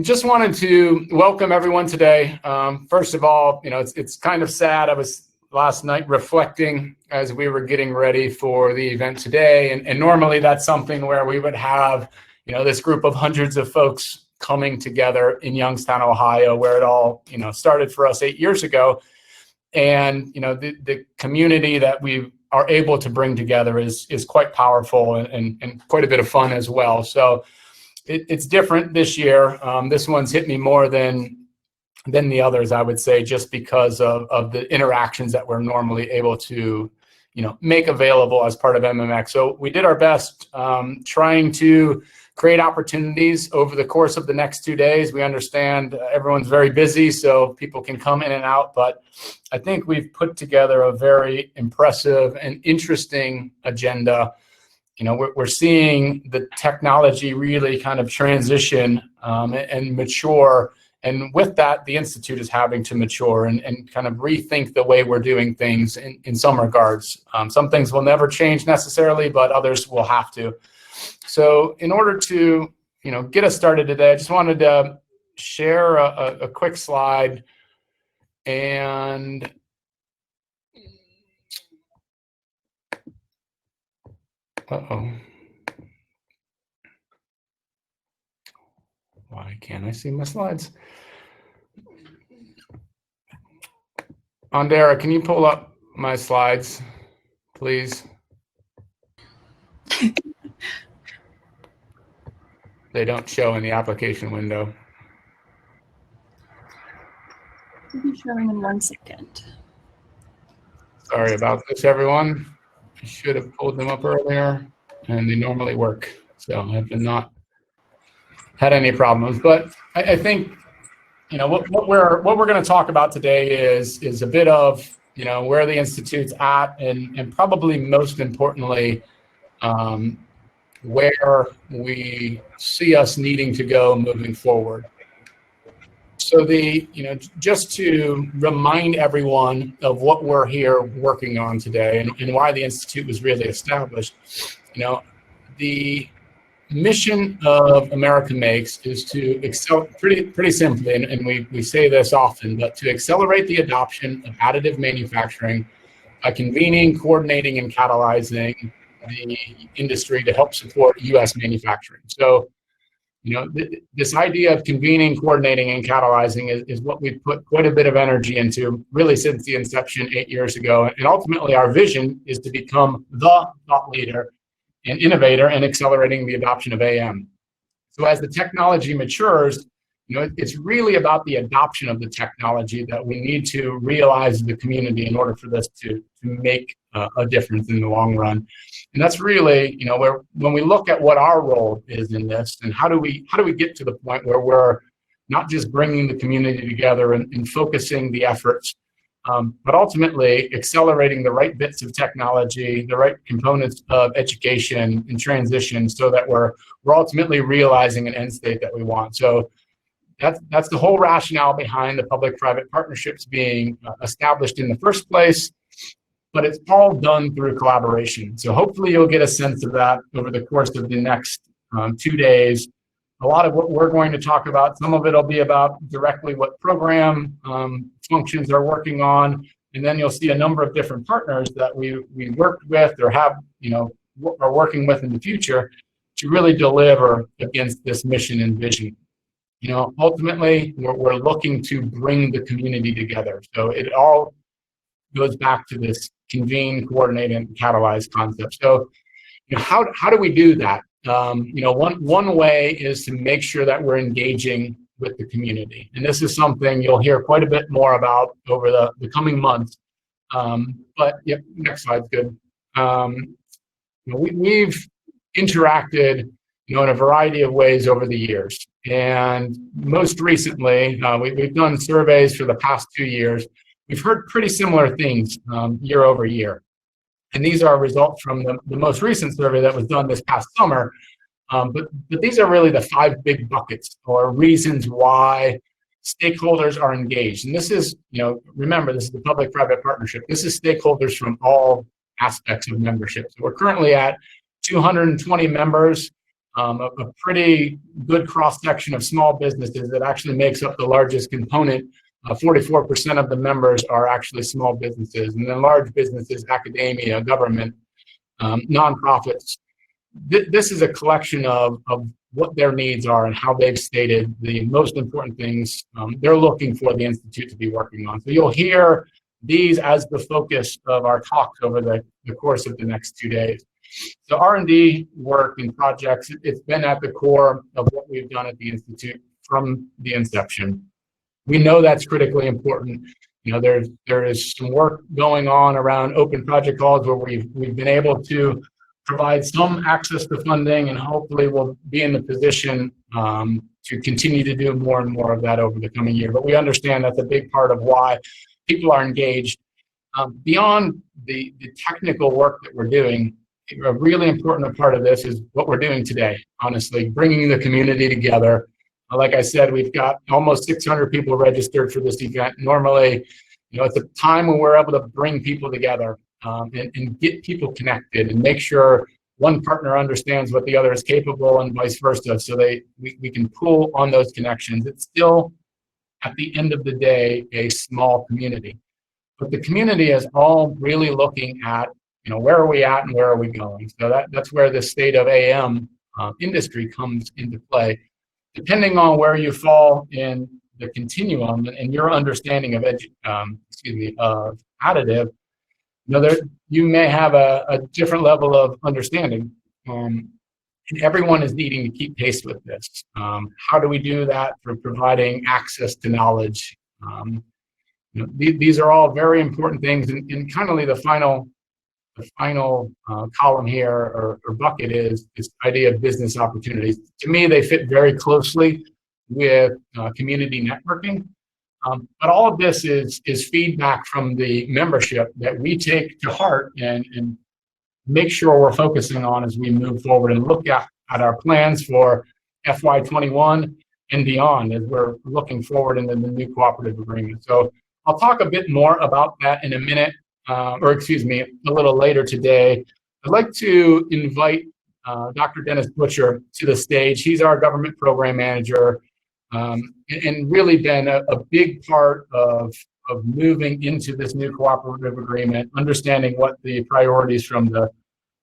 Just wanted to welcome everyone today. First of all, it's kind of sad. I was last night reflecting as we were getting ready for the event today, and normally that's something where we would have, this group of hundreds of folks coming together in Youngstown, Ohio, where it all, started for us 8 years ago. And the community that we are able to bring together is quite powerful and quite a bit of fun as well. So it's different this year. This one's hit me more than the others, I would say, just because of the interactions that we're normally able to, make available as part of MMX. So we did our best trying to create opportunities over the course of the next 2 days. We understand everyone's very busy, so people can come in and out, but I think we've put together a very impressive and interesting agenda. We're seeing the technology really kind of transition and mature. And with that, the Institute is having to mature and kind of rethink the way we're doing things in some regards. Some things will never change necessarily, but others will have to. So in order to, get us started today, I just wanted to share a quick slide. And why can't I see my slides? Andera, can you pull up my slides, please? They don't show in the application window. I'll be showing in 1 second. Sorry about this, everyone. I should have pulled them up earlier, and they normally work. So I've not had any problems. But I think, what we're going to talk about today is a bit of, where the Institute's at, and probably most importantly, where we see us needing to go moving forward. So just to remind everyone of what we're here working on today and why the Institute was really established, the mission of America Makes is to pretty simply, and we say this often, but to accelerate the adoption of additive manufacturing by convening, coordinating, and catalyzing the industry to help support U.S. manufacturing. So, this idea of convening, coordinating, and catalyzing is what we've put quite a bit of energy into really since the inception 8 years ago. And ultimately, our vision is to become the thought leader and innovator in accelerating the adoption of AM. So as the technology matures, it's really about the adoption of the technology that we need to realize the community in order for this to make a difference in the long run. And that's really, where when we look at what our role is in this, and how do we get to the point where we're not just bringing the community together and focusing the efforts, but ultimately accelerating the right bits of technology, the right components of education and transition, so that we're ultimately realizing an end state that we want. So that's the whole rationale behind the public-private partnerships being established in the first place, but it's all done through collaboration. So hopefully you'll get a sense of that over the course of the next 2 days. A lot of what we're going to talk about, some of it will be about directly what program functions are working on, and then you'll see a number of different partners that we worked with or have, are working with in the future to really deliver against this mission and vision. Ultimately, we're looking to bring the community together. So it all goes back to this convene, coordinate, and catalyze concept. So, how do we do that? One way is to make sure that we're engaging with the community. And this is something you'll hear quite a bit more about over the coming months. But yep, next slide's good. We've interacted, in a variety of ways over the years. And most recently, we've done surveys for the past 2 years. We've heard pretty similar things year over year. And these are results from the most recent survey that was done this past summer. But these are really the 5 big buckets or reasons why stakeholders are engaged. And this is, remember, this is the public-private partnership. This is stakeholders from all aspects of membership. So we're currently at 220 members. a pretty good cross-section of small businesses that actually makes up the largest component. 44% of the members are actually small businesses, and then large businesses, academia, government, nonprofits. This is a collection of what their needs are and how they've stated the most important things they're looking for the Institute to be working on. So you'll hear these as the focus of our talks over the course of the next 2 days. So R&D work and projects, it's been at the core of what we've done at the Institute from the inception. We know that's critically important. You know, there is some work going on around open project calls where we've been able to provide some access to funding, and hopefully we'll be in the position to continue to do more and more of that over the coming year. But we understand that's a big part of why people are engaged. Beyond the technical work that we're doing, a really important part of this is what we're doing today, honestly, bringing the community together. Like I said, we've got almost 600 people registered for this event. Normally, you know, it's a time when we're able to bring people together and get people connected and make sure one partner understands what the other is capable and vice versa, so we can pull on those connections. It's still, at the end of the day, a small community. But the community is all really looking at, you know, where are we at and where are we going? So that's where the state of AM industry comes into play. Depending on where you fall in the continuum and your understanding of of additive, you know, you may have a different level of understanding. And everyone is needing to keep pace with this. How do we do that? Through providing access to knowledge. You know, these are all very important things. And kind of the final column here or bucket is this idea of business opportunities. To me, they fit very closely with community networking. But all of this is feedback from the membership that we take to heart and make sure we're focusing on as we move forward and look at our plans for FY21 and beyond as we're looking forward into the new cooperative agreement. So I'll talk a bit more about that in a minute, a little later today. I'd like to invite Dr. Dennis Butcher to the stage. He's our government program manager. And really been a big part of moving into this new cooperative agreement, understanding what the priorities from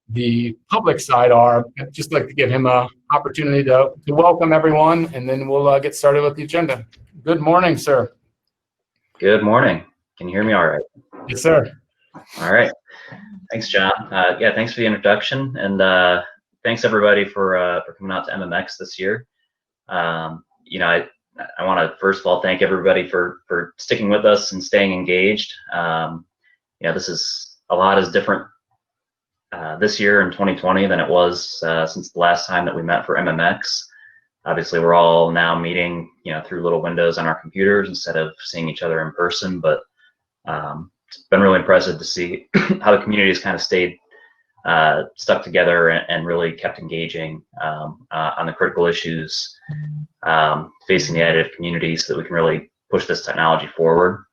the public side are. I'd just like to give him an opportunity to welcome everyone, and then we'll get started with the agenda. Good morning, sir. Good morning. Can you hear me all right? Yes, sir. All right. Thanks, John. Yeah, thanks for the introduction, and thanks everybody for coming out to MMX this year. You know, I want to first of all thank everybody for sticking with us and staying engaged. You know, this is a lot is different this year in 2020 than it was since the last time that we met for MMX. Obviously, we're all now meeting, you know, through little windows on our computers instead of seeing each other in person. But it's been really impressive to see how the community has kind of stayed stuck together and really kept engaging on the critical issues facing the additive community so that we can really push this technology forward.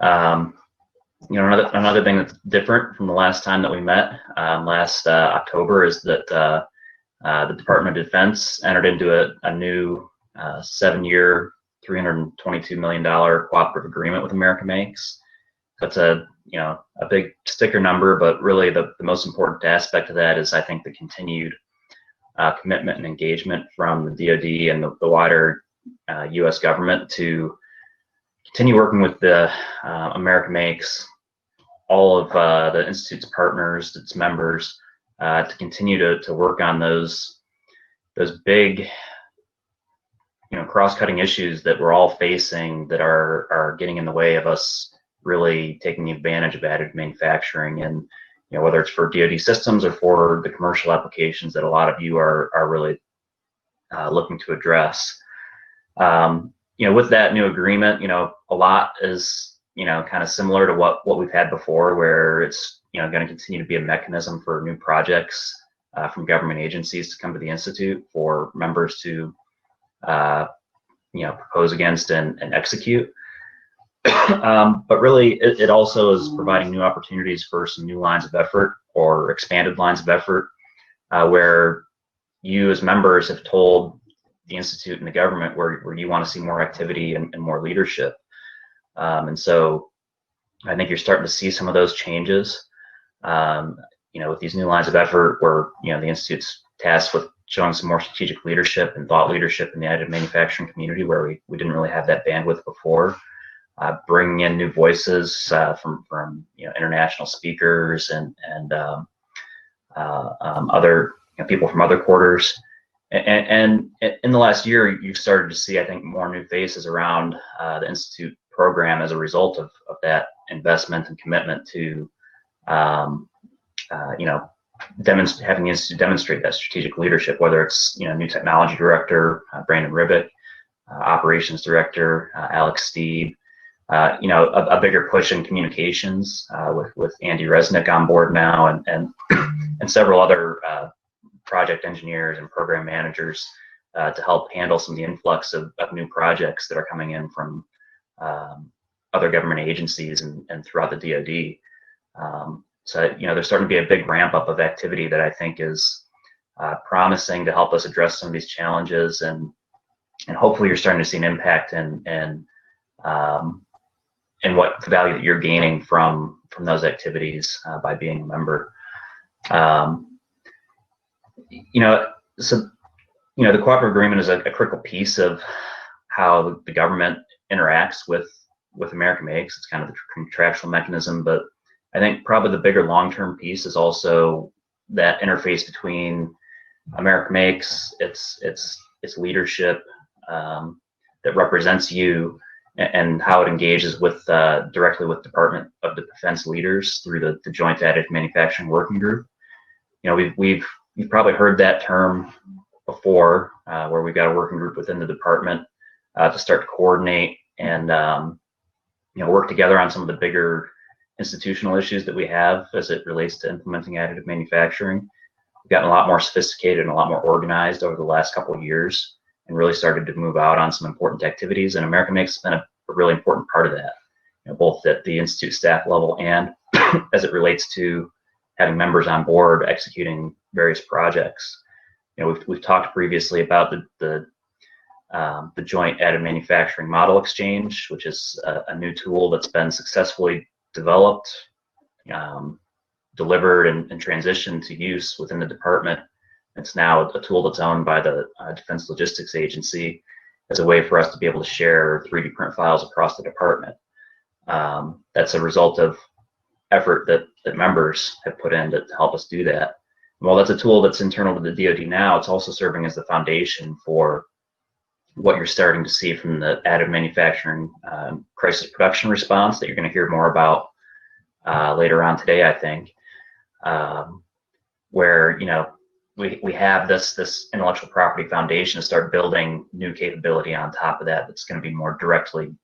You know, another thing that's different from the last time that we met last October is that the Department of Defense entered into a new 7-year, $322 million cooperative agreement with MMX. That's a big sticker number, but really the most important aspect of that is, I think, the continued commitment and engagement from the DoD and the wider U.S. government to continue working with the MMX, all of the Institute's partners, its members, to continue to work on those big, you know, cross-cutting issues that we're all facing that are getting in the way of us really taking advantage of additive manufacturing, and you know, whether it's for DoD systems or for the commercial applications that a lot of you are really looking to address. You know, with that new agreement, you know, a lot is, you know, kind of similar to what we've had before, where it's, you know, going to continue to be a mechanism for new projects from government agencies to come to the Institute for members to, you know, propose against and execute. But really, it also is providing new opportunities for some new lines of effort or expanded lines of effort where, you as members have told the Institute and the government where you want to see more activity and more leadership. And so I think you're starting to see some of those changes, with these new lines of effort where, the Institute's tasked with showing some more strategic leadership and thought leadership in the additive manufacturing community where we didn't really have that bandwidth before. Bringing in new voices from international speakers and other people from other quarters. And in the last year, you've started to see, I think, more new faces around the Institute program as a result of that investment and commitment to, having the Institute demonstrate that strategic leadership, whether it's, new technology director, Brandon Ribick, operations director, Alex Steed, a bigger push in communications with Andy Resnick on board now, and several other project engineers and program managers to help handle some of the influx of new projects that are coming in from other government agencies and throughout the DoD. So there's starting to be a big ramp up of activity that I think is promising to help us address some of these challenges, and hopefully you're starting to see an impact in what the value that you're gaining from those activities by being a member. The cooperative agreement is a critical piece of how the government interacts with America Makes. It's kind of the contractual mechanism, but I think probably the bigger long-term piece is also that interface between America Makes, its leadership that represents you, and how it engages with directly with Department of Defense leaders through the Joint Additive Manufacturing Working Group. You've probably heard that term before, where we've got a working group within the department to start to coordinate and work together on some of the bigger institutional issues that we have as it relates to implementing additive manufacturing. We've gotten a lot more sophisticated and a lot more organized over the last couple of years, and really started to move out on some important activities. And America Makes has been a really important part of that, both at the Institute staff level and as it relates to having members on board executing various projects. We've talked previously about the Joint Additive Manufacturing Model Exchange, which is a new tool that's been successfully developed, delivered, and transitioned to use within the department. It's now a tool that's owned by the Defense Logistics Agency as a way for us to be able to share 3D print files across the department. That's a result of effort that members have put in to help us do that. And while that's a tool that's internal to the DoD now, it's also serving as the foundation for what you're starting to see from the additive manufacturing crisis production response that you're going to hear more about later on today, I think, where we have this intellectual property foundation to start building new capability on top of that that's going to be more directly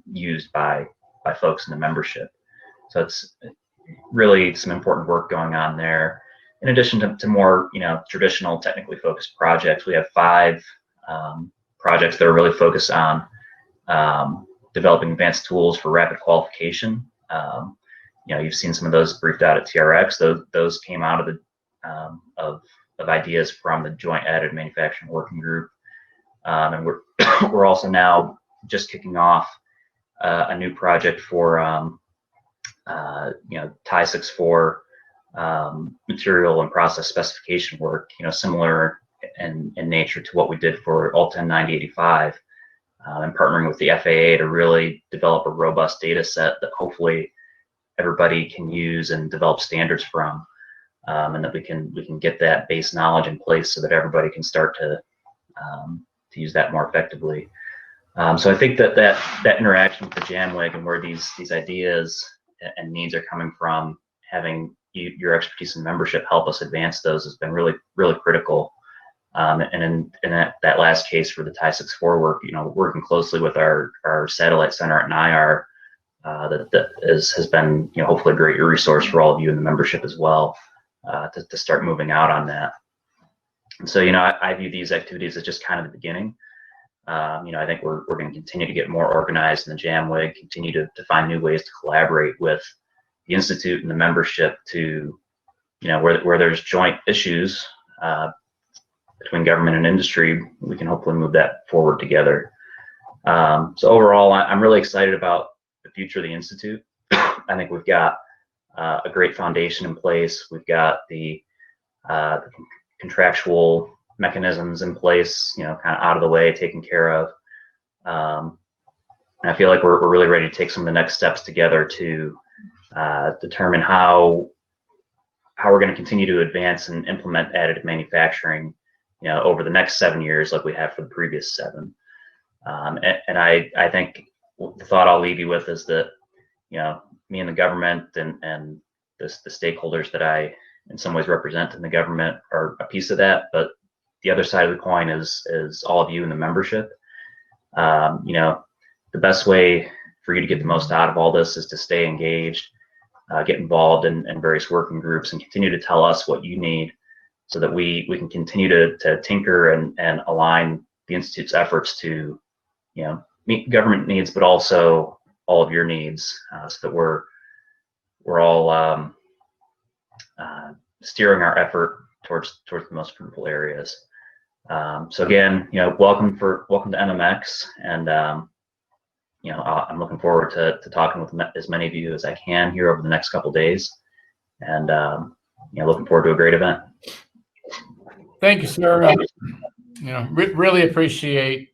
used by folks in the membership. So it's really some important work going on there. In addition to more traditional technically focused projects, we have 5 projects that are really focused on developing advanced tools for rapid qualification. You've seen some of those briefed out at TRX. Those came out of the of ideas from the Joint Additive Manufacturing Working Group, and we're also now just kicking off a new project for TIE 64 material and process specification work. Similar in nature to what we did for Alt-10 9085, and partnering with the FAA to really develop a robust data set that hopefully everybody can use and develop standards from, and that we can get that base knowledge in place so that everybody can start to use that more effectively. So I think that interaction with the JAMWIG and where these ideas and needs are coming from, having your expertise and membership help us advance those, has been really, really critical. And in that last case for the TIE 64 work, working closely with our satellite center at NIAR, that has been hopefully a great resource for all of you in the membership as well, to start moving out on that. And so I view these activities as just kind of the beginning. I think we're going to continue to get more organized in the JAMWIG, continue to find new ways to collaborate with the Institute and the membership to, where there's joint issues, between government and industry, we can hopefully move that forward together. So overall, I'm really excited about the future of the Institute. I think we've got a great foundation in place. We've got the contractual mechanisms in place, kind of out of the way, taken care of. And I feel like we're really ready to take some of the next steps together to determine how we're going to continue to advance and implement additive manufacturing, over the next 7 years, like we have for the previous 7. And I think the thought I'll leave you with is that, me and the government and the stakeholders that I in some ways represent in the government are a piece of that, but the other side of the coin is all of you in the membership. The best way for you to get the most out of all this is to stay engaged, get involved in various working groups, and continue to tell us what you need so that we can continue to tinker and align the Institute's efforts to, meet government needs, but also all of your needs, so that we're all steering our effort towards the most fruitful areas. So again, welcome to MMX, and I'm looking forward to talking with as many of you as I can here over the next couple of days, and looking forward to a great event. Thank you, sir. Really appreciate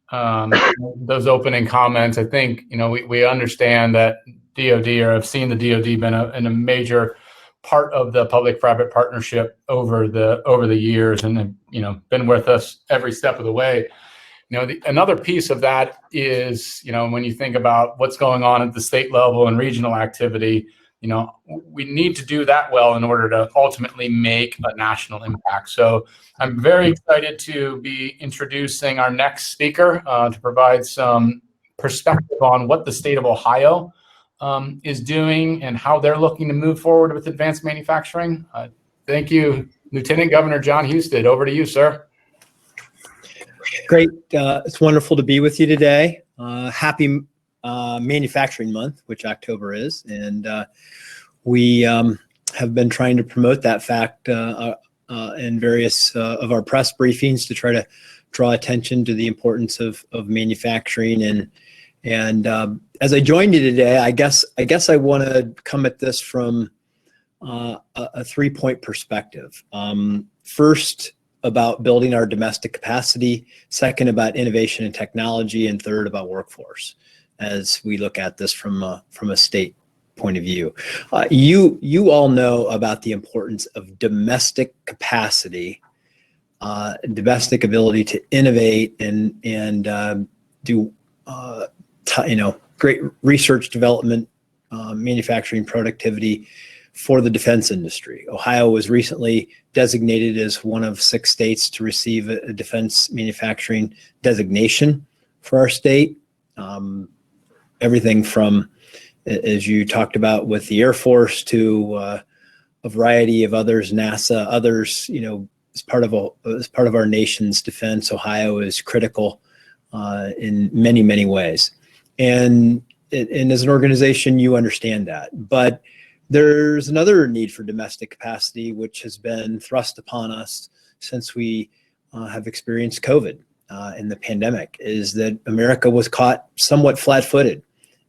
those opening comments. I think we understand that DoD, or have seen the DoD been in a major part of the public-private partnership over the years, and been with us every step of the way. Another piece of that is, when you think about what's going on at the state level and regional activity, we need to do that well in order to ultimately make a national impact. So I'm very excited to be introducing our next speaker to provide some perspective on what the state of Ohio is doing and how they're looking to move forward with advanced manufacturing. Thank you, Lieutenant Governor John Husted. Over to you, sir. Great. It's wonderful to be with you today. Happy Manufacturing Month, which October is. And we have been trying to promote that fact in various of our press briefings to try to draw attention to the importance of manufacturing. And as I joined you today, I guess I want to come at this from a 3-point perspective. First, about building our domestic capacity. Second, about innovation and technology. And third, about workforce, as we look at this from a state point of view. You all know about the importance of domestic capacity, domestic ability to innovate and do great research development, manufacturing productivity for the defense industry. Ohio was recently designated as one of 6 states to receive a defense manufacturing designation for our state. Everything from, as you talked about with the Air Force, to a variety of others, NASA, others, as part of our nation's defense. Ohio is critical in many, many ways. And as an organization, you understand that. But there's another need for domestic capacity, which has been thrust upon us since we have experienced COVID and the pandemic, is that America was caught somewhat flat-footed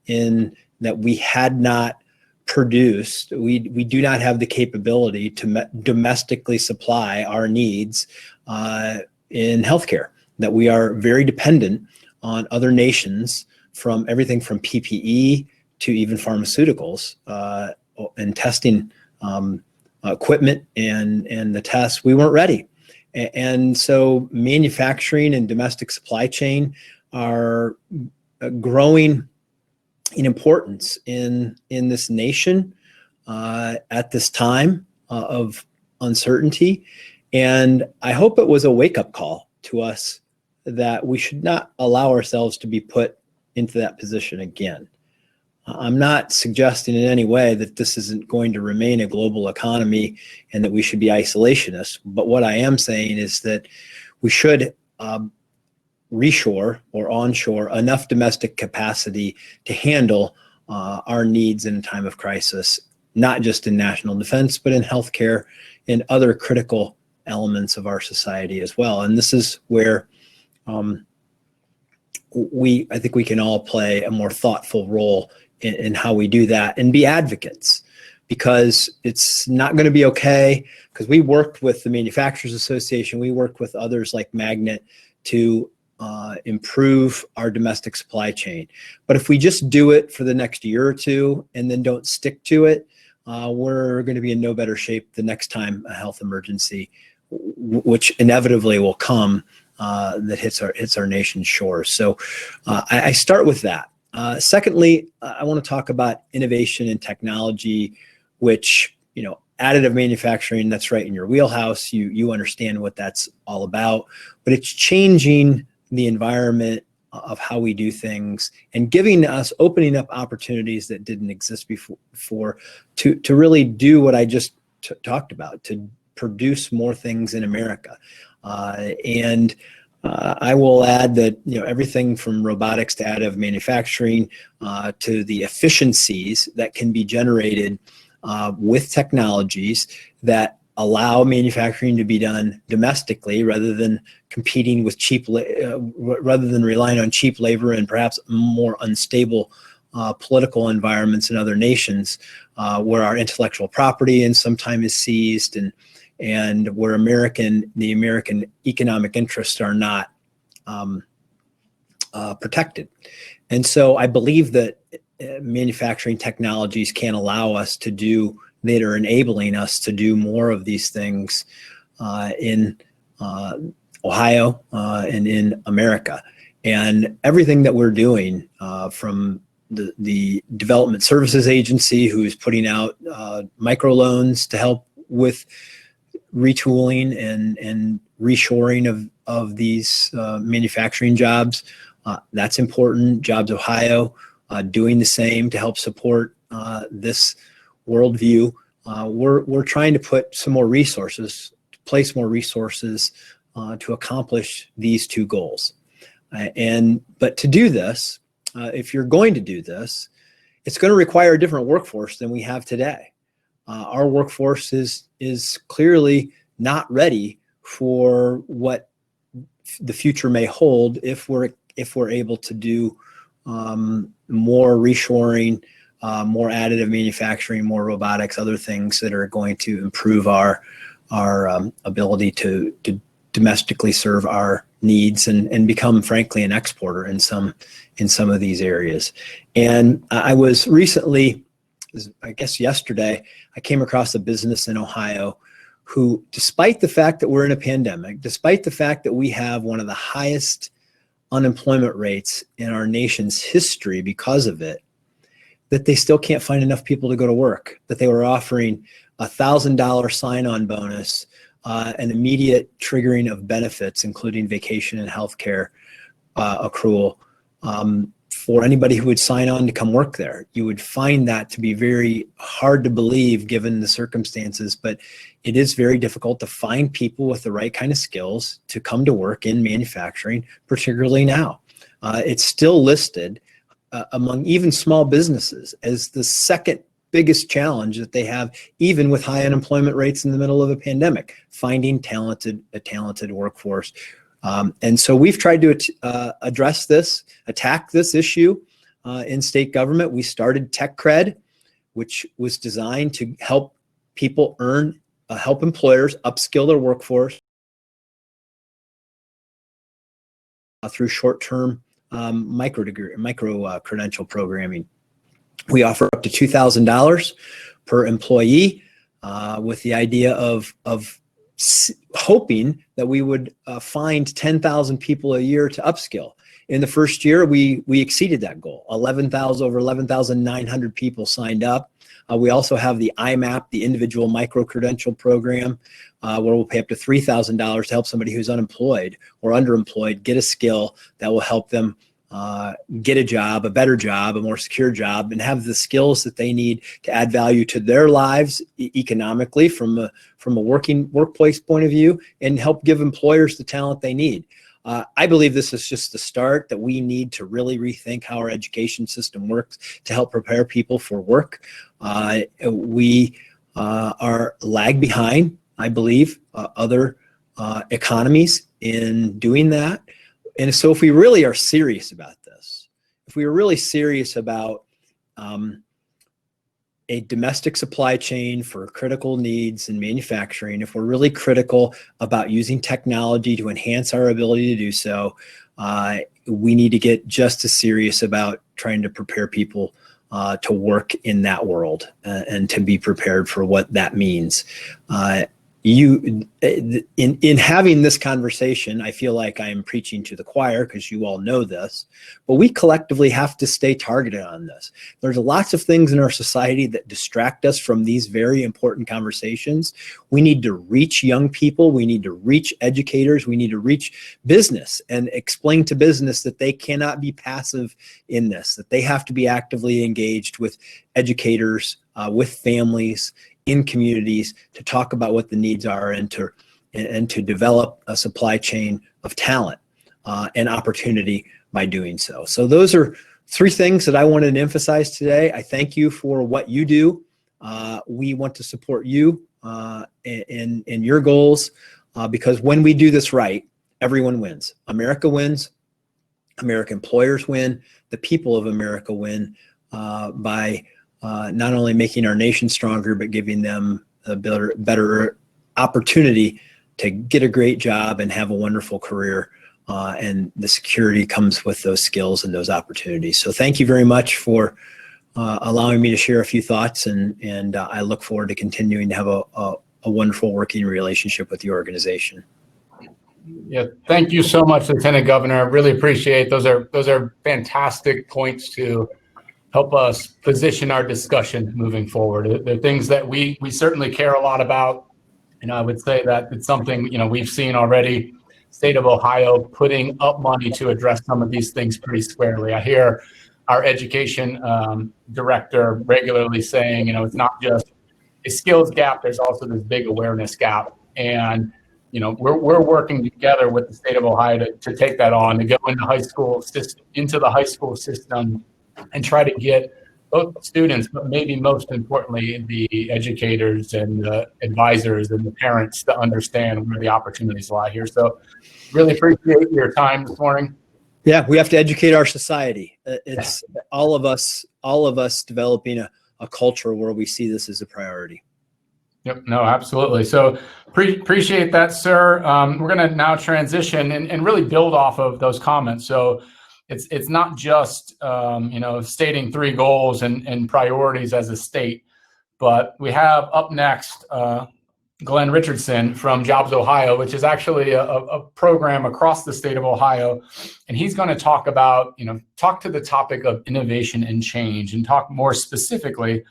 in that we had not produced, we do not have the capability to domestically supply our needs in healthcare, that we are very dependent on other nations, from everything from PPE to even pharmaceuticals and testing equipment and the tests. We weren't ready. And so manufacturing and domestic supply chain are growing in importance in this nation at this time of uncertainty. And I hope it was a wake-up call to us that we should not allow ourselves to be put into that position again. I'm not suggesting in any way that this isn't going to remain a global economy and that we should be isolationists. But what I am saying is that we should reshore or onshore enough domestic capacity to handle our needs in a time of crisis, not just in national defense, but in healthcare and other critical elements of our society as well. And this is where I think we can all play a more thoughtful role in how we do that and be advocates, because it's not going to be okay. Because we worked with the Manufacturers Association, we worked with others like Magnet to improve our domestic supply chain. But if we just do it for the next year or two and then don't stick to it, we're going to be in no better shape the next time a health emergency, which inevitably will come, that hits our nation's shores. So I start with that. Secondly, I want to talk about innovation and technology, which, additive manufacturing, that's right in your wheelhouse. You understand what that's all about, but it's changing the environment of how we do things and opening up opportunities that didn't exist before to really do what I just talked about, to produce more things in America. And I will add that everything from robotics to additive manufacturing to the efficiencies that can be generated with technologies that allow manufacturing to be done domestically rather than competing with rather than relying on cheap labor and perhaps more unstable political environments in other nations, where our intellectual property and sometimes is seized, and where the American economic interests are not protected. And so I believe that manufacturing technologies can allow us to do, that are enabling us to do more of these things in Ohio and in America. And everything that we're doing, from the Development Services Agency, who is putting out microloans to help with retooling and reshoring of these manufacturing jobs, that's important. Jobs Ohio doing the same to help support this worldview. We're trying to put some more resources, place more resources to accomplish these two goals. But to do this, if you're going to do this, it's going to require a different workforce than we have today. Our workforce is clearly not ready for what the future may hold if we're able to do more reshoring, more additive manufacturing, more robotics, other things that are going to improve our ability to domestically serve our needs and become, frankly, an exporter in some of these areas. And I was recently, I guess yesterday, I came across a business in Ohio who, despite the fact that we're in a pandemic, despite the fact that we have one of the highest unemployment rates in our nation's history because of it, that they still can't find enough people to go to work, that they were offering $1,000 sign-on bonus, an immediate triggering of benefits, including vacation and healthcare accrual, for anybody who would sign on to come work there. You would find that to be very hard to believe given the circumstances, but it is very difficult to find people with the right kind of skills to come to work in manufacturing, particularly now. It's still listed among even small businesses as the second biggest challenge that they have, even with high unemployment rates in the middle of a pandemic, finding a talented workforce. And so we've tried to attack this issue in state government. We started Tech Cred, which was designed to help people help employers upskill their workforce through short-term micro credential programming. We offer up to $2,000 per employee, with the idea of hoping that we would find 10,000 people a year to upskill. In the first year, we exceeded that goal. Over 11,900 people signed up. We also have the IMAP, the individual micro credential program, where we'll pay up to $3,000 to help somebody who's unemployed or underemployed get a skill that will help them get a job, a better job, a more secure job, and have the skills that they need to add value to their lives economically from a workplace point of view, and help give employers the talent they need. I believe this is just the start, that we need to really rethink how our education system works to help prepare people for work. We are lag behind I believe, other economies in doing that. And so if we really are serious about this, if we are really serious about a domestic supply chain for critical needs in manufacturing, if we're really critical about using technology to enhance our ability to do so, we need to get just as serious about trying to prepare people to work in that world and to be prepared for what that means. In having this conversation, I feel like I'm preaching to the choir because you all know this, but we collectively have to stay targeted on this. There's lots of things in our society that distract us from these very important conversations. We need to reach young people. We need to reach educators. We need to reach business and explain to business that they cannot be passive in this, that they have to be actively engaged with educators, with families, in communities, to talk about what the needs are and to develop a supply chain of talent and opportunity by doing so. So those are three things that I wanted to emphasize today. I thank you for what you do. We want to support you in your goals because when we do this right, everyone wins. America wins. American employers win. The people of America win by not only making our nation stronger, but giving them a better opportunity to get a great job and have a wonderful career. And the security comes with those skills and those opportunities. So thank you very much for allowing me to share a few thoughts. And I look forward to continuing to have a wonderful working relationship with the organization. Yeah, thank you so much, Lieutenant Governor. I really appreciate those are fantastic points to help us position our discussion moving forward. They're things that we certainly care a lot about. And I would say that it's something, we've seen already, state of Ohio putting up money to address some of these things pretty squarely. I hear our education director regularly saying, it's not just a skills gap, there's also this big awareness gap. And, we're working together with the state of Ohio to take that on, to go into the high school system and try to get both students, but maybe most importantly, the educators and the advisors and the parents to understand where the opportunities lie here. So really appreciate your time this morning. Yeah, we have to educate our society. It's all of us developing a culture where we see this as a priority. Yep, no, absolutely. So appreciate that, sir. We're going to now transition and really build off of those comments. So it's not just, stating three goals and priorities as a state, but we have up next Glenn Richardson from Jobs Ohio, which is actually a program across the state of Ohio. And he's going to talk about, talk to the topic of innovation and change and talk more specifically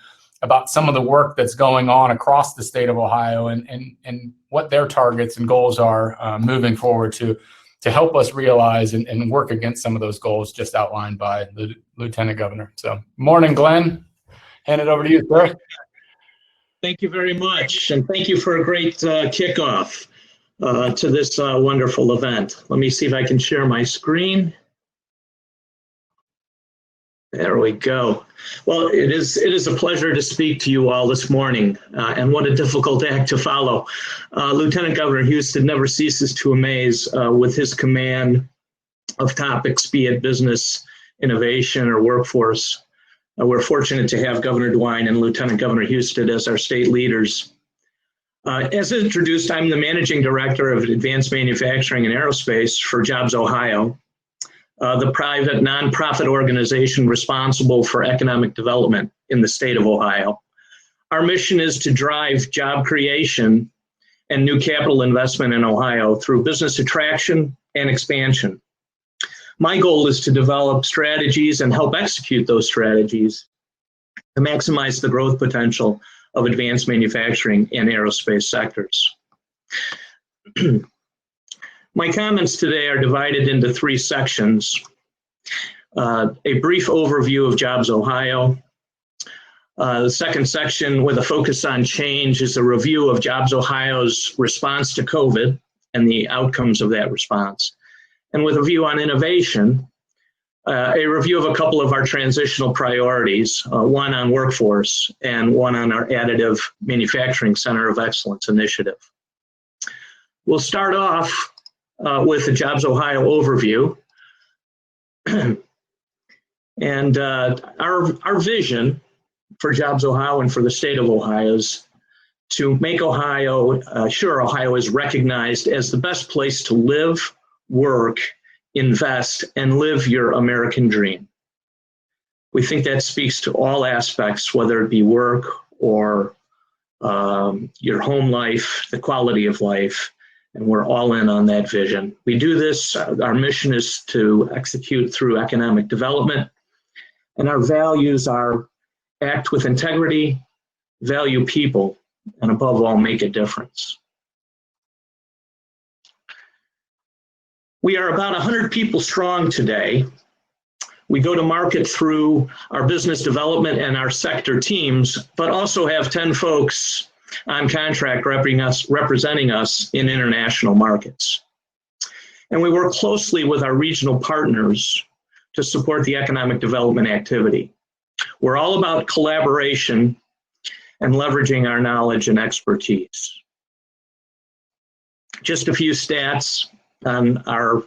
about some of the work that's going on across the state of Ohio and what their targets and goals are moving forward to help us realize and work against some of those goals just outlined by the Lieutenant Governor. So morning, Glenn. Hand it over to you, sir. Thank you very much. And thank you for a great kickoff to this wonderful event. Let me see if I can share my screen. There we go. Well, it is a pleasure to speak to you all this morning, and what a difficult act to follow. Lieutenant Governor Houston never ceases to amaze with his command of topics, be it business, innovation, or workforce. We're fortunate to have Governor DeWine and Lieutenant Governor Houston as our state leaders. As introduced, I'm the Managing Director of Advanced Manufacturing and Aerospace for Jobs Ohio, the private nonprofit organization responsible for economic development in the state of Ohio. Our mission is to drive job creation and new capital investment in Ohio through business attraction and expansion. My goal is to develop strategies and help execute those strategies to maximize the growth potential of advanced manufacturing and aerospace sectors. My comments today are divided into three sections. A brief overview of Jobs Ohio. The second section, with a focus on change, is a review of Jobs Ohio's response to COVID and the outcomes of that response. And with a view on innovation, a review of a couple of our transitional priorities, one on workforce and one on our Additive Manufacturing Center of Excellence initiative. We'll start off with the Jobs Ohio overview. And our vision for Jobs Ohio and for the state of Ohio is to make Ohio, sure Ohio is recognized as the best place to live, work, invest, and live your American dream. We think that speaks to all aspects, whether it be work or your home life, the quality of life, and we're all in on that vision. We do this, our mission is to execute through economic development, and our values are act with integrity, value people, and above all, make a difference. We are about 100 people strong today. We go to market through our business development and our sector teams, but also have 10 folks on contract representing us in international markets. And we work closely with our regional partners to support the economic development activity. We're all about collaboration and leveraging our knowledge and expertise. Just a few stats on our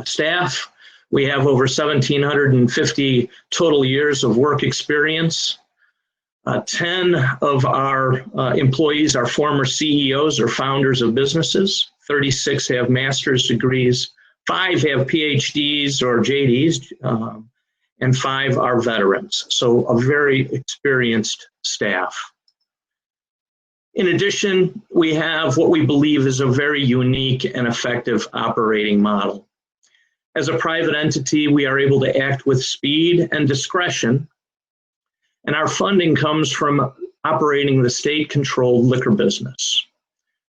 staff. We have over 1,750 total years of work experience. 10 of our employees are former CEOs or founders of businesses. 36 have master's degrees. 5 have PhDs or JDs, and 5 are veterans. So a very experienced staff. In addition, we have what we believe is a very unique and effective operating model. As a private entity, we are able to act with speed and discretion, and our funding comes from operating the state-controlled liquor business.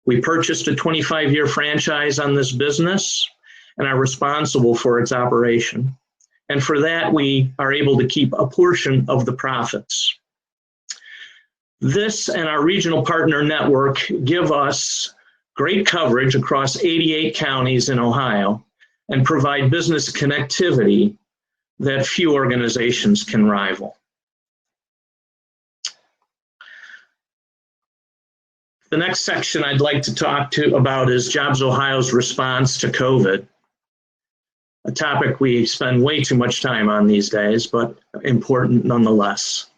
We purchased a 25-year franchise on this business and are responsible for its operation. And for that, we are able to keep a portion of the profits. This and our regional partner network give us great coverage across 88 counties in Ohio and provide business connectivity that few organizations can rival. The next section I'd like to talk about is Jobs Ohio's response to COVID, a topic we spend way too much time on these days, but important nonetheless.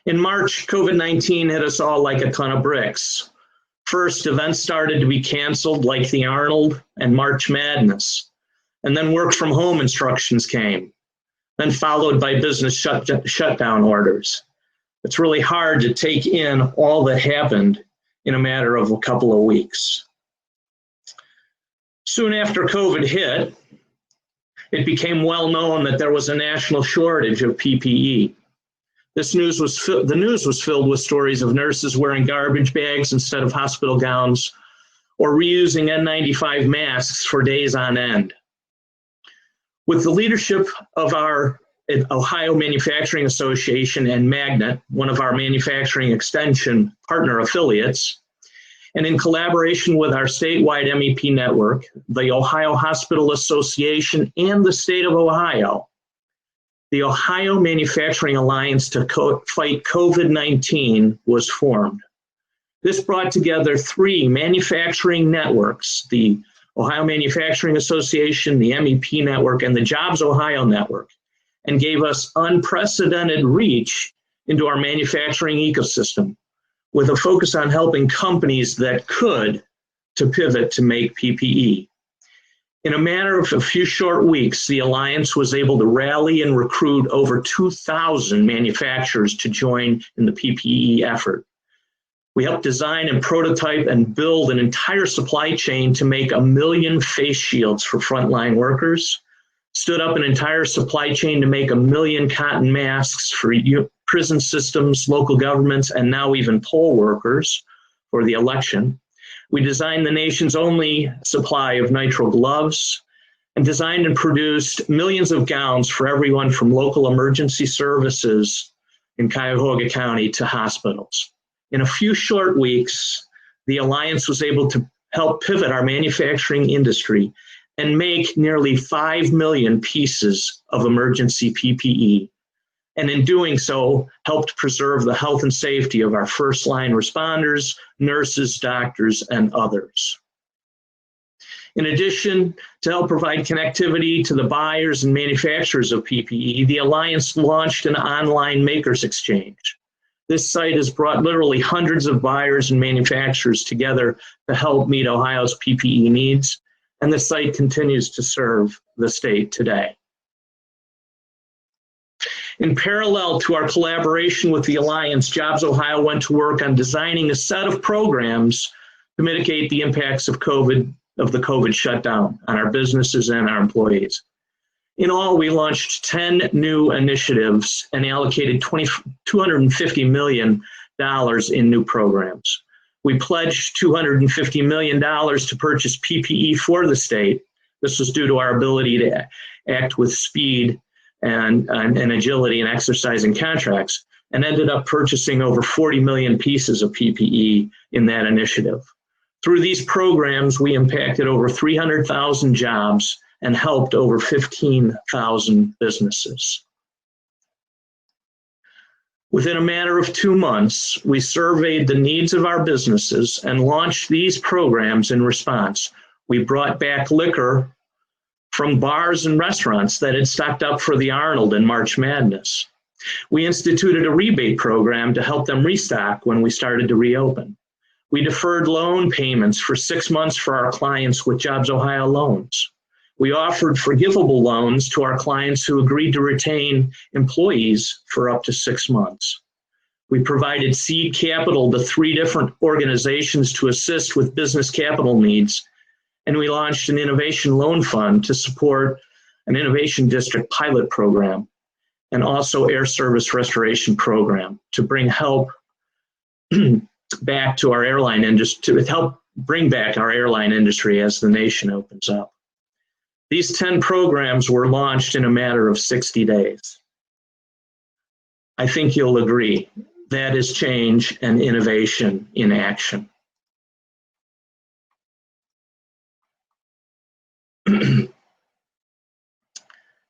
In March, COVID-19 hit us all like a ton of bricks. First, events started to be canceled like the Arnold and March Madness, and then work from home instructions came, then followed by business shutdown orders. It's really hard to take in all that happened in a matter of a couple of weeks. Soon after COVID hit, it became well known that there was a national shortage of PPE. The news was filled with stories of nurses wearing garbage bags instead of hospital gowns or reusing N95 masks for days on end. With the leadership of our Ohio Manufacturing Association and Magnet, one of our manufacturing extension partner affiliates, and in collaboration with our statewide MEP network, the Ohio Hospital Association, and the state of Ohio, the Ohio Manufacturing Alliance to fight COVID-19 was formed. This brought together 3 manufacturing networks, the Ohio Manufacturing Association, the MEP network, and the Jobs Ohio network, and gave us unprecedented reach into our manufacturing ecosystem with a focus on helping companies that could to pivot to make PPE. In a matter of a few short weeks, the Alliance was able to rally and recruit over 2,000 manufacturers to join in the PPE effort. We helped design and prototype and build an entire supply chain to make 1 million face shields for frontline workers, stood up an entire supply chain to make 1 million cotton masks for prison systems, local governments, and now even poll workers for the election. We designed the nation's only supply of nitrile gloves and designed and produced millions of gowns for everyone from local emergency services in Cuyahoga County to hospitals. In a few short weeks, the Alliance was able to help pivot our manufacturing industry and make nearly 5 million pieces of emergency PPE. And in doing so, helped preserve the health and safety of our first line responders, nurses, doctors, and others. In addition, to help provide connectivity to the buyers and manufacturers of PPE, the Alliance launched an online makers exchange. This site has brought literally hundreds of buyers and manufacturers together to help meet Ohio's PPE needs, and the site continues to serve the state today. In parallel to our collaboration with the Alliance, Jobs Ohio went to work on designing a set of programs to mitigate the impacts of the COVID shutdown on our businesses and our employees. In all, we launched 10 new initiatives and allocated $250 million in new programs. We pledged $250 million to purchase PPE for the state. This was due to our ability to act with speed and agility in exercising contracts, and ended up purchasing over 40 million pieces of PPE in that initiative. Through these programs, we impacted over 300,000 jobs and helped over 15,000 businesses. Within a matter of 2 months, we surveyed the needs of our businesses and launched these programs in response. We brought back liquor from bars and restaurants that had stocked up for the Arnold and March Madness. We instituted a rebate program to help them restock when we started to reopen. We deferred loan payments for 6 months for our clients with Jobs Ohio loans. We offered forgivable loans to our clients who agreed to retain employees for up to 6 months. We provided seed capital to 3 different organizations to assist with business capital needs. And we launched an innovation loan fund to support an innovation district pilot program and also air service restoration program to bring help back to our airline industry, to help bring back our airline industry as the nation opens up. These 10 programs were launched in a matter of 60 days. I think you'll agree that is change and innovation in action.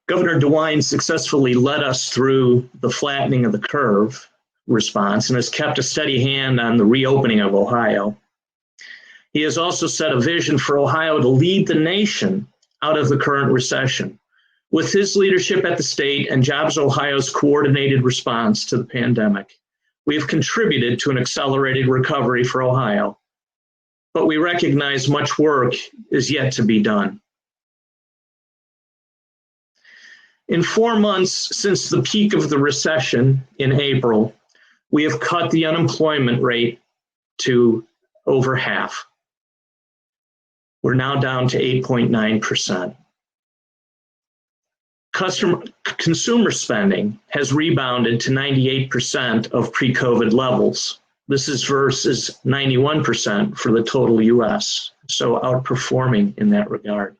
Governor DeWine successfully led us through the flattening of the curve response and has kept a steady hand on the reopening of Ohio. He has also set a vision for Ohio to lead the nation out of the current recession. With his leadership at the state and Jobs Ohio's coordinated response to the pandemic, we have contributed to an accelerated recovery for Ohio, but we recognize much work is yet to be done. In 4 months since the peak of the recession in April, we have cut the unemployment rate to over half. We're now down to 8.9%. Consumer spending has rebounded to 98% of pre-COVID levels. This is versus 91% for the total US, so outperforming in that regard.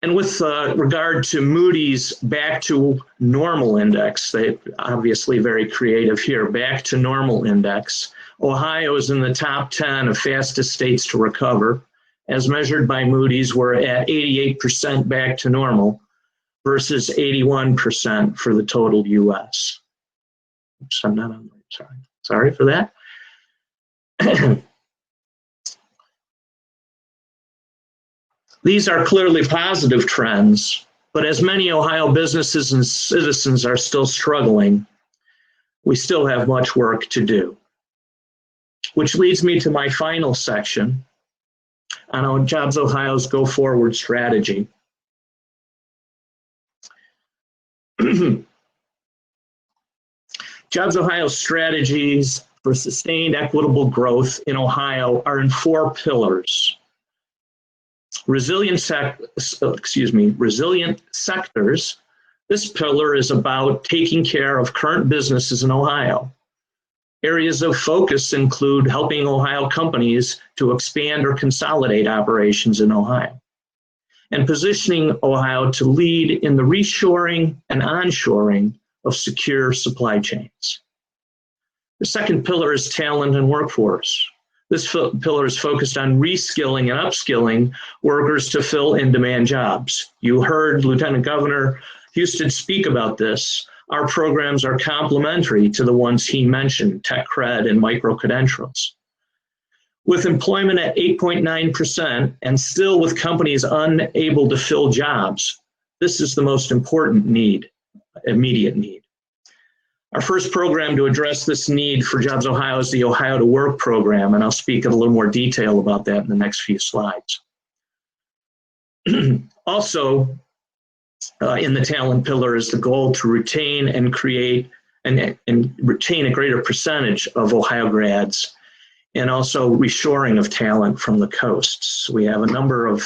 And with regard to Moody's back to normal index, they obviously very creative here, back to normal index, Ohio is in the top 10 of fastest states to recover. As measured by Moody's, we're at 88% back to normal versus 81% for the total US. Oops, I'm not on there, sorry for that. These are clearly positive trends, but as many Ohio businesses and citizens are still struggling, we still have much work to do. Which leads me to my final section on Jobs Ohio's Go Forward strategy. Jobs Ohio's strategies for sustained equitable growth in Ohio are in 4 pillars. Resilient sectors. This pillar is about taking care of current businesses in Ohio. Areas of focus include helping Ohio companies to expand or consolidate operations in Ohio, and positioning Ohio to lead in the reshoring and onshoring of secure supply chains. The second pillar is talent and workforce. This pillar is focused on reskilling and upskilling workers to fill in-demand jobs. You heard Lieutenant Governor Houston speak about this. Our programs are complementary to the ones he mentioned, Tech Cred and micro credentials. With employment at 8.9% and still with companies unable to fill jobs, this is the most important need, immediate need. Our first program to address this need for Jobs Ohio is the Ohio to Work program, and I'll speak in a little more detail about that in the next few slides. Also, in the talent pillar is the goal to retain and create and retain a greater percentage of Ohio grads, and also reshoring of talent from the coasts. We have a number of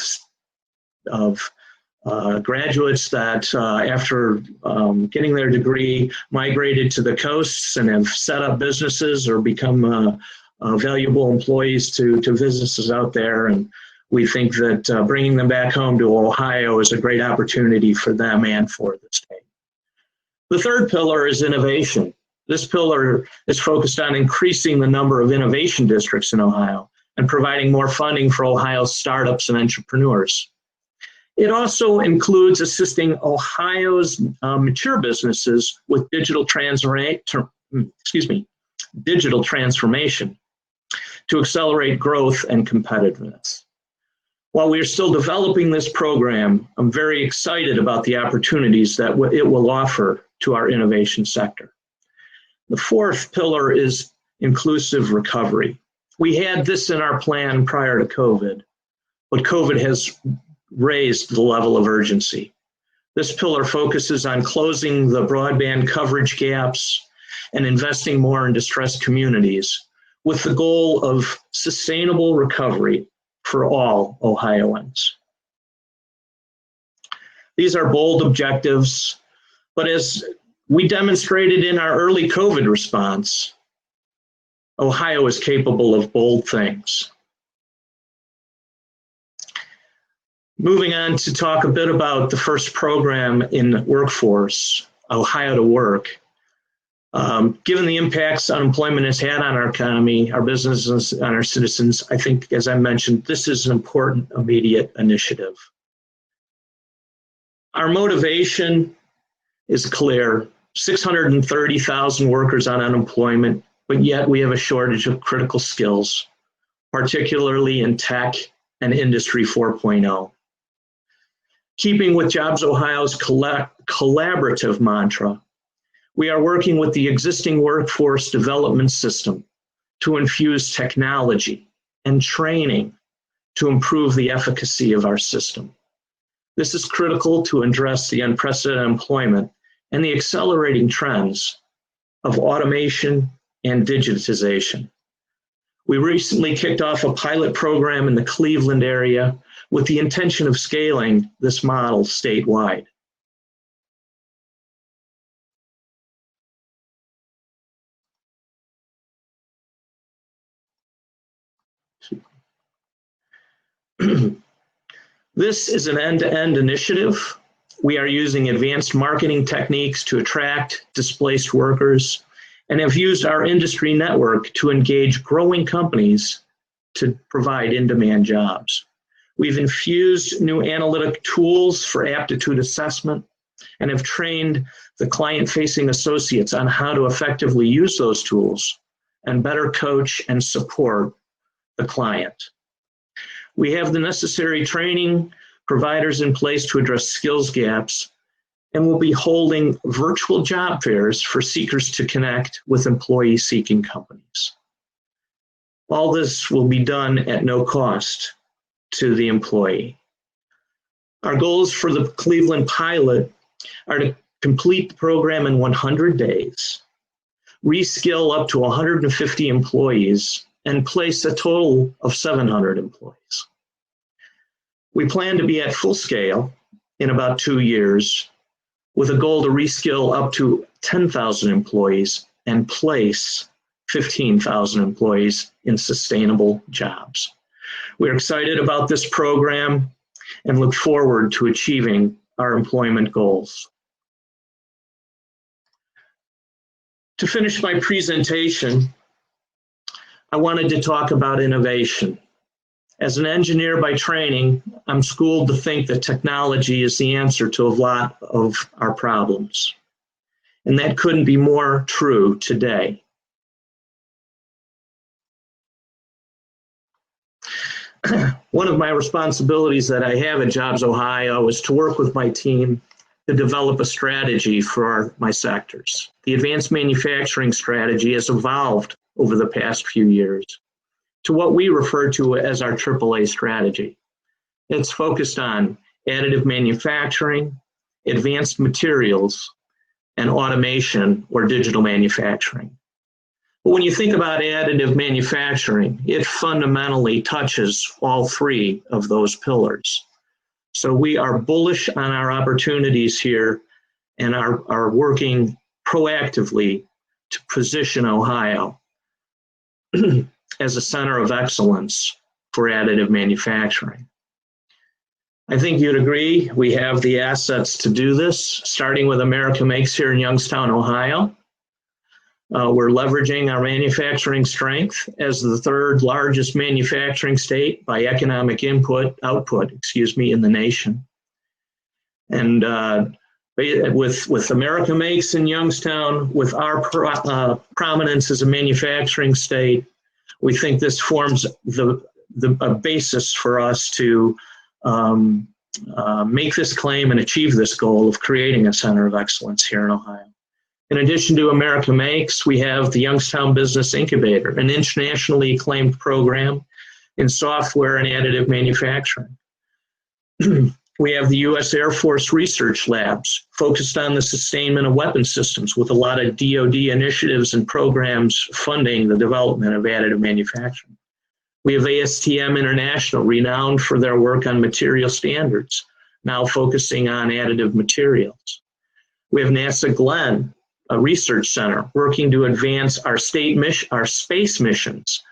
graduates that after getting their degree migrated to the coasts and have set up businesses or become valuable employees to businesses out there. And we think that bringing them back home to Ohio is a great opportunity for them and for the state. The third pillar is innovation. This pillar is focused on increasing the number of innovation districts in Ohio and providing more funding for Ohio's startups and entrepreneurs. It also includes assisting Ohio's mature businesses with digital transformation to accelerate growth and competitiveness. While we are still developing this program, I'm very excited about the opportunities that it will offer to our innovation sector. The fourth pillar is inclusive recovery. We had this in our plan prior to COVID, but COVID has raised the level of urgency. This pillar focuses on closing the broadband coverage gaps and investing more in distressed communities with the goal of sustainable recovery for all Ohioans. These are bold objectives, but as we demonstrated in our early COVID response, Ohio is capable of bold things. Moving on to talk a bit about the first program in workforce, Ohio to Work. Given the impacts unemployment has had on our economy, our businesses, and our citizens, I think, as I mentioned, this is an important immediate initiative. Our motivation is clear: 630,000 workers on unemployment, but yet we have a shortage of critical skills, particularly in tech and Industry 4.0. Keeping with Jobs Ohio's collaborative mantra, we are working with the existing workforce development system to infuse technology and training to improve the efficacy of our system. This is critical to address the unprecedented employment and the accelerating trends of automation and digitization. We recently kicked off a pilot program in the Cleveland area with the intention of scaling this model statewide. This is an end-to-end initiative. We are using advanced marketing techniques to attract displaced workers and have used our industry network to engage growing companies to provide in-demand jobs. We've infused new analytic tools for aptitude assessment and have trained the client-facing associates on how to effectively use those tools and better coach and support the client. We have the necessary training providers in place to address skills gaps, and we'll be holding virtual job fairs for seekers to connect with employee-seeking companies. All this will be done at no cost to the employee. Our goals for the Cleveland pilot are to complete the program in 100 days, reskill up to 150 employees, and place a total of 700 employees. We plan to be at full scale in about 2 years with a goal to reskill up to 10,000 employees and place 15,000 employees in sustainable jobs. We're excited about this program and look forward to achieving our employment goals. To finish my presentation, I wanted to talk about innovation. As an engineer by training, I'm schooled to think that technology is the answer to a lot of our problems. And that couldn't be more true today. One of my responsibilities that I have at Jobs Ohio is to work with my team to develop a strategy for my sectors. The advanced manufacturing strategy has evolved over the past few years to what we refer to as our AAA strategy. It's focused on additive manufacturing, advanced materials, and automation or digital manufacturing. But when you think about additive manufacturing, it fundamentally touches all three of those pillars. So we are bullish on our opportunities here and are working proactively to position Ohio as a center of excellence for additive manufacturing. I think you'd agree we have the assets to do this, starting with America Makes here in Youngstown, Ohio. We're leveraging our manufacturing strength as the third largest manufacturing state by economic output, in the nation. And with America Makes in Youngstown, with our prominence as a manufacturing state, we think this forms a basis for us to make this claim and achieve this goal of creating a center of excellence here in Ohio. In addition to America Makes, we have the Youngstown Business Incubator, an internationally acclaimed program in software and additive manufacturing. We have the U.S. Air Force Research Labs focused on the sustainment of weapon systems with a lot of DoD initiatives and programs funding the development of additive manufacturing. We have ASTM International, renowned for their work on material standards, now focusing on additive materials. We have NASA Glenn, a research center, working to advance our space missions,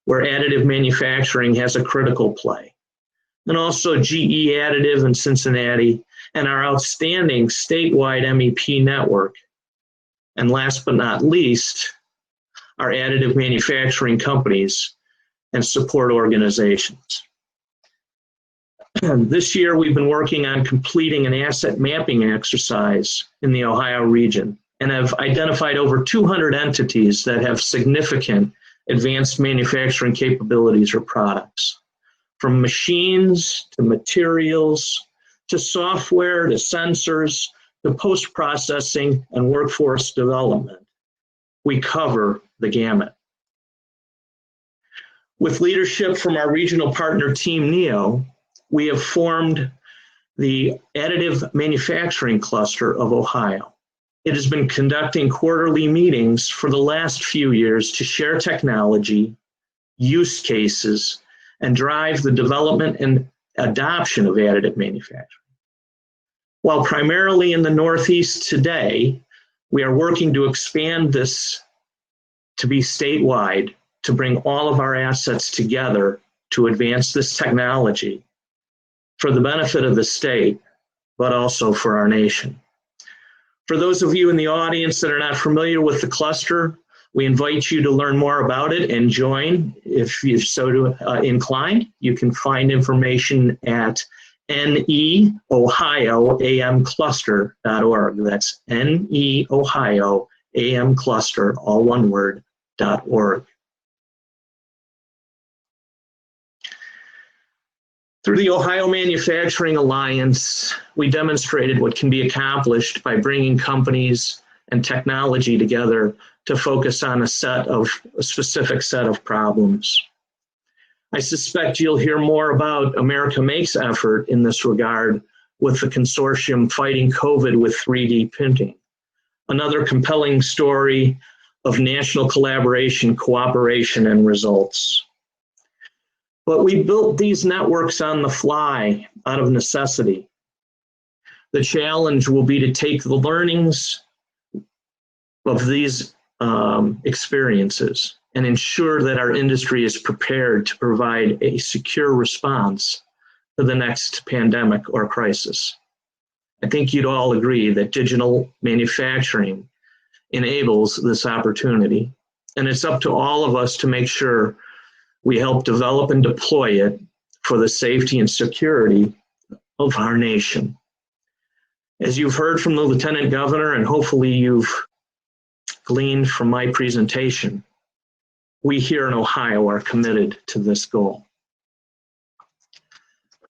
where additive manufacturing has a critical play. And also GE Additive in Cincinnati, and our outstanding statewide MEP network. And last but not least, our additive manufacturing companies and support organizations. This year, we've been working on completing an asset mapping exercise in the Ohio region and have identified over 200 entities that have significant advanced manufacturing capabilities or products. From machines to materials to software to sensors to post-processing and workforce development. We cover the gamut. With leadership from our regional partner Team NEO, we have formed the Additive Manufacturing Cluster of Ohio. It has been conducting quarterly meetings for the last few years to share technology, use cases, and drive the development and adoption of additive manufacturing. While primarily in the Northeast today, we are working to expand this to be statewide to bring all of our assets together to advance this technology for the benefit of the state, but also for our nation. For those of you in the audience that are not familiar with the cluster, we invite you to learn more about it and join if you're so inclined. You can find information at neohioamcluster.org. That's neohioamcluster, all one word, .org. Through the Ohio Manufacturing Alliance, we demonstrated what can be accomplished by bringing companies and technology together to focus on a specific set of problems. I suspect you'll hear more about America Makes effort in this regard with the consortium fighting COVID with 3D printing. Another compelling story of national collaboration, cooperation, and results. But we built these networks on the fly out of necessity. The challenge will be to take the learnings of these experiences and ensure that our industry is prepared to provide a secure response to the next pandemic or crisis. I think you'd all agree that digital manufacturing enables this opportunity, and it's up to all of us to make sure we help develop and deploy it for the safety and security of our nation. As you've heard from the Lieutenant Governor, and hopefully you've gleaned from my presentation, we here in Ohio are committed to this goal.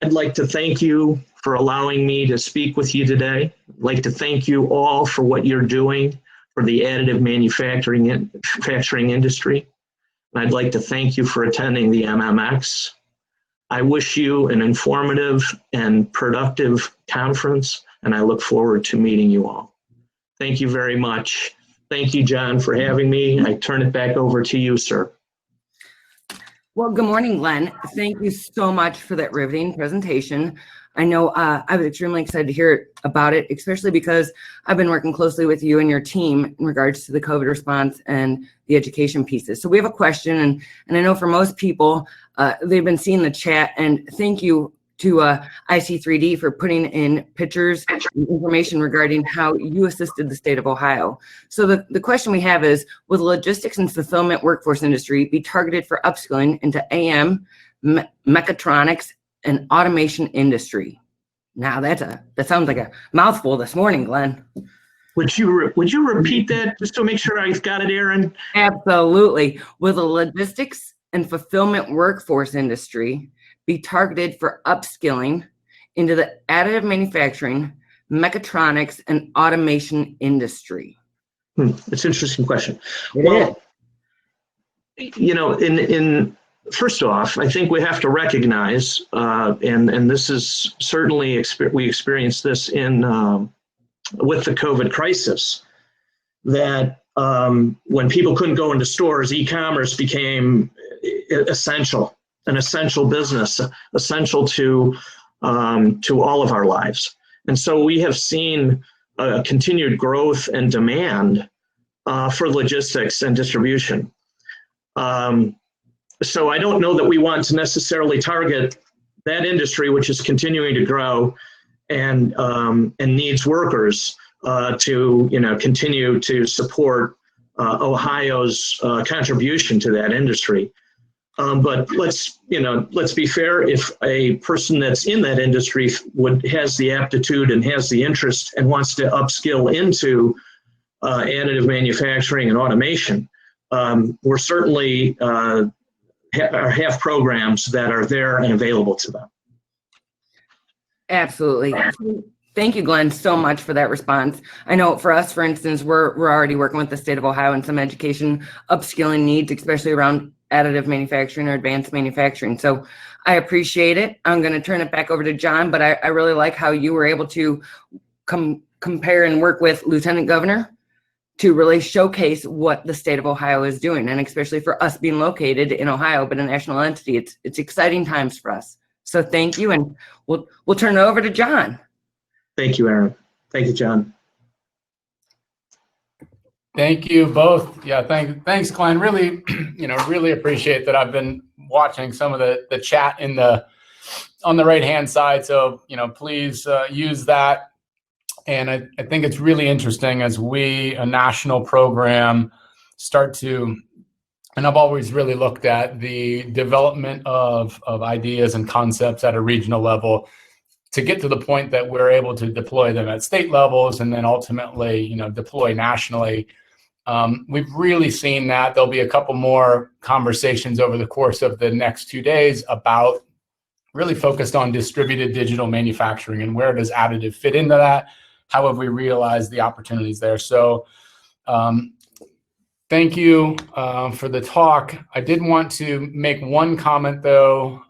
I'd like to thank you for allowing me to speak with you today. I'd like to thank you all for what you're doing for the additive manufacturing industry. And I'd like to thank you for attending the MMX. I wish you an informative and productive conference, and I look forward to meeting you all. Thank you very much. Thank you, John, for having me. I turn it back over to you, sir. Well, good morning, Glenn. Thank you so much for that riveting presentation. I know I was extremely excited to hear about it, especially because I've been working closely with you and your team in regards to the COVID response and the education pieces. So we have a question, and I know for most people, they've been seeing the chat, and thank you to IC3D for putting in pictures and information regarding how you assisted the state of Ohio. So the question we have is, will the logistics and fulfillment workforce industry be targeted for upskilling into AM, mechatronics, and automation industry? Now that sounds like a mouthful this morning, Glenn. Would you repeat that just to make sure I've got it, Aaron? Absolutely. Will the logistics and fulfillment workforce industry be targeted for upskilling into the additive manufacturing, mechatronics, and automation industry? It's an interesting question. It is. You know, first off, I think we have to recognize, and this is certainly we experienced this with the COVID crisis, that when people couldn't go into stores, e-commerce became essential, an essential business, essential to all of our lives. And so we have seen a continued growth and demand for logistics and distribution. So I don't know that we want to necessarily target that industry, which is continuing to grow and needs workers to continue to support Ohio's contribution to that industry. But let's be fair. If a person that's in that industry has the aptitude and has the interest and wants to upskill into additive manufacturing and automation, we're certainly have programs that are there and available to them. Absolutely. Thank you, Glenn, so much for that response. I know for us, for instance, we're already working with the state of Ohio in some education upskilling needs, especially around additive manufacturing or advanced manufacturing. So I appreciate it. I'm going to turn it back over to John, but I really like how you were able to compare and work with Lieutenant Governor to really showcase what the state of Ohio is doing. And especially for us being located in Ohio, but a national entity, it's exciting times for us. So thank you. And we'll turn it over to John. Thank you, Aaron. Thank you, John. Thank you both. Yeah, thanks, Glenn. Really, really appreciate that. I've been watching some of the chat on the right-hand side. So, please use that. And I think it's really interesting as we, a national program, start to, and I've always really looked at the development of ideas and concepts at a regional level to get to the point that we're able to deploy them at state levels and then ultimately, deploy nationally. We've really seen that. There'll be a couple more conversations over the course of the next 2 days about really focused on distributed digital manufacturing and where does additive fit into that? How have we realized the opportunities there? So thank you for the talk. I did want to make one comment though.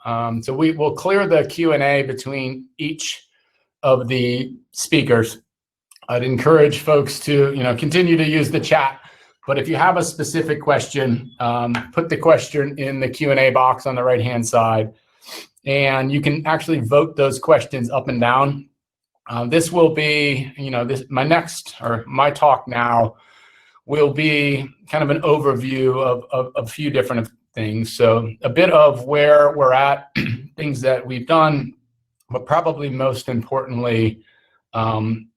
So we will clear the Q&A between each of the speakers. I'd encourage folks to continue to use the chat, but if you have a specific question, put the question in the Q&A box on the right-hand side, and you can actually vote those questions up and down. This will be, my talk now will be kind of an overview of a few different things. So a bit of where we're at, things that we've done, but probably most importantly, some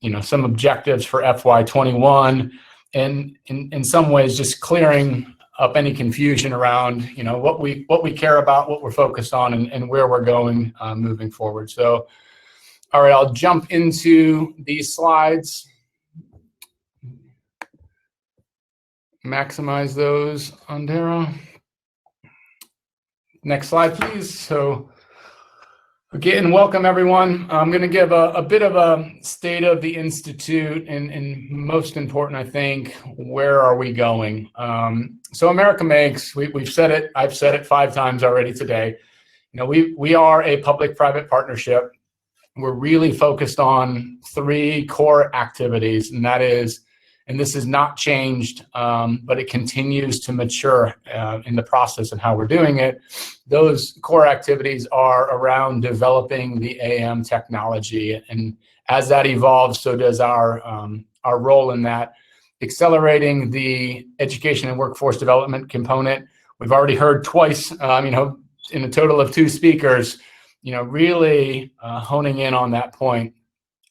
objectives for FY21, and in some ways just clearing up any confusion around, what we care about, what we're focused on, and where we're going moving forward. So, all right, I'll jump into these slides. Maximize those, Andera. Next slide, please. So, Okay, and welcome everyone. I'm going to give a bit of a state of the Institute and most important, I think, where are we going? So America Makes, we've said it, I've said it 5 times already today. You know, we are a public-private partnership. We're really focused on 3 core activities, and that is, and this has not changed, but it continues to mature in the process of how we're doing it. Those core activities are around developing the AM technology, and as that evolves, so does our role in that. Accelerating the education and workforce development component. We've already heard twice, you know, in a total of 2 speakers, you know, really honing in on that point.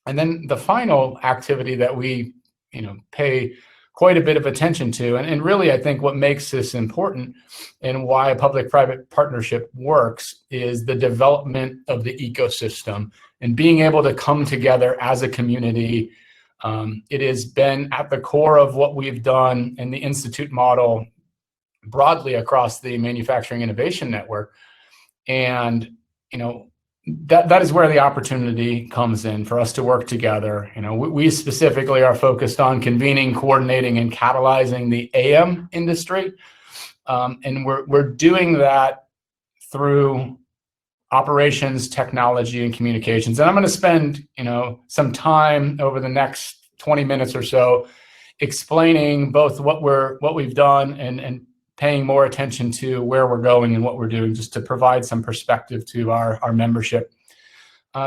And then the final activity that we, you know, pay quite a bit of attention to, and really I think what makes this important and why a public-private partnership works is the development of the ecosystem and being able to come together as a community. It has been at the core of what we've done in the Institute model broadly across the Manufacturing Innovation Network. And, you know, that is where the opportunity comes in for us to work together. You know, we specifically are focused on convening, coordinating, and catalyzing the AM industry. And we're doing that through operations, technology, and communications. And I'm going to spend, you know, some time over the next 20 minutes or so explaining both what we've done and paying more attention to where we're going and what we're doing, just to provide some perspective to our membership.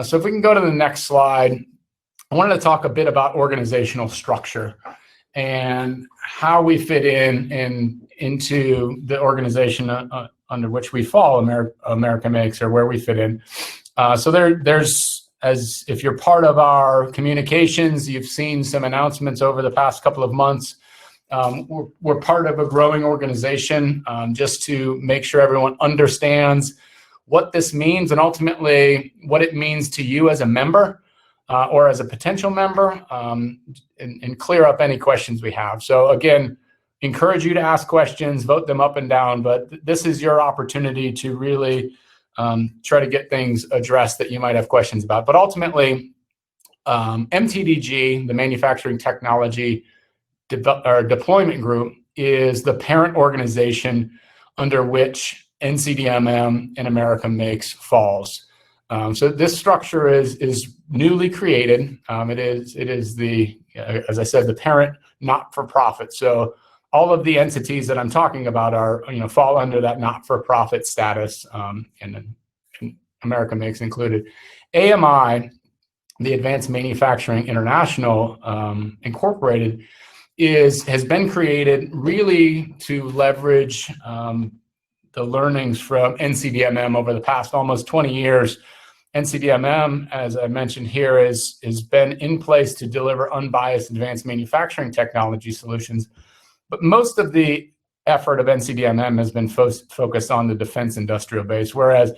So if we can go to the next slide, I wanted to talk a bit about organizational structure and how we fit into the organization under which we fall, America Makes, or where we fit in. So there's, as if you're part of our communications, you've seen some announcements over the past couple of months. We're part of a growing organization, just to make sure everyone understands what this means and ultimately what it means to you as a member or as a potential member, and clear up any questions we have. So again, encourage you to ask questions, vote them up and down, but this is your opportunity to really try to get things addressed that you might have questions about. But ultimately, MTDG, the Manufacturing Technology Deployment Group, is the parent organization under which NCDMM and America Makes falls. So this structure is newly created. It is the, as I said, the parent not-for-profit. So all of the entities that I'm talking about are, you know, fall under that not-for-profit status, and America Makes included. AMI, the Advanced Manufacturing International Incorporated, has been created really to leverage the learnings from NCDMM over the past almost 20 years. NCDMM, as I mentioned here, has been in place to deliver unbiased advanced manufacturing technology solutions. But most of the effort of NCDMM has been focused on the defense industrial base, whereas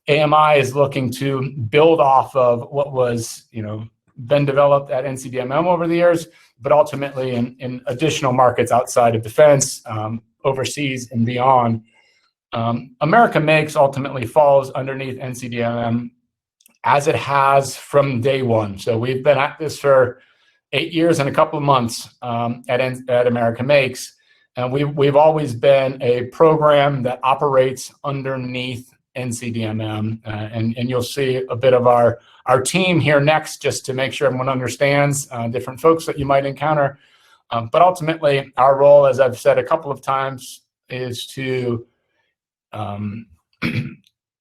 AMI is looking to build off of what was, you know, been developed at NCDMM over the years, but ultimately in additional markets outside of defense, overseas and beyond. America Makes ultimately falls underneath NCDMM as it has from day one. So we've been at this for 8 years and a couple of months at America Makes, and we've always been a program that operates underneath NCDMM, and you'll see a bit of our team here next, just to make sure everyone understands different folks that you might encounter. But ultimately, our role, as I've said a couple of times, is to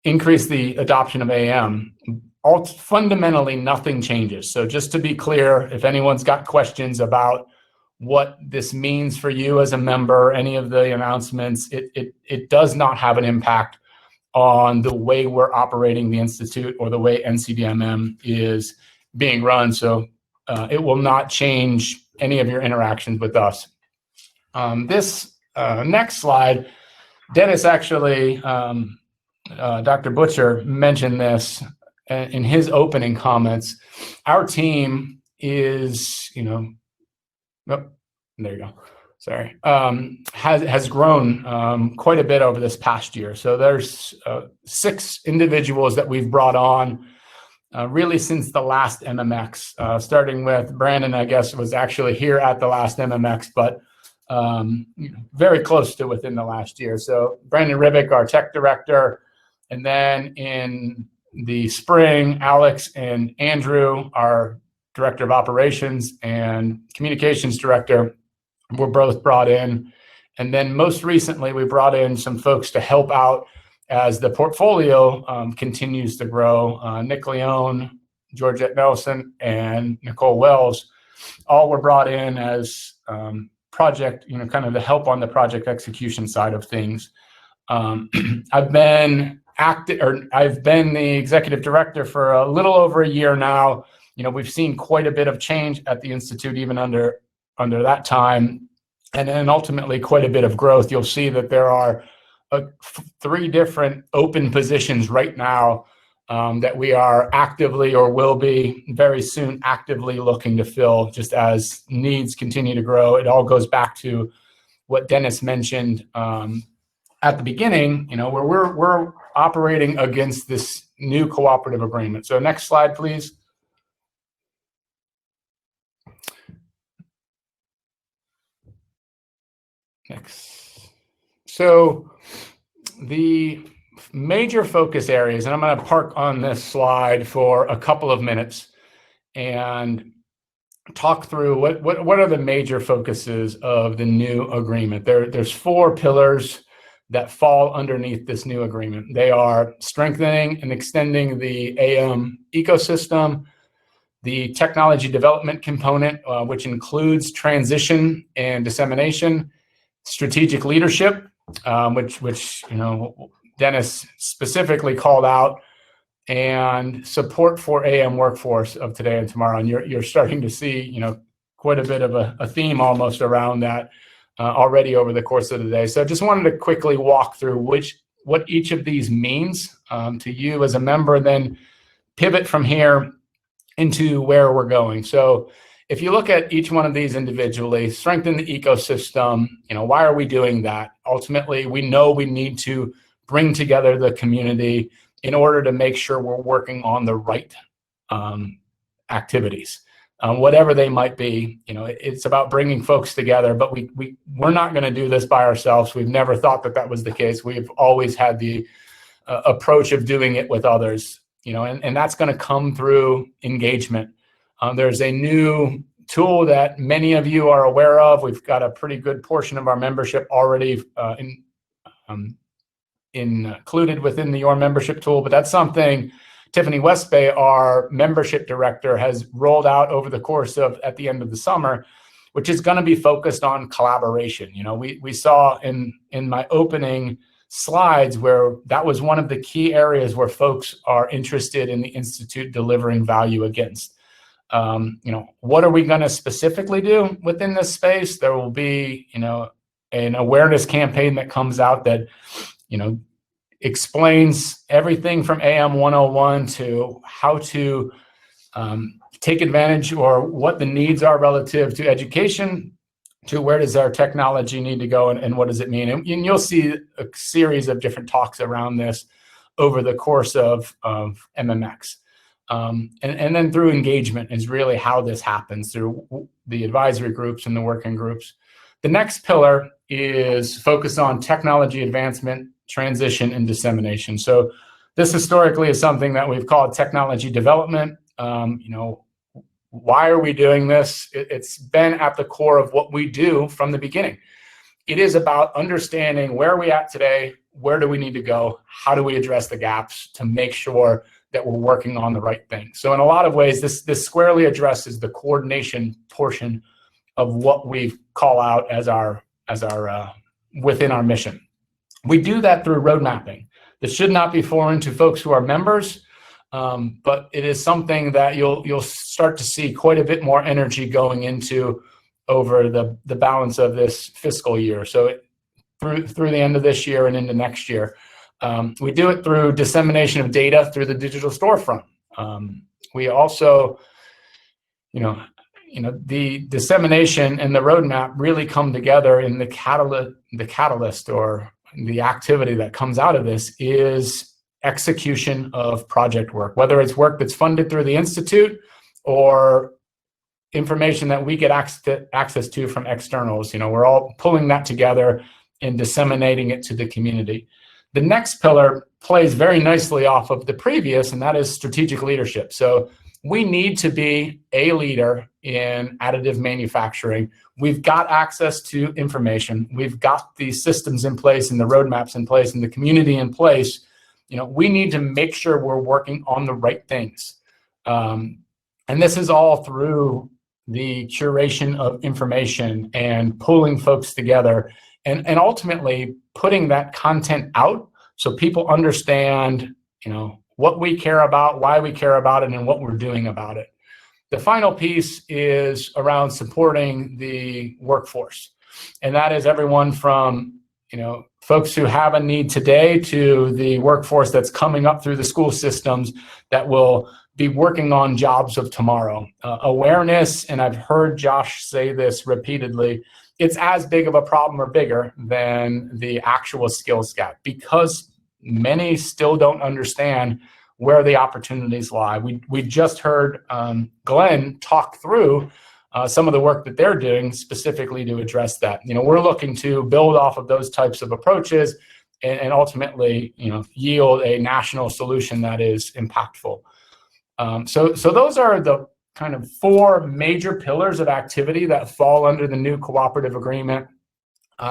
increase the adoption of AM. Fundamentally, nothing changes. So just to be clear, if anyone's got questions about what this means for you as a member, any of the announcements, it does not have an impact on the way we're operating the Institute or the way NCDMM is being run. So it will not change any of your interactions with us. This next slide, Dennis actually, Dr. Butcher mentioned this in his opening comments. Our team is, you know, oh, there you go. has grown quite a bit over this past year. So there's 6 individuals that we've brought on really since the last MMX, starting with Brandon, I guess, was actually here at the last MMX, but very close to within the last year. So Brandon Ribick, our tech director, and then in the spring, Alex and Andrew, our director of operations and communications director, were both brought in. And then most recently, we brought in some folks to help out as the portfolio continues to grow. Nick Leone, Georgette Nelson, and Nicole Wells all were brought in as project, kind of the help on the project execution side of things. I've been the executive director for a little over a year now. We've seen quite a bit of change at the Institute, even under that time, and then ultimately quite a bit of growth. You'll see that there are 3 different open positions right now that we are actively, or will be very soon, actively looking to fill, just as needs continue to grow. It all goes back to what Dennis mentioned at the beginning, where we're operating against this new cooperative agreement. So next slide, please. Next. So the major focus areas, and I'm going to park on this slide for a couple of minutes and talk through what are the major focuses of the new agreement. There's 4 pillars that fall underneath this new agreement. They are strengthening and extending the AM ecosystem, the technology development component, which includes transition and dissemination, strategic leadership, which Dennis specifically called out, and support for AM workforce of today and tomorrow. And you're starting to see quite a bit of a theme almost around that already over the course of the day. So I just wanted to quickly walk through what each of these means to you as a member, and then pivot from here into where we're going. So if you look at each one of these individually, strengthen the ecosystem, why are we doing that? Ultimately, we know we need to bring together the community in order to make sure we're working on the right activities, whatever they might be. It's about bringing folks together, but we're not going to do this by ourselves. We've never thought that was the case. We've always had the approach of doing it with others, and that's going to come through engagement. There's a new tool that many of you are aware of. We've got a pretty good portion of our membership already included within the Your Membership tool, but that's something Tiffany Westbay, our membership director, has rolled out over the course of at the end of the summer, which is going to be focused on collaboration. We saw in my opening slides where that was one of the key areas where folks are interested in the Institute delivering value against. What are we going to specifically do within this space? There will be, an awareness campaign that comes out that, explains everything from AM 101 to how to take advantage, or what the needs are relative to education, to where does our technology need to go, and what does it mean. And you'll see a series of different talks around this over the course of MMX. And then through engagement is really how this happens, through the advisory groups and the working groups. The next pillar is focus on technology advancement, transition, and dissemination. So this historically is something that we've called technology development. Why are we doing this? It's been at the core of what we do from the beginning. It is about understanding where are we at today, where do we need to go, how do we address the gaps to make sure that we're working on the right thing. So in a lot of ways, this squarely addresses the coordination portion of what we call out as our within our mission. We do that through road mapping. This should not be foreign to folks who are members, but it is something that you'll start to see quite a bit more energy going into over the balance of this fiscal year. So through the end of this year and into next year. We do it through dissemination of data through the digital storefront. We also, the dissemination and the roadmap really come together in the catalyst or the activity that comes out of this is execution of project work, whether it's work that's funded through the Institute or information that we get access to from externals. We're all pulling that together and disseminating it to the community. The next pillar plays very nicely off of the previous, and that is strategic leadership. So we need to be a leader in additive manufacturing. We've got access to information. We've got the systems in place and the roadmaps in place and the community in place. We need to make sure we're working on the right things. And this is all through the curation of information and pulling folks together and ultimately putting that content out so people understand, what we care about, why we care about it, and what we're doing about it. The final piece is around supporting the workforce. And that is everyone from, folks who have a need today to the workforce that's coming up through the school systems that will be working on jobs of tomorrow. Awareness, and I've heard Josh say this repeatedly, it's as big of a problem or bigger than the actual skills gap because many still don't understand where the opportunities lie. We just heard Glenn talk through some of the work that they're doing specifically to address that. We're looking to build off of those types of approaches and ultimately, yield a national solution that is impactful. So those are the kind of 4 major pillars of activity that fall under the new cooperative agreement.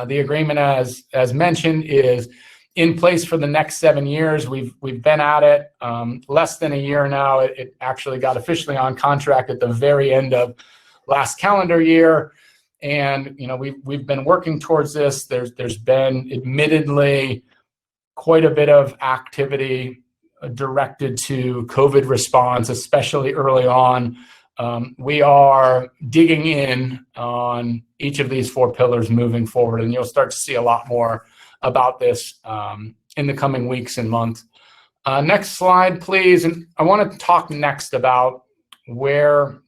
The agreement, as mentioned, is in place for the next 7 years. We've been at it less than a year now. It actually got officially on contract at the very end of last calendar year, and we've been working towards this. There's been admittedly quite a bit of activity directed to COVID response, especially early on. We are digging in on each of these 4 pillars moving forward, and you'll start to see a lot more about this in the coming weeks and months. Next slide, please. And I want to talk next about where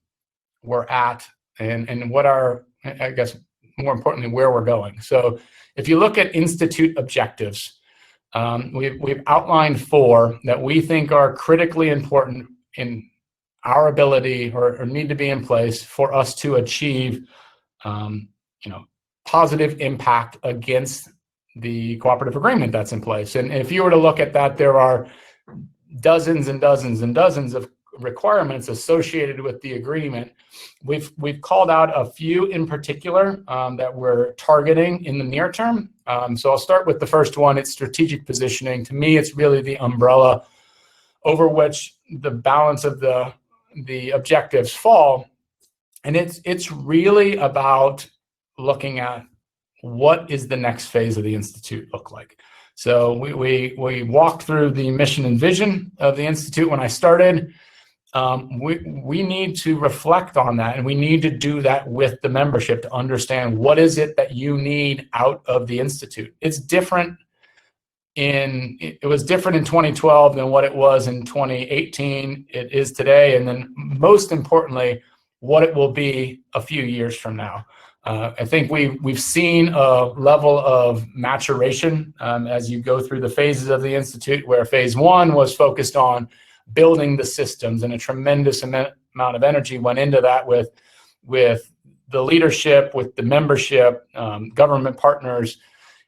we're at and what are, I guess, more importantly, where we're going. So if you look at Institute objectives, we've outlined 4 that we think are critically important in our ability or need to be in place for us to achieve, positive impact against the cooperative agreement that's in place. And if you were to look at that, there are dozens and dozens and dozens of requirements associated with the agreement. We've called out a few in particular that we're targeting in the near term. So I'll start with the first one. It's strategic positioning. To me, it's really the umbrella over which the balance of the objectives fall. And it's really about looking at what is the next phase of the Institute look like. So we walked through the mission and vision of the Institute when I started. We need to reflect on that, and we need to do that with the membership to understand what is it that you need out of the Institute. It was different in 2012 than what it was in 2018. It is today, and then most importantly, what it will be a few years from now. I think we've seen a level of maturation as you go through the phases of the Institute, where phase 1 was focused on building the systems, and a tremendous amount of energy went into that with the leadership, with the membership, government partners.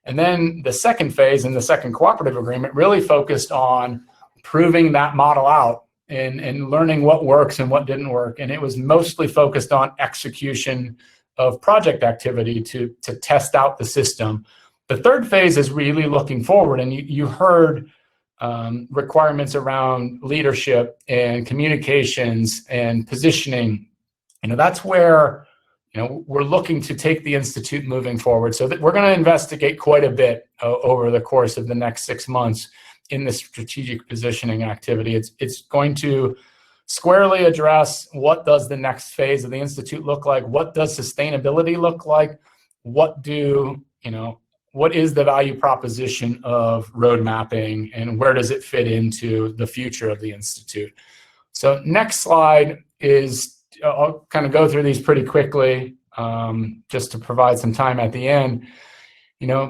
And then the second phase in the second cooperative agreement really focused on proving that model out and learning what works and what didn't work. And it was mostly focused on execution of project activity to test out the system. The third phase is really looking forward, and you heard requirements around leadership and communications and positioning. That's where we're looking to take the Institute moving forward. So that we're going to investigate quite a bit over the course of the next 6 months in this strategic positioning activity. It's going to squarely address what does the next phase of the Institute look like? What does sustainability look like? What is the value proposition of road mapping, and where does it fit into the future of the Institute? So next slide is I'll kind of go through these pretty quickly, just to provide some time at the end.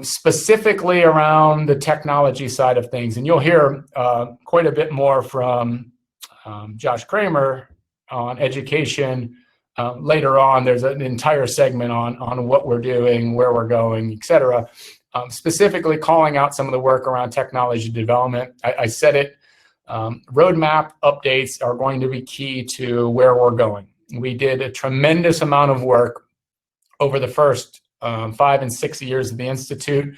Specifically around the technology side of things, and you'll hear quite a bit more from Josh Kramer on education. Later on, there's an entire segment on what we're doing, where we're going, et cetera. Specifically calling out some of the work around technology development. I said it, roadmap updates are going to be key to where we're going. We did a tremendous amount of work over the first 5 and 6 years of the Institute.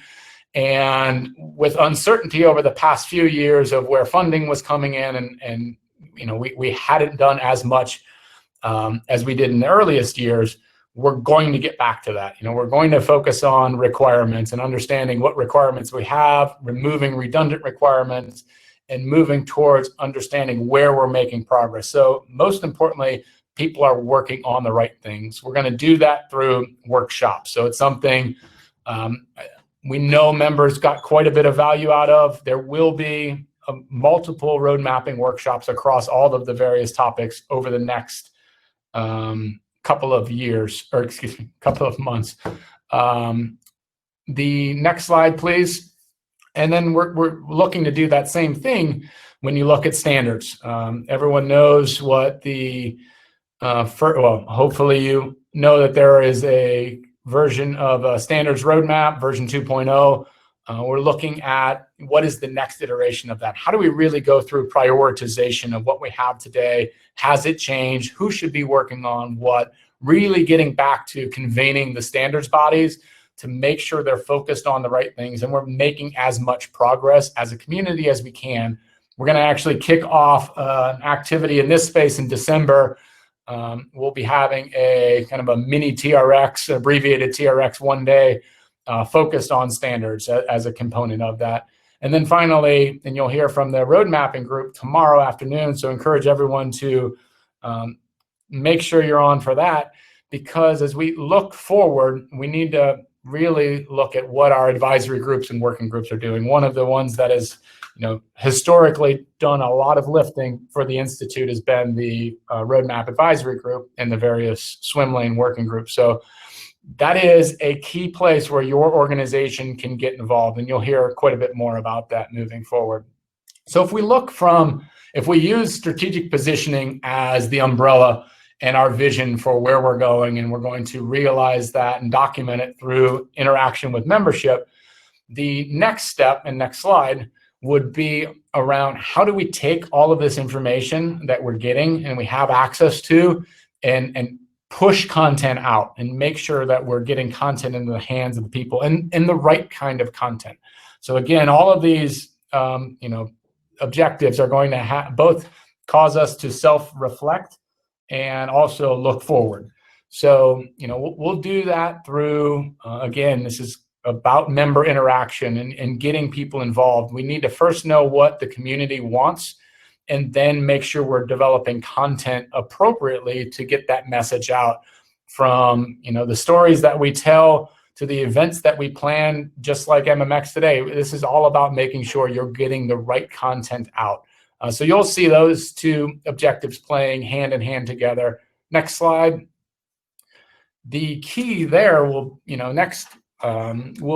And with uncertainty over the past few years of where funding was coming in, and we hadn't done as much as we did in the earliest years, we're going to get back to that. We're going to focus on requirements and understanding what requirements we have, removing redundant requirements, and moving towards understanding where we're making progress. So most importantly, people are working on the right things. We're going to do that through workshops. So it's something we know members got quite a bit of value out of. There will be multiple road mapping workshops across all of the various topics over the next couple of months. The next slide, please. And then we're looking to do that same thing when you look at standards. Everyone knows what the hopefully you know that there is a version of a standards roadmap, version 2.0. We're looking at what is the next iteration of that. How do we really go through prioritization of what we have today? Has it changed? Who should be working on what? Really getting back to convening the standards bodies to make sure they're focused on the right things, and we're making as much progress as a community as we can. We're going to actually kick off an activity in this space in December. We'll be having a kind of a mini TRX, abbreviated TRX, one day focused on standards as a component of that. And then finally, and you'll hear from the road mapping group tomorrow afternoon, so encourage everyone to make sure you're on for that, because as we look forward, we need to really look at what our advisory groups and working groups are doing. One of the ones that has historically done a lot of lifting for the Institute has been the Roadmap Advisory Group and the various swim lane working groups. So that is a key place where your organization can get involved, and you'll hear quite a bit more about that moving forward. So if we use strategic positioning as the umbrella and our vision for where we're going, and we're going to realize that and document it through interaction with membership, the next step and next slide would be around how do we take all of this information that we're getting and we have access to and push content out and make sure that we're getting content into the hands of the people and the right kind of content. So again, all of these objectives are going to both cause us to self-reflect and also look forward. So we'll do that through again, this is about member interaction and getting people involved. We need to first know what the community wants, and then make sure we're developing content appropriately to get that message out, from the stories that we tell to the events that we plan. Just like MMX today, this is all about making sure you're getting the right content out. So you'll see those two objectives playing hand in hand together. Next slide. The key there will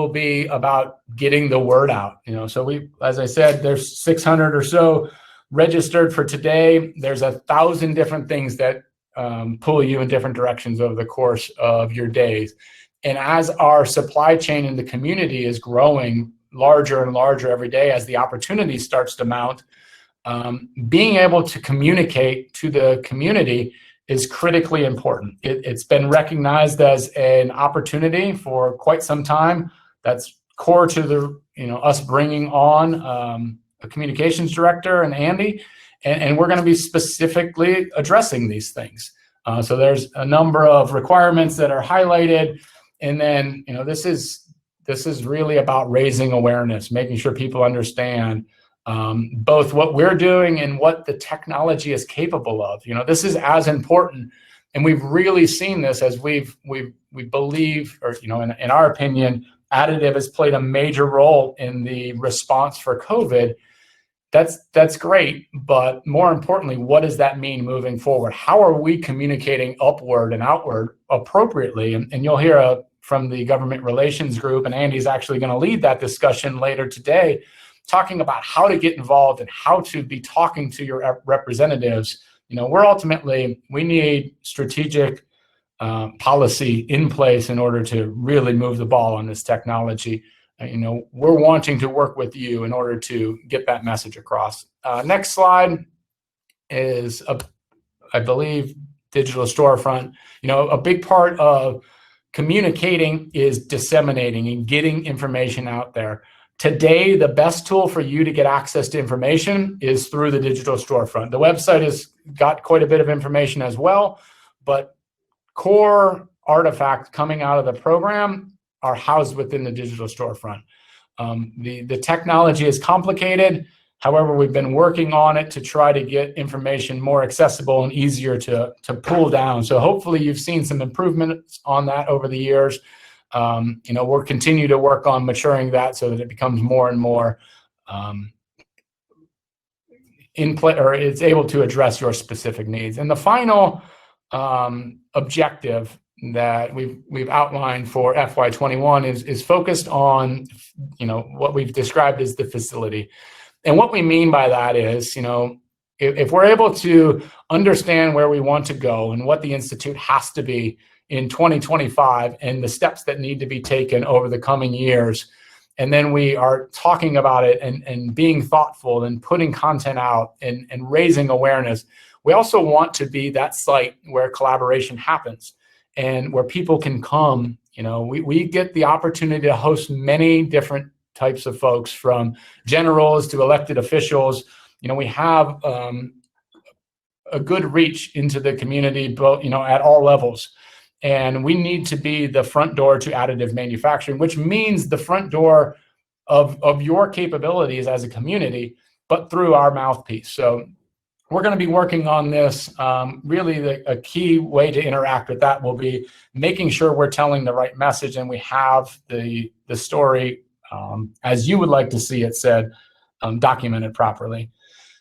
be about getting the word out. So as I said, there's 600 or so registered for today. There's 1,000 different things that pull you in different directions over the course of your days. And as our supply chain in the community is growing larger and larger every day, as the opportunity starts to mount, being able to communicate to the community is critically important. It's been recognized as an opportunity for quite some time. That's core to the us bringing on a communications director and Andy, and we're going to be specifically addressing these things. So there's a number of requirements that are highlighted, and then this is really about raising awareness, making sure people understand both what we're doing and what the technology is capable of. This is as important, and we've really seen this as we believe, or in our opinion, additive has played a major role in the response for COVID. that's great, but more importantly, what does that mean moving forward? How are we communicating upward and outward appropriately? And you'll hear from the government relations group, and Andy's actually going to lead that discussion later today, talking about how to get involved and how to be talking to your representatives. We need strategic policy in place in order to really move the ball on this technology. We're wanting to work with you in order to get that message across. Next slide is, I believe, digital storefront. A big part of communicating is disseminating and getting information out there. Today, the best tool for you to get access to information is through the digital storefront. The website has got quite a bit of information as well, but core artifacts coming out of the program are housed within the digital storefront. The technology is complicated. However, we've been working on it to try to get information more accessible and easier to pull down. So hopefully you've seen some improvements on that over the years. We'll continue to work on maturing that so that it becomes more and more in play, or it's able to address your specific needs. And the final objective that we've outlined for FY21 is focused on what we've described as the facility. And what we mean by that is, if we're able to understand where we want to go and what the Institute has to be in 2025 and the steps that need to be taken over the coming years, and then we are talking about it and being thoughtful and putting content out and raising awareness, we also want to be that site where collaboration happens and where people can come. We get the opportunity to host many different types of folks, from generals to elected officials. We have a good reach into the community, both at all levels, and we need to be the front door to additive manufacturing, which means the front door of your capabilities as a community, but through our mouthpiece. So we're going to be working on this. Really, a key way to interact with that will be making sure we're telling the right message and we have the story as you would like to see it said, documented properly.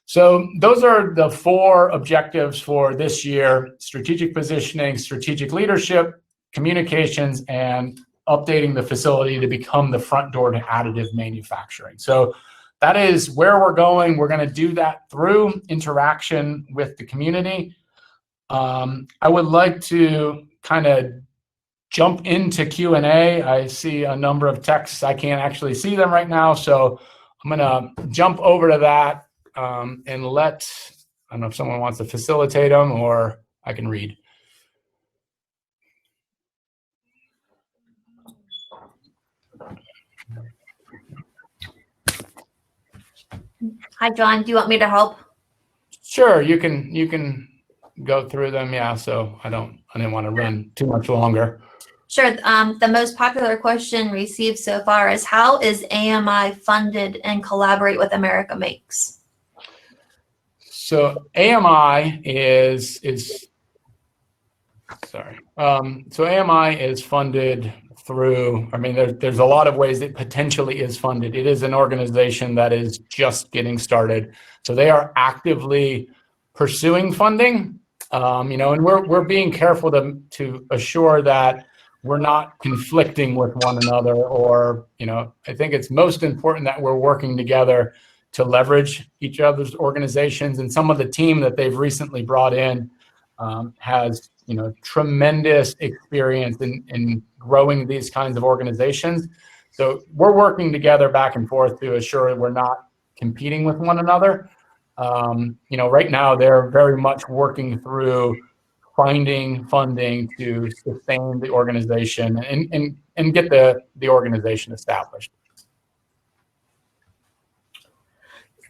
So those are the 4 objectives for this year: strategic positioning, strategic leadership, communications, and updating the facility to become the front door to additive manufacturing. So that is where we're going. We're going to do that through interaction with the community. I would like to kind of jump into Q&A. I see a number of texts. I can't actually see them right now, so I'm going to jump over to that and I don't know if someone wants to facilitate them or I can read. Hi, John. Do you want me to help? Sure, you can go through them. Yeah, so I didn't want to run too much longer. Sure. The most popular question received so far is, how is AMI funded and collaborate with America Makes? So AMI is sorry. So AMI is funded through, there's a lot of ways it potentially is funded. It is an organization that is just getting started. So they are actively pursuing funding, and we're being careful to assure that we're not conflicting with one another, or, I think it's most important that we're working together to leverage each other's organizations. And some of the team that they've recently brought in has, tremendous experience in growing these kinds of organizations. So we're working together back and forth to assure we're not competing with one another. Right now they're very much working through finding funding to sustain the organization and get the organization established.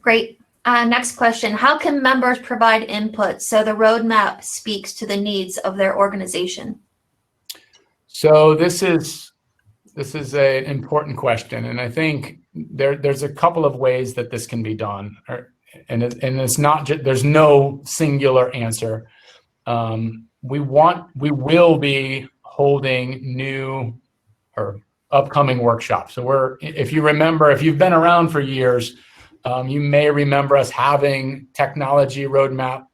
Great. Next question. How can members provide input so the roadmap speaks to the needs of their organization? So this is an important question, and I think there's a couple of ways that this can be done, and it's not just, there's no singular answer. We will be holding new or upcoming workshops. So if you remember, if you've been around for years, You may remember us having technology roadmap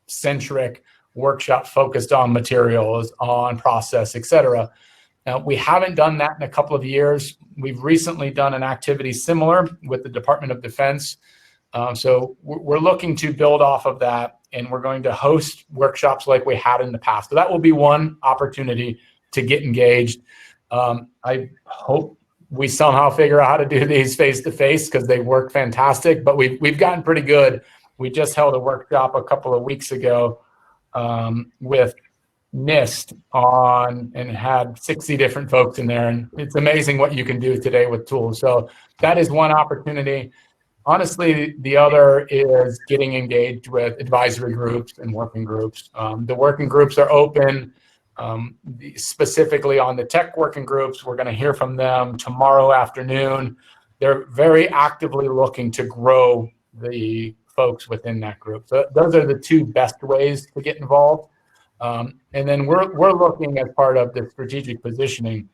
centric workshop focused on materials, on process, etc. Now, we haven't done that in a couple of years. We've recently done an activity similar with the Department of Defense. So we're looking to build off of that, and we're going to host workshops like we had in the past. So that will be one opportunity to get engaged. I hope we somehow figure out how to do these face-to-face because they work fantastic, but we've gotten pretty good. We just held a workshop a couple of weeks ago with NIST and had 60 different folks in there, and it's amazing what you can do today with tools. So that is one opportunity. Honestly, the other is getting engaged with advisory groups and working groups. The working groups are open. Specifically on the tech working groups, we're going to hear from them tomorrow afternoon. They're very actively looking to grow the folks within that group. So those are the two best ways to get involved. And then we're looking as part of the strategic positioning.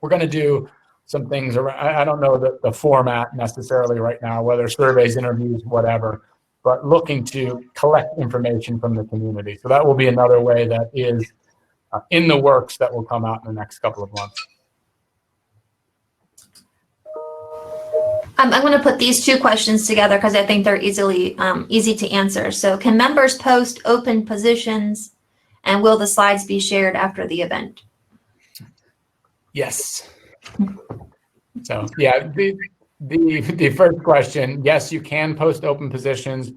We're going to do some things around, I don't know the format necessarily right now, whether surveys, interviews, whatever, but looking to collect information from the community. So that will be another way that is in the works that will come out in the next couple of months. I'm going to put these two questions together because I think they're easy to answer. So can members post open positions, and will the slides be shared after the event? Yes. So yeah, the first question, yes, you can post open positions.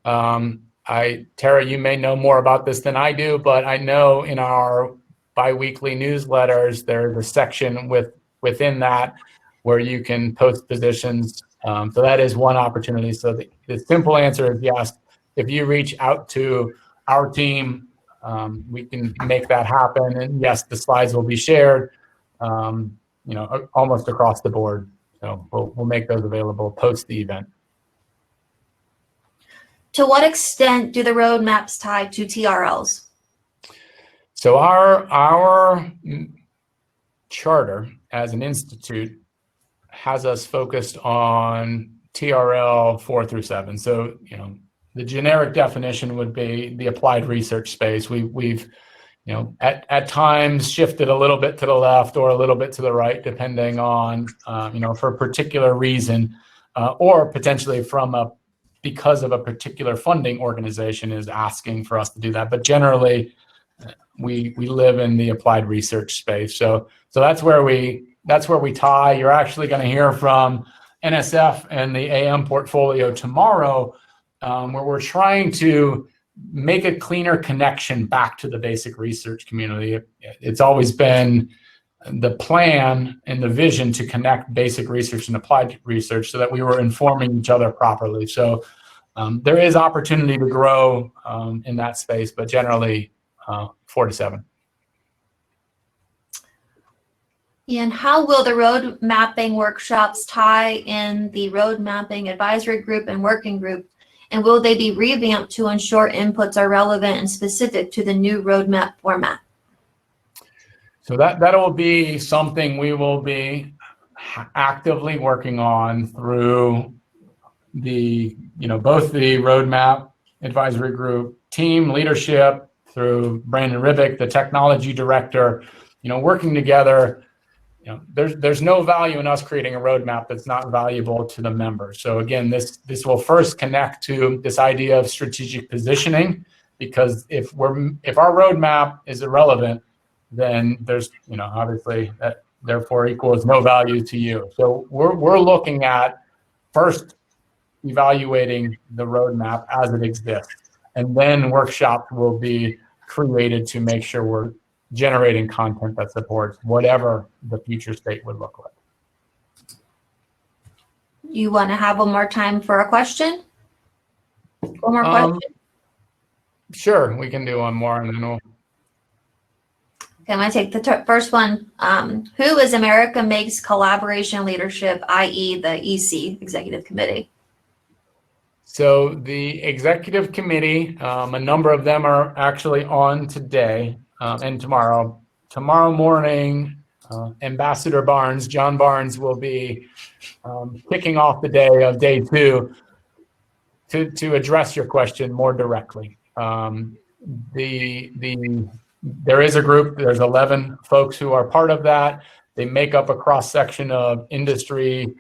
Tara, you may know more about this than I do, but I know in our biweekly newsletters, there's a section within that where you can post positions. So that is one opportunity. So the simple answer is yes. If you reach out to our team, we can make that happen. And yes, the slides will be shared, almost across the board. So we'll make those available post the event. To what extent do the roadmaps tie to TRLs? So our charter as an institute has us focused on TRL 4 through 7. So, the generic definition would be the applied research space. We've at times shifted a little bit to the left or a little bit to the right, depending on, for a particular reason, or potentially because of a particular funding organization is asking for us to do that. But generally, we live in the applied research space. So that's where we tie. You're actually going to hear from NSF and the AM portfolio tomorrow, where we're trying to make a cleaner connection back to the basic research community. It's always been the plan and the vision to connect basic research and applied research so that we were informing each other properly. So there is opportunity to grow in that space, but generally 4 to 7. And how will the road mapping workshops tie in the road mapping advisory group and working group? And will they be revamped to ensure inputs are relevant and specific to the new roadmap format? So that will be something we will be actively working on through the, both the roadmap advisory group team leadership, through Brandon Ribick, the technology director, working together. There's no value in us creating a roadmap that's not valuable to the members. So again, this will first connect to this idea of strategic positioning, because if our roadmap is irrelevant, then there's obviously that therefore equals no value to you. So we're looking at first evaluating the roadmap as it exists, and then workshops will be created to make sure we're generating content that supports whatever the future state would look like. You want to have one more time for a question? One more question? Sure, we can do one more and then we'll... Okay, I'm going to take the first one. Who is America Makes Collaboration Leadership, i.e. the EC, Executive Committee? So the executive committee, a number of them are actually on today and tomorrow. Tomorrow morning, Ambassador Barnes, John Barnes, will be kicking off the day of day 2 to address your question more directly. There is a group, there's 11 folks who are part of that. They make up a cross-section of industry,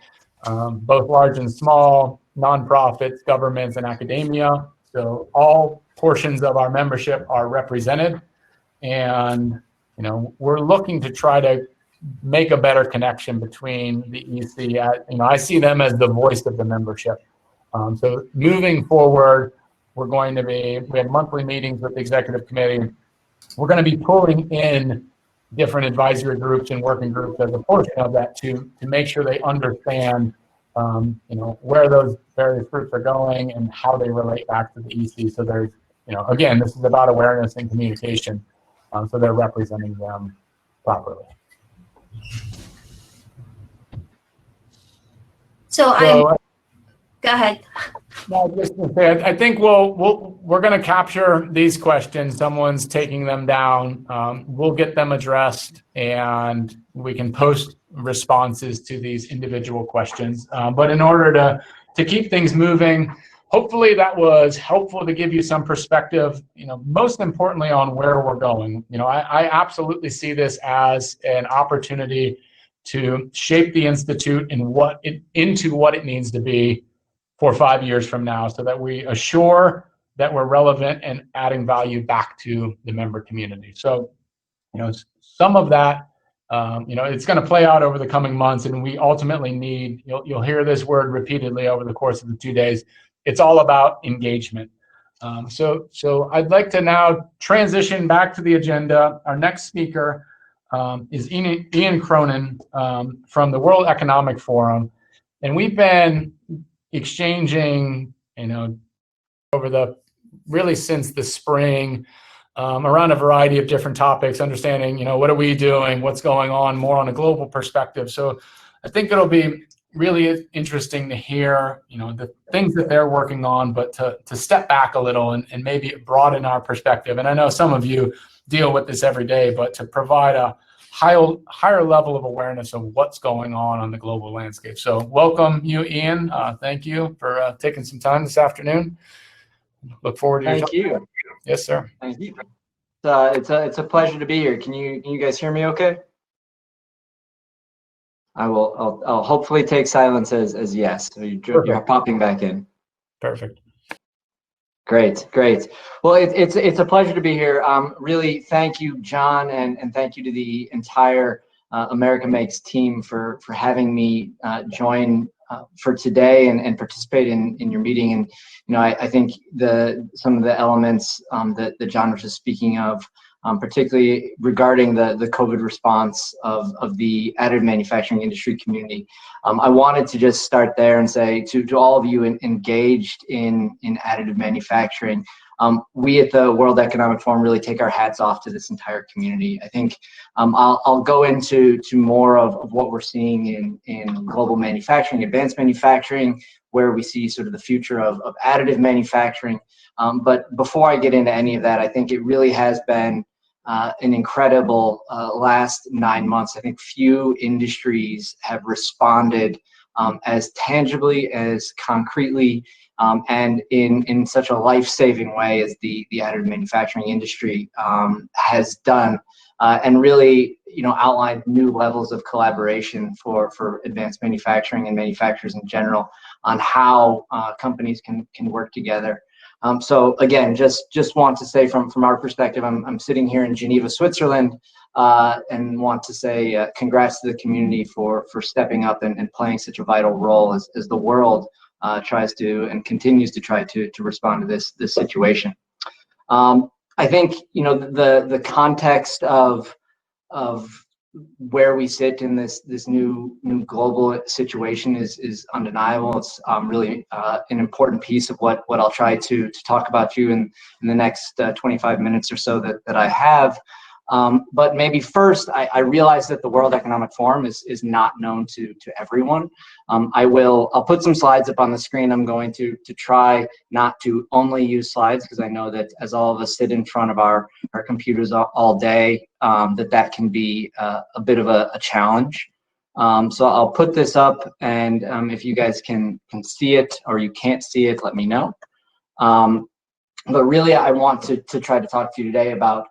both large and small, nonprofits, governments, and academia. So all portions of our membership are represented. And, we're looking to try to make a better connection between the EC. I see them as the voice of the membership. So moving forward, we have monthly meetings with the executive committee. We're going to be pulling in different advisory groups and working groups as a portion of that to make sure they understand, where those various groups are going and how they relate back to the EC. So there's, again, this is about awareness and communication. So they're representing them properly. Go ahead. No, I think we're going to capture these questions. Someone's taking them down. We'll get them addressed, and we can post responses to these individual questions. But in order to keep things moving, hopefully that was helpful to give you some perspective. Most importantly on where we're going. I absolutely see this as an opportunity to shape the institute into what it needs to be for 5 years from now, so that we assure that we're relevant and adding value back to the member community. So, some of that, it's going to play out over the coming months, and we ultimately need, you'll hear this word repeatedly over the course of the 2 days. It's all about engagement. So I'd like to now transition back to the agenda. Our next speaker is Ian Cronin from the World Economic Forum. And we've been exchanging, really since the spring, around a variety of different topics, understanding, what are we doing, what's going on more on a global perspective. So I think it'll be really interesting to hear, the things that they're working on, but to step back a little and maybe broaden our perspective. And I know some of you deal with this every day, but to provide a higher level of awareness of what's going on the global landscape. So welcome you, Ian. Thank you for taking some time this afternoon. Look forward to your Thank you. Yes, sir. Thank you. It's a pleasure to be here. Can you guys hear me okay? I'll hopefully take silence as yes. So you're popping back in. Perfect. Great. Well, it's a pleasure to be here. Really, thank you, John, and thank you to the entire America Makes team for having me join for today and participate in your meeting. And I think some of the elements that John was just speaking of, particularly regarding the COVID response of the additive manufacturing industry community. I wanted to just start there and say to all of you engaged in additive manufacturing, we at the World Economic Forum really take our hats off to this entire community. I think I'll go into more of what we're seeing in global manufacturing, advanced manufacturing, where we see sort of the future of additive manufacturing. But before I get into any of that, I think it really has been an incredible last 9 months. I think few industries have responded as tangibly, as concretely, and in such a life-saving way as the additive manufacturing industry has done, and really outlined new levels of collaboration for advanced manufacturing and manufacturers in general on how companies can work together. So again, just want to say from our perspective, I'm sitting here in Geneva, Switzerland, and want to say congrats to the community for stepping up and playing such a vital role as the world tries to and continues to try to respond to this situation. I think the context of where we sit in this new global situation is undeniable. It's really an important piece of what I'll try to talk about to you in the next 25 minutes or so that I have. But maybe first, I realize that the World Economic Forum is not known to everyone. I'll put some slides up on the screen. I'm going to try not to only use slides, because I know that as all of us sit in front of our computers all day, that can be a bit of a challenge. So I'll put this up, and if you guys can see it or you can't see it, let me know. But really, I want to try to talk to you today about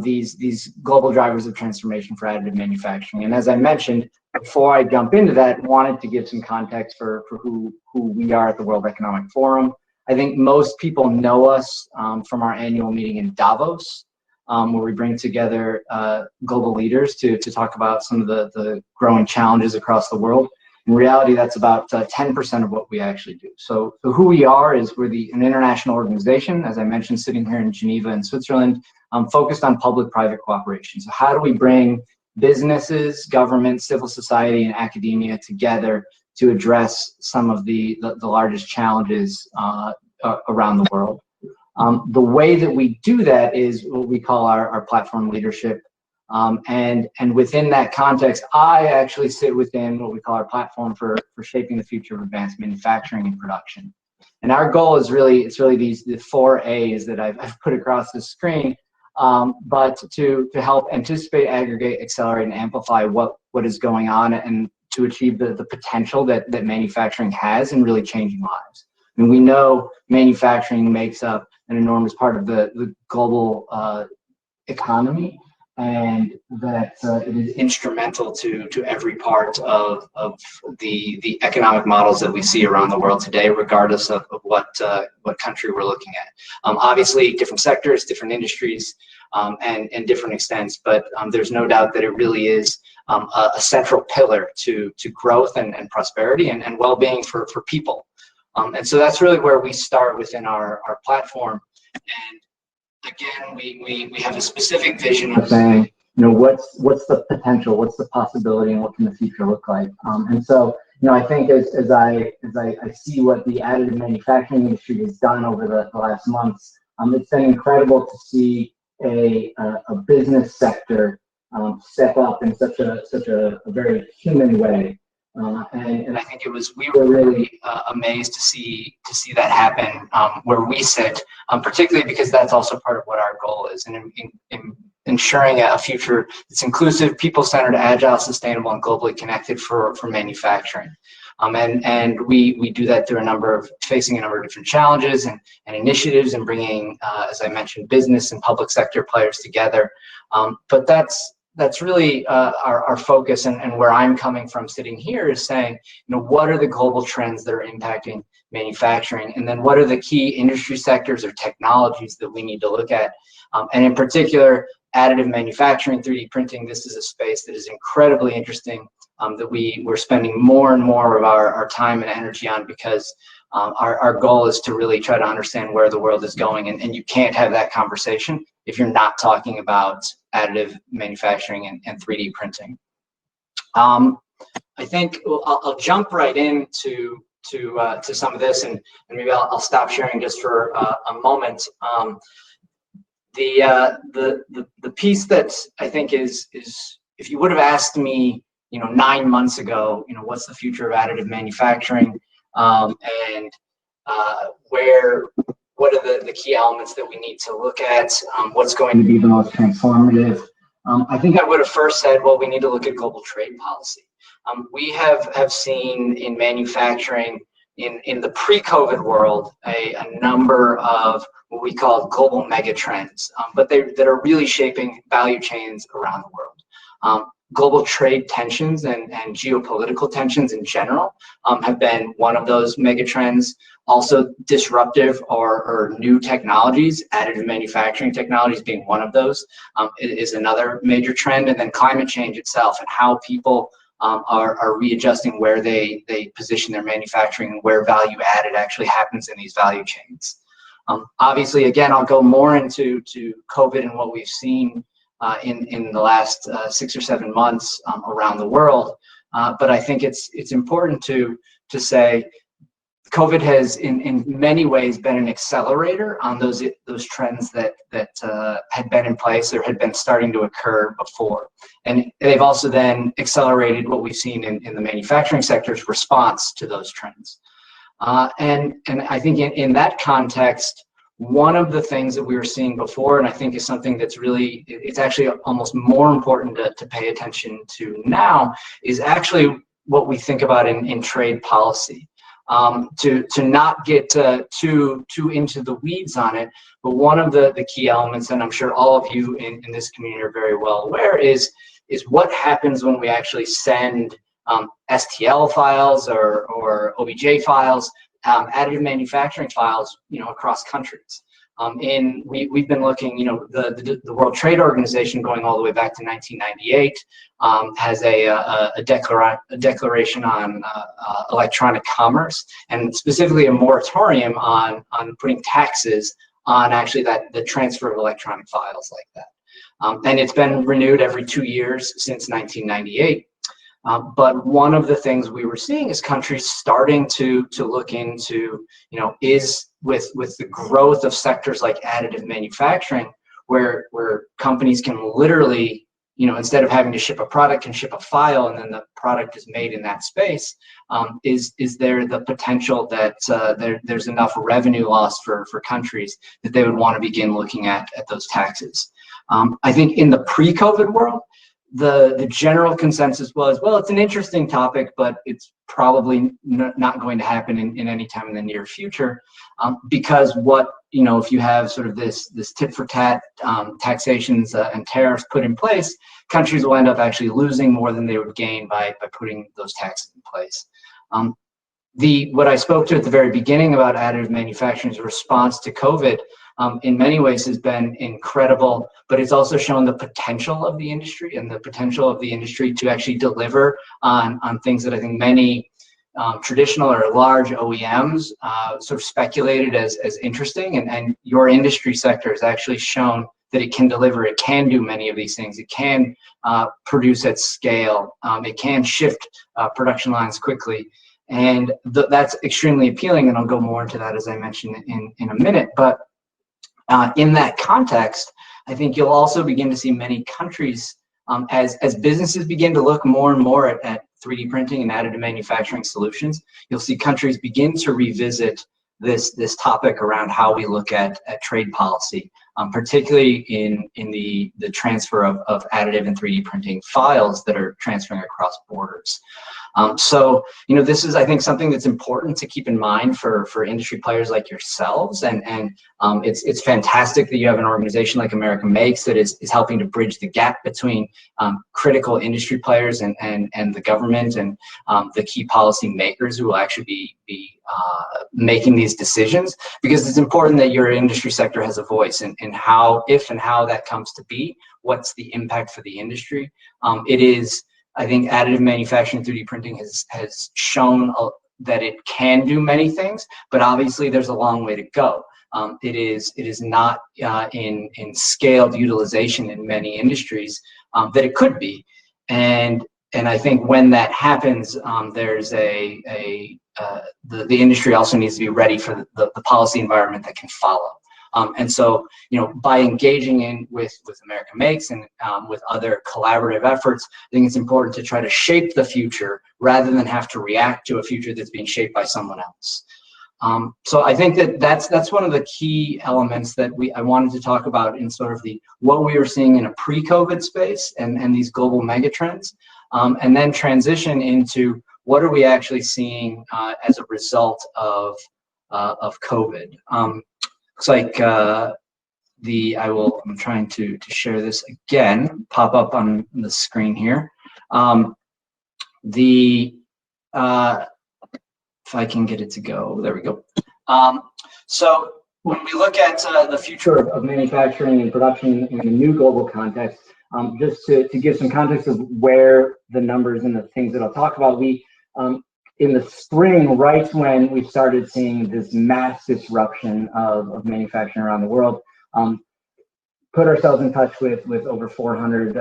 these global drivers of transformation for additive manufacturing. And as I mentioned, before I jump into that, wanted to give some context for who we are at the World Economic Forum. I think most people know us from our annual meeting in Davos, where we bring together global leaders to talk about some of the growing challenges across the world. In reality, that's about 10% of what we actually do. So who we are is we're an international organization, as I mentioned, sitting here in Geneva in Switzerland, focused on public-private cooperation. So how do we bring businesses, government, civil society, and academia together to address some of the largest challenges around the world? The way that we do that is what we call our platform leadership. And within that context, I actually sit within what we call our platform for shaping the future of advanced manufacturing and production. And our goal is really, the 4 A's that I've put across the screen, but to help anticipate, aggregate, accelerate, and amplify what is going on, and to achieve the potential that manufacturing has in really changing lives. And we know manufacturing makes up an enormous part of the global economy, and that it is instrumental to every part of the economic models that we see around the world today, regardless of what country we're looking at. Obviously, different sectors, different industries, and different extents, but there's no doubt that it really is a central pillar to growth and prosperity and well-being for people. And so that's really where we start within our platform. And again, we have a specific vision of saying, what's the potential, what's the possibility, and what can the future look like? And so, I think as I see what the additive manufacturing industry has done over the last months, it's been incredible to see a business sector step up in such a very human way. And I think we were really amazed to see that happen where we sit, particularly because that's also part of what our goal is, and in ensuring a future that's inclusive, people-centered, agile, sustainable, and globally connected for manufacturing. And we do that through facing a number of different challenges and initiatives, and bringing, as I mentioned, business and public sector players together. But that's really our focus, and where I'm coming from sitting here is saying, what are the global trends that are impacting manufacturing, and then what are the key industry sectors or technologies that we need to look at, and in particular, additive manufacturing, 3D printing. This is a space that is incredibly interesting, that we're spending more and more of our time and energy on, because our goal is to really try to understand where the world is going, and you can't have that conversation if you're not talking about additive manufacturing and 3D printing. I think I'll jump right into some of this, and maybe I'll stop sharing just for a moment. The piece that I think is if you would have asked me, 9 months ago, what's the future of additive manufacturing, and what are the key elements that we need to look at, what's going to be the most transformative, I think I would have first said, well, we need to look at global trade policy. We have seen in manufacturing in the pre-COVID world a number of what we call global mega trends, but that are really shaping value chains around the world. Global trade tensions and geopolitical tensions in general have been one of those mega trends. Also, disruptive or new technologies, additive manufacturing technologies being one of those, is another major trend. And then climate change itself, and how people are readjusting where they position their manufacturing, and where value added actually happens in these value chains. Obviously, again, I'll go more into COVID and what we've seen in the last 6 or 7 months around the world. But I think it's important to say COVID has in many ways been an accelerator on those trends that had been in place or had been starting to occur before. And they've also then accelerated what we've seen in the manufacturing sector's response to those trends. And I think in that context, one of the things that we were seeing before, and I think is something that's really, it's actually almost more important to pay attention to now, is actually what we think about in trade policy. To not get too into the weeds on it, but one of the key elements, and I'm sure all of you in this community are very well aware, is what happens when we actually send STL files or OBJ files, additive manufacturing files, across countries. We've been looking, the World Trade Organization, going all the way back to 1998, has a declaration on electronic commerce, and specifically a moratorium on putting taxes on actually the transfer of electronic files like that. And it's been renewed every 2 years since 1998. But one of the things we were seeing is countries starting to look into, is with the growth of sectors like additive manufacturing, where companies can literally, instead of having to ship a product, can ship a file, and then the product is made in that space. Is there the potential that there's enough revenue loss for countries that they would want to begin looking at those taxes? I think in the pre-COVID world, the general consensus was, well, it's an interesting topic, but it's probably not going to happen in any time in the near future, because if you have sort of this tit for tat taxations and tariffs put in place, countries will end up actually losing more than they would gain by putting those taxes in place. What I spoke to at the very beginning about additive manufacturing's response to COVID, in many ways has been incredible, but it's also shown the potential of the industry and the potential of the industry to actually deliver on things that I think many traditional or large OEMs sort of speculated as interesting, and your industry sector has actually shown that it can deliver, it can do many of these things, it can produce at scale, it can shift production lines quickly, and that's extremely appealing, and I'll go more into that as I mentioned in a minute. But in that context, I think you'll also begin to see many countries, as businesses begin to look more and more at 3D printing and additive manufacturing solutions, you'll see countries begin to revisit this topic around how we look at trade policy, particularly in the transfer of additive and 3D printing files that are transferring across borders. So, this is, I think, something that's important to keep in mind for industry players like yourselves, and it's fantastic that you have an organization like America Makes that is helping to bridge the gap between critical industry players and the government and the key policy makers who will actually be making these decisions, because it's important that your industry sector has a voice in how, if and how that comes to be, what's the impact for the industry. I think additive manufacturing 3D printing has shown that it can do many things, but obviously there's a long way to go. It is not in scaled utilization in many industries that it could be, and I think when that happens, there's the industry also needs to be ready for the policy environment that can follow. And so, by engaging in with America Makes and with other collaborative efforts, I think it's important to try to shape the future rather than have to react to a future that's being shaped by someone else. So I think that's one of the key elements that I wanted to talk about in sort of what we were seeing in a pre-COVID space and these global megatrends, and then transition into what are we actually seeing as a result of COVID. Looks like I'm trying to share this again, pop up on the screen here. If I can get it to go, there we go. So when we look at the future of manufacturing and production in a new global context, just to give some context of where the numbers and the things that I'll talk about, we in the spring, right when we started seeing this mass disruption of manufacturing around the world, put ourselves in touch with over 400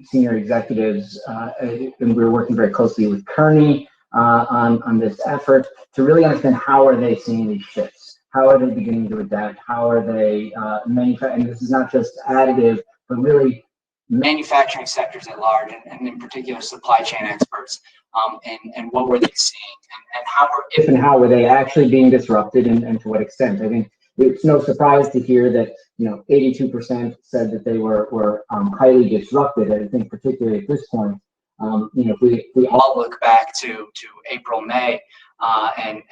senior executives, and we were working very closely with Cronin, on this effort to really understand how are they seeing these shifts, how are they beginning to adapt, how are they manufacturing. And this is not just additive, but really manufacturing sectors at large, and in particular supply chain experts, and what were they seeing, and how were, if and how were they actually being disrupted, and to what extent. I think it's no surprise to hear that 82% said that they were highly disrupted. I think particularly at this point, if we all look back to April, May, and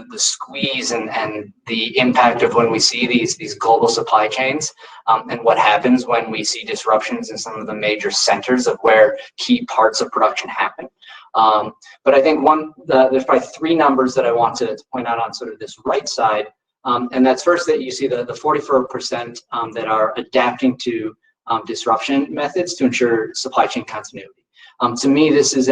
the squeeze and the impact of when we see these global supply chains, and what happens when we see disruptions in some of the major centers of where key parts of production happen. But I think there's probably three numbers that I want to point out on sort of this right side. And that's first that you see the 44% that are adapting to disruption methods to ensure supply chain continuity. To me, this is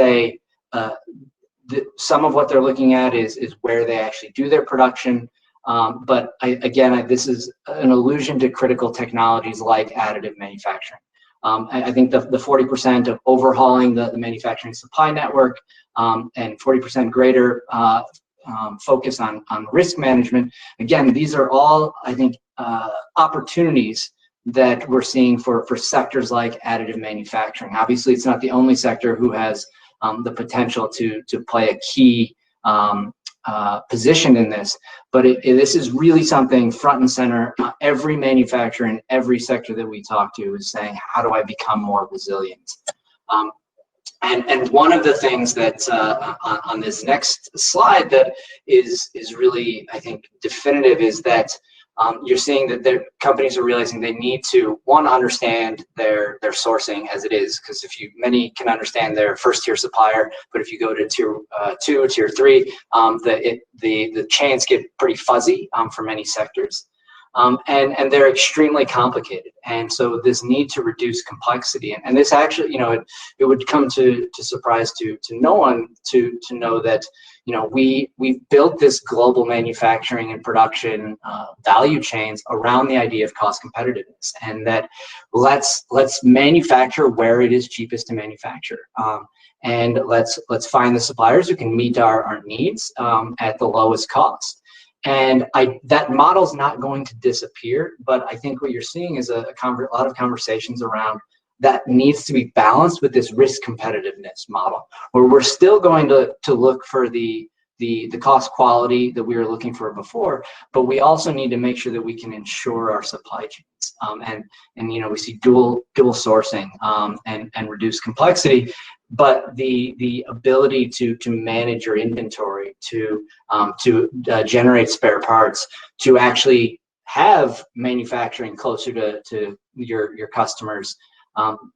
some of what they're looking at is where they actually do their production. But this is an allusion to critical technologies like additive manufacturing. I think the 40% of overhauling the manufacturing supply network, and 40% greater focus on risk management. Again, these are all, I think, opportunities that we're seeing for sectors like additive manufacturing. Obviously, it's not the only sector who has the potential to play a key position in this, but this is really something front and center. Every manufacturer in every sector that we talk to is saying, how do I become more resilient? And one of the things that on this next slide that is really, I think, definitive is that you're seeing that their companies are realizing they need to, one, understand their sourcing as it is, because many can understand their first tier supplier, but if you go to tier 2, tier 3, the chains get pretty fuzzy for many sectors. And they're extremely complicated, and so this need to reduce complexity, and this actually, it would come to surprise to no one to know that we've built this global manufacturing and production value chains around the idea of cost competitiveness, and that let's manufacture where it is cheapest to manufacture, and let's find the suppliers who can meet our needs at the lowest cost. And that model's not going to disappear, but I think what you're seeing is a lot of conversations around that needs to be balanced with this risk competitiveness model, where we're still going to look for the cost quality that we were looking for before, but we also need to make sure that we can ensure our supply chains, and we see dual sourcing and reduce complexity. But the ability to manage your inventory, to generate spare parts, to actually have manufacturing closer to your customers,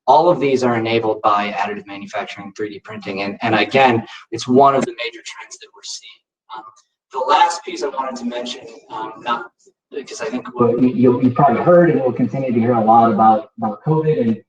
all of these are enabled by additive manufacturing, 3D printing, and again, it's one of the major trends that we're seeing. The last piece I wanted to mention, not because I think you probably heard and we'll continue to hear a lot about COVID and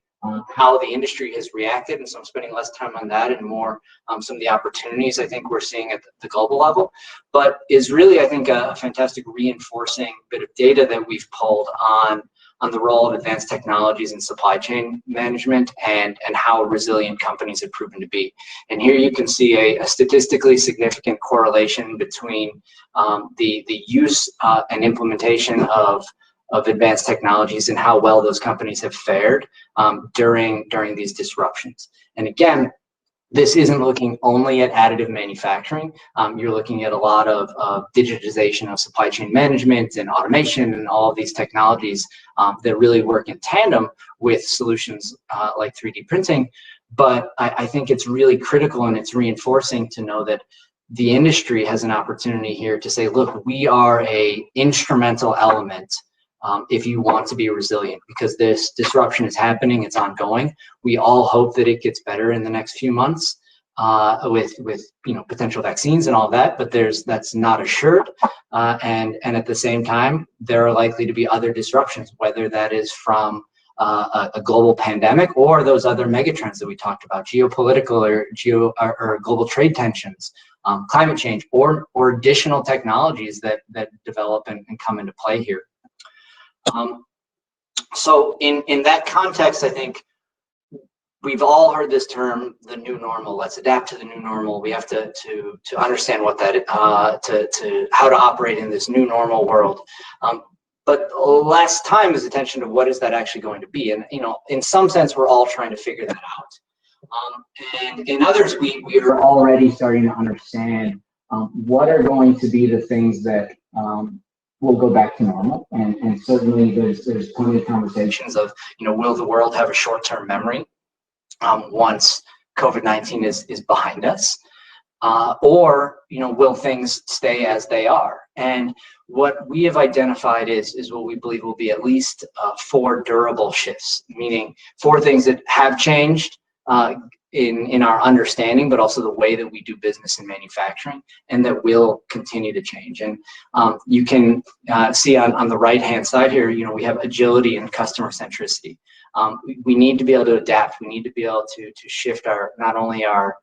how the industry has reacted, and so I'm spending less time on that and more some of the opportunities I think we're seeing at the global level, but is really, I think, a fantastic reinforcing bit of data that we've pulled on the role of advanced technologies in supply chain management and how resilient companies have proven to be. And here you can see a statistically significant correlation between the use and implementation of advanced technologies and how well those companies have fared during these disruptions. And again, this isn't looking only at additive manufacturing. You're looking at a lot of digitization of supply chain management and automation and all of these technologies that really work in tandem with solutions like 3D printing. But I think it's really critical, and it's reinforcing to know that the industry has an opportunity here to say, look, we are an instrumental element if you want to be resilient, because this disruption is happening, it's ongoing. We all hope that it gets better in the next few months with potential vaccines and all that, but that's not assured. And at the same time, there are likely to be other disruptions, whether that is from a global pandemic or those other megatrends that we talked about, geopolitical or global trade tensions, climate change, or additional technologies that develop and come into play here. So in that context, I think we've all heard this term, the new normal. Let's adapt to the new normal. We have to understand what that, to how to operate in this new normal world. But less time is attention to what is that actually going to be. And, in some sense, we're all trying to figure that out. And in others, we are already starting to understand what are going to be the things that will go back to normal. And certainly there's plenty of conversations of, will the world have a short-term memory once COVID-19 is behind us? Or, will things stay as they are? And what we have identified is what we believe will be at least 4 durable shifts, meaning 4 things that have changed in our understanding, but also the way that we do business in manufacturing, and that will continue to change. And you can see on the right-hand side here, we have agility and customer centricity. We need to be able to adapt. We need to be able to shift not only our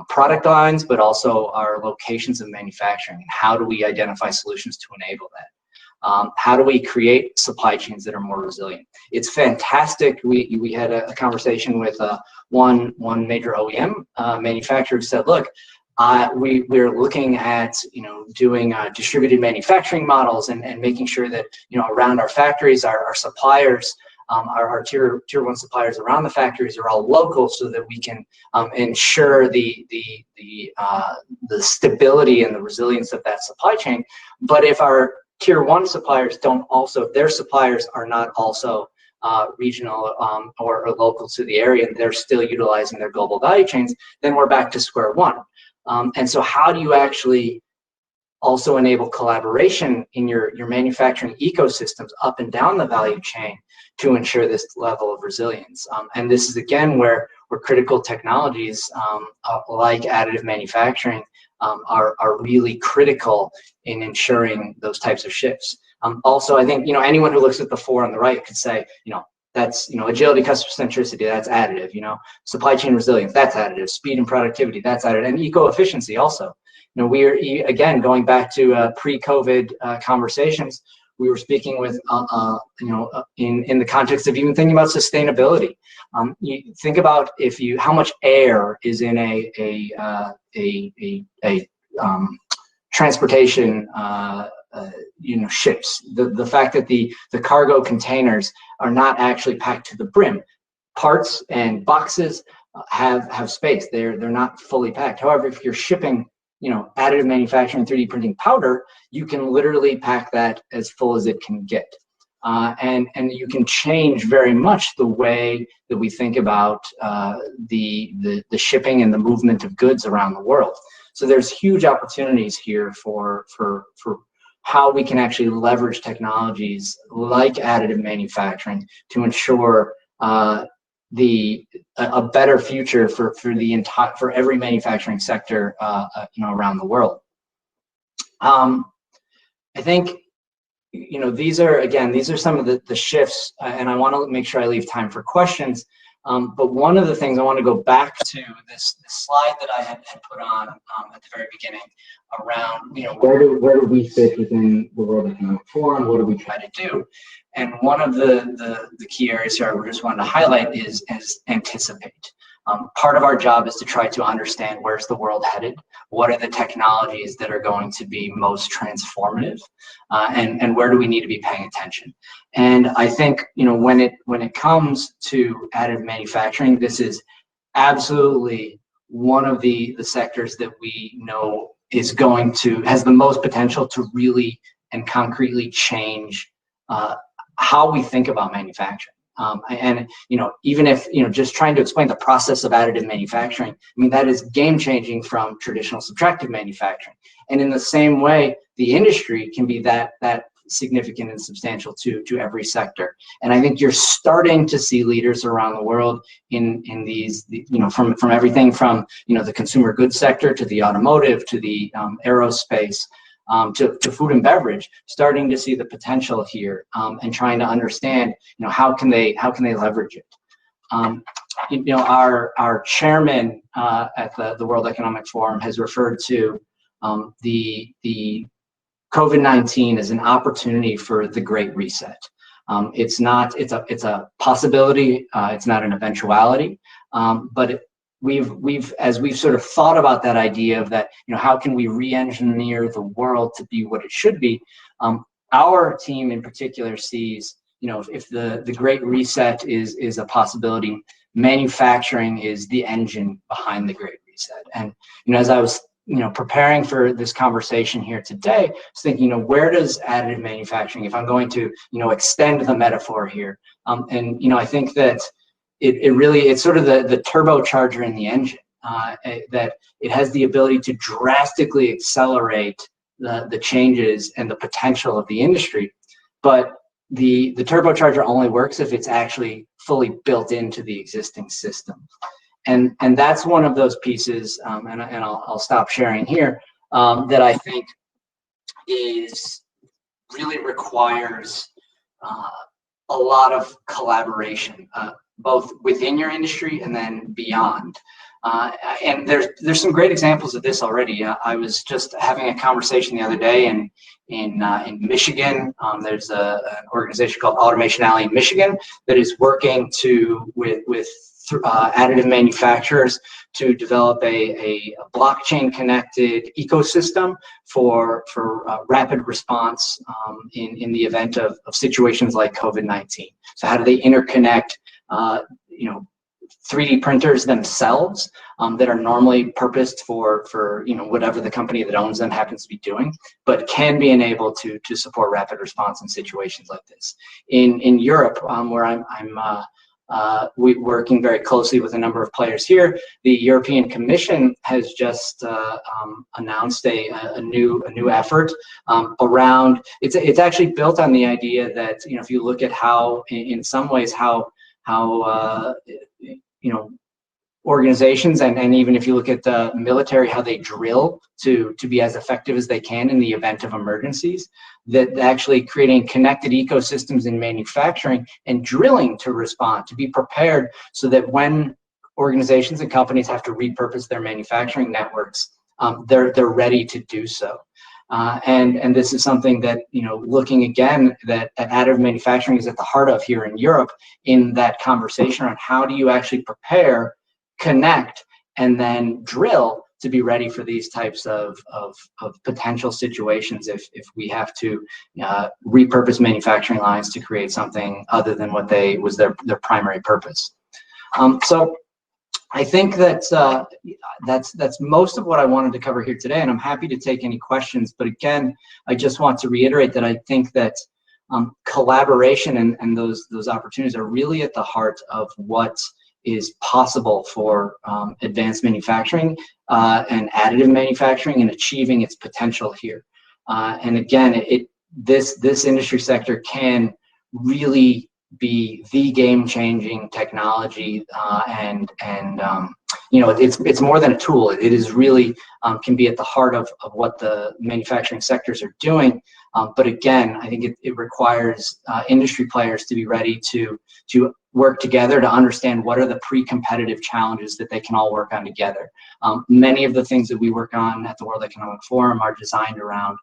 product lines, but also our locations of manufacturing. And how do we identify solutions to enable that? How do we create supply chains that are more resilient? It's fantastic. We had a conversation with one major OEM manufacturer who said, look, we're looking at doing distributed manufacturing models and making sure that around our factories, our suppliers, our tier 1 suppliers around the factories are all local, so that we can ensure the stability and the resilience of that supply chain. But if our tier 1 suppliers their suppliers are not also regional or local to the area, and they're still utilizing their global value chains, then we're back to square one. And so how do you actually also enable collaboration in your manufacturing ecosystems up and down the value chain to ensure this level of resilience? And this is again where critical technologies like additive manufacturing are really critical in ensuring those types of shifts. Also, I think anyone who looks at the 4 on the right could say, that's agility, customer centricity, that's additive. Supply chain resilience, that's additive. Speed and productivity, that's additive. And eco-efficiency also. We're again going back to pre-COVID conversations. We were speaking with in the context of even thinking about sustainability. You think about how much air is in a transportation ships. The fact that the cargo containers are not actually packed to the brim. Parts and boxes have space. They're not fully packed. However, if you're shipping additive manufacturing 3D printing powder, you can literally pack that as full as it can get. And you can change very much the way that we think about the shipping and the movement of goods around the world. So there's huge opportunities here for how we can actually leverage technologies like additive manufacturing to ensure a better future for every manufacturing sector around the world. I think these are some of the shifts, and I want to make sure I leave time for questions. But one of the things I want to go back to this slide that I had put on at the very beginning around where do we fit within the World Economic Forum? What do we try to do? And one of the key areas here I just wanted to highlight is anticipate. Part of our job is to try to understand where's the world headed, what are the technologies that are going to be most transformative, and where do we need to be paying attention. And I think when it comes to additive manufacturing, this is absolutely one of the sectors that we know has the most potential to really and concretely change how we think about manufacturing. And even if just trying to explain the process of additive manufacturing, I mean, that is game changing from traditional subtractive manufacturing. And in the same way, the industry can be that significant and substantial to every sector. And I think you're starting to see leaders around the world in these, from everything from the consumer goods sector to the automotive to the aerospace. To food and beverage, starting to see the potential here and trying to understand, how can they leverage it. Our chairman at the World Economic Forum has referred to the COVID-19 as an opportunity for the Great Reset. It's a possibility. It's not an eventuality. But as we've sort of thought about that idea of that, how can we re-engineer the world to be what it should be? Our team in particular sees, if the Great Reset is a possibility, manufacturing is the engine behind the Great Reset. And as I was preparing for this conversation here today, I was thinking, where does additive manufacturing, if I'm going to extend the metaphor here, and I think that it's sort of the turbocharger in the engine, that it has the ability to drastically accelerate the changes and the potential of the industry. But the turbocharger only works if it's actually fully built into the existing system. And that's one of those pieces, and I'll stop sharing here, that I think really requires a lot of collaboration, both within your industry and then beyond. And there's some great examples of this already. I was just having a conversation the other day in Michigan. There's an organization called Automation Alley in Michigan that is working with additive manufacturers to develop a blockchain connected ecosystem for rapid response in the event of situations like COVID-19. So how do they interconnect 3D printers themselves that are normally purposed for whatever the company that owns them happens to be doing, but can be enabled to support rapid response in situations like this. In Europe, where I'm we're working very closely with a number of players here. The European Commission has just announced a new effort around. It's actually built on the idea that if you look at how, in some ways, how organizations and even if you look at the military, how they drill to be as effective as they can in the event of emergencies, that actually creating connected ecosystems in manufacturing and drilling to respond, to be prepared so that when organizations and companies have to repurpose their manufacturing networks, they're ready to do so. And this is something that, looking again, that additive manufacturing is at the heart of here in Europe, in that conversation on how do you actually prepare, connect, and then drill to be ready for these types of potential situations if we have to repurpose manufacturing lines to create something other than what was their primary purpose. So I think that's most of what I wanted to cover here today, and I'm happy to take any questions. But again, I just want to reiterate that I think that collaboration and those opportunities are really at the heart of what is possible for advanced manufacturing and additive manufacturing and achieving its potential here. And again, this industry sector can really be the game-changing technology, and it's more than a tool. It is really can be at the heart of what the manufacturing sectors are doing. But again, I think it requires industry players to be ready to work together to understand what are the pre-competitive challenges that they can all work on together. Many of the things that we work on at the World Economic Forum are designed around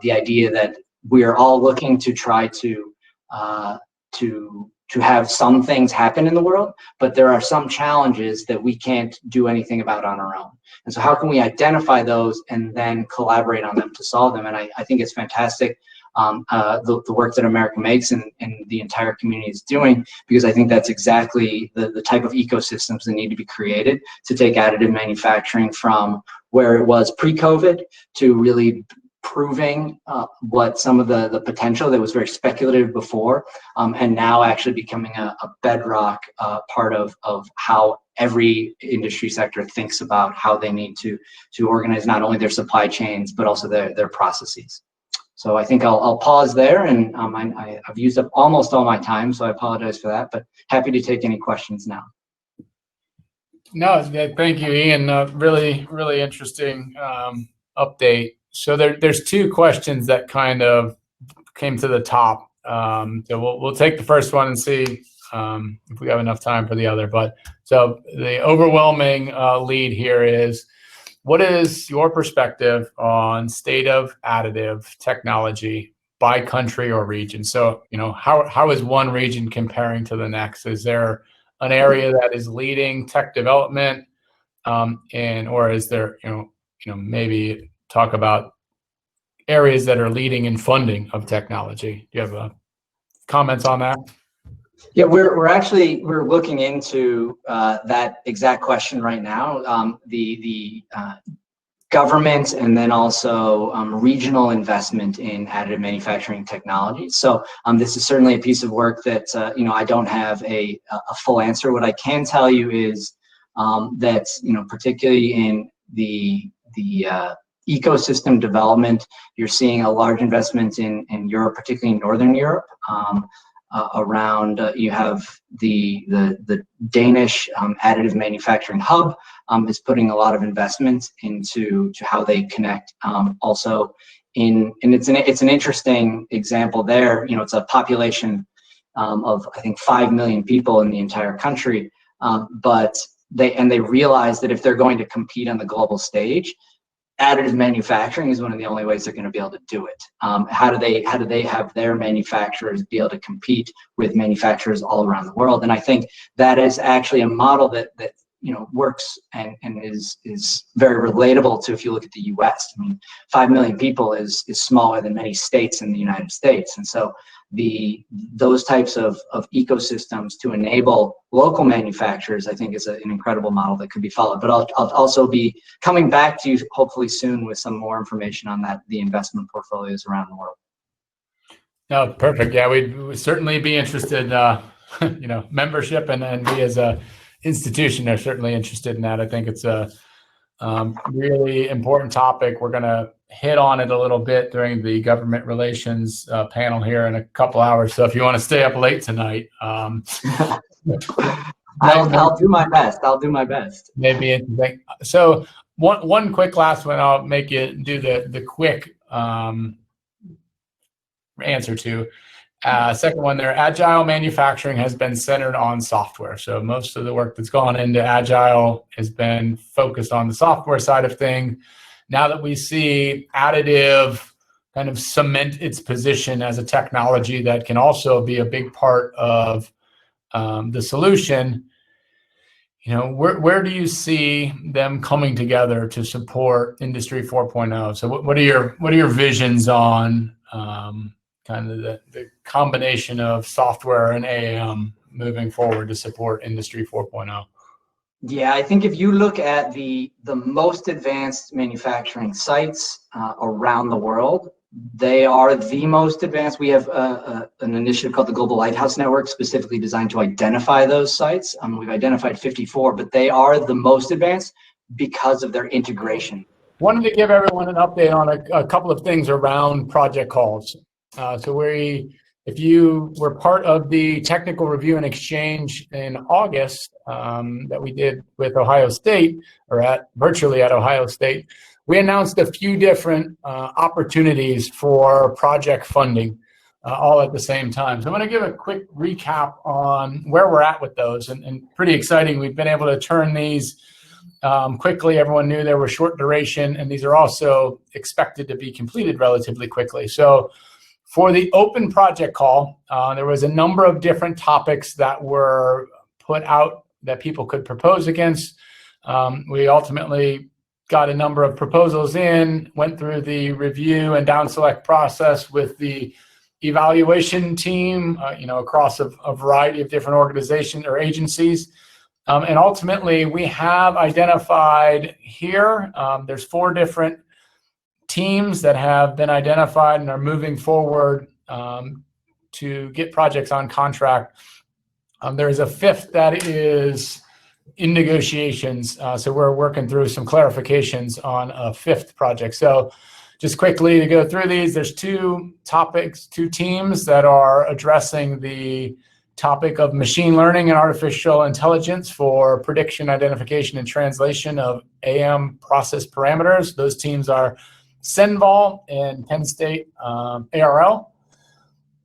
the idea that we are all looking to try to have some things happen in the world, but there are some challenges that we can't do anything about on our own. And so how can we identify those and then collaborate on them to solve them? And I think it's fantastic the work that America Makes and the entire community is doing, because I think that's exactly the type of ecosystems that need to be created to take additive manufacturing from where it was pre-COVID to really proving what some of the potential that was very speculative before, and now actually becoming a bedrock part of how every industry sector thinks about how they need to organize not only their supply chains, but also their processes. So I think I'll pause there, and I've used up almost all my time, so I apologize for that, but happy to take any questions now. No, thank you, Ian. Really, really interesting update. So there's two questions that kind of came to the top. So we'll take the first one and see if we have enough time for the other. But so the overwhelming lead here is, what is your perspective on state of additive technology, by country or region. So, how is one region comparing to the next? Is there an area that is leading tech development, or is there, maybe talk about areas that are leading in funding of technology? Do you have comments on that? Yeah, we're looking into that exact question right now. The government and then also regional investment in additive manufacturing technology. So this is certainly a piece of work that I don't have a full answer. What I can tell you is that particularly in the ecosystem development, you're seeing a large investment in Europe, particularly in Northern Europe. Around you have the Danish additive manufacturing hub is putting a lot of investment into how they connect. Also, and it's an interesting example there. It's a population of I think 5 million people in the entire country, but they realize that if they're going to compete on the global stage, additive manufacturing is one of the only ways they're going to be able to do it. How do they have their manufacturers be able to compete with manufacturers all around the world? And I think that is actually a model that works and is very relatable to, if you look at the U.S. I mean, 5 million people is smaller than many states in the United States, and so those types of ecosystems to enable local manufacturers, I think, is an incredible model that could be followed. But I'll also be coming back to you hopefully soon with some more information on the investment portfolios around the world. No, perfect. Yeah, we'd certainly be interested. Membership and we as a institution are certainly interested in that. I think it's a really important topic. We're going to hit on it a little bit during the government relations panel here in a couple hours. So if you want to stay up late tonight, I'll do my best. I'll do my best. Maybe interesting. So one quick last one. I'll make you do the quick answer to. Second one there, agile manufacturing has been centered on software. So most of the work that's gone into agile has been focused on the software side of things. Now that we see additive kind of cement its position as a technology that can also be a big part of the solution, where do you see them coming together to support Industry 4.0? So what are your visions on kind of the combination of software and AM moving forward to support Industry 4.0? Yeah, I think if you look at the most advanced manufacturing sites around the world, they are the most advanced. We have an initiative called the Global Lighthouse Network, specifically designed to identify those sites. We've identified 54, but they are the most advanced because of their integration. Wanted to give everyone an update on a couple of things around project calls. So if you were part of the technical review and exchange in August that we did with Ohio State, or virtually at Ohio State, we announced a few different opportunities for project funding all at the same time. So I'm going to give a quick recap on where we're at with those, and pretty exciting. We've been able to turn these quickly. Everyone knew they were short duration, and these are also expected to be completed relatively quickly. So for the open project call, there was a number of different topics that were put out that people could propose against. We ultimately got a number of proposals in, went through the review and down select process with the evaluation team, across a variety of different organizations or agencies. And ultimately, we have identified here, there's 4 different teams that have been identified and are moving forward to get projects on contract. There is a 5th that is in negotiations. So we're working through some clarifications on a 5th project. So just quickly to go through these, there's 2 teams that are addressing the topic of machine learning and artificial intelligence for prediction, identification, and translation of AM process parameters. Those teams are Senval and Penn State ARL.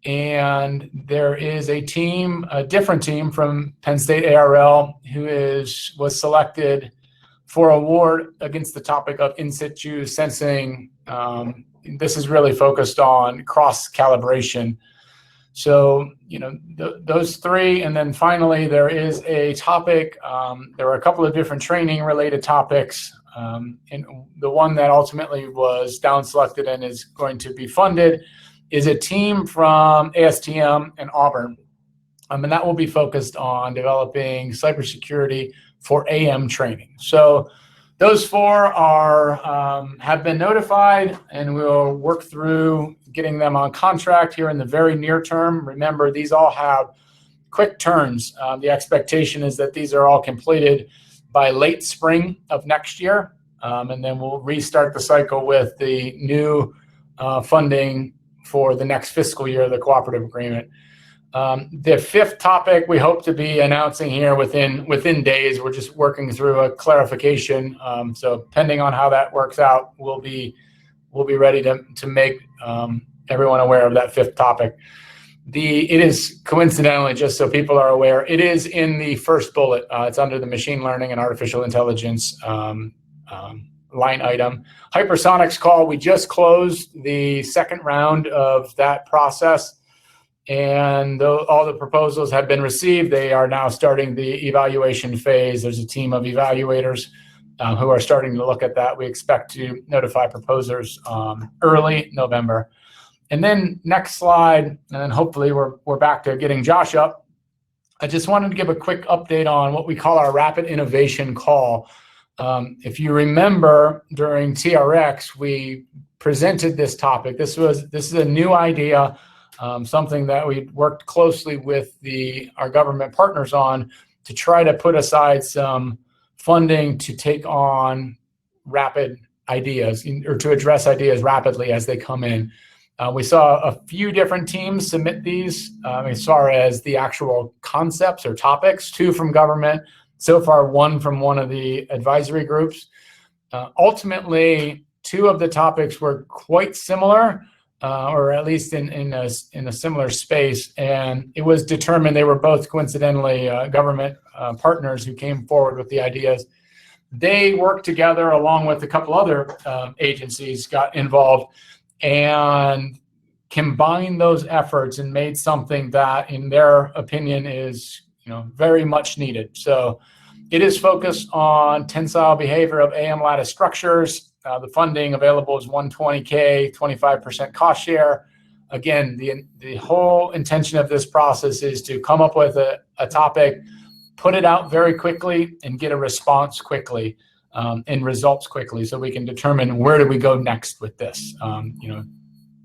And there is a different team from Penn State ARL who was selected for award against the topic of in situ sensing. This is really focused on cross calibration. So, those three. And then finally, there is a topic. There were a couple of different training related topics. And the one that ultimately was down selected and is going to be funded is a team from ASTM and Auburn. And that will be focused on developing cybersecurity for AM training. So those four have been notified, and we'll work through getting them on contract here in the very near term. Remember, these all have quick turns. The expectation is that these are all completed by late spring of next year, and then we'll restart the cycle with the new funding for the next fiscal year, the cooperative agreement. The fifth topic we hope to be announcing here within days. We're just working through a clarification. So depending on how that works out, we'll be ready to make everyone aware of that fifth topic. It is coincidentally, just so people are aware, it is in the first bullet. It's under the machine learning and artificial intelligence line item. Hypersonics call, we just closed the second round of that process, and all the proposals have been received. They are now starting the evaluation phase. There's a team of evaluators who are starting to look at that. We expect to notify proposers early November. And then next slide, and then hopefully we're back to getting Josh up. I just wanted to give a quick update on what we call our rapid innovation call. If you remember, during TRX, we presented this topic. This is a new idea, something that we worked closely with our government partners on to try to put aside some funding to take on rapid ideas, or to address ideas rapidly as they come in. We saw a few different teams submit these as far as the actual concepts or topics, 2 from government, so far 1 from one of the advisory groups. Ultimately, 2 of the topics were quite similar, or at least in a similar space, and it was determined they were both coincidentally government partners who came forward with the ideas. They worked together along with a couple other agencies, got involved, and combined those efforts and made something that, in their opinion, is very much needed. So it is focused on tensile behavior of AM lattice structures. The funding available is $120K, 25% cost share. Again, the whole intention of this process is to come up with a topic, put it out very quickly, and get a response quickly. And results quickly, so we can determine where do we go next with this.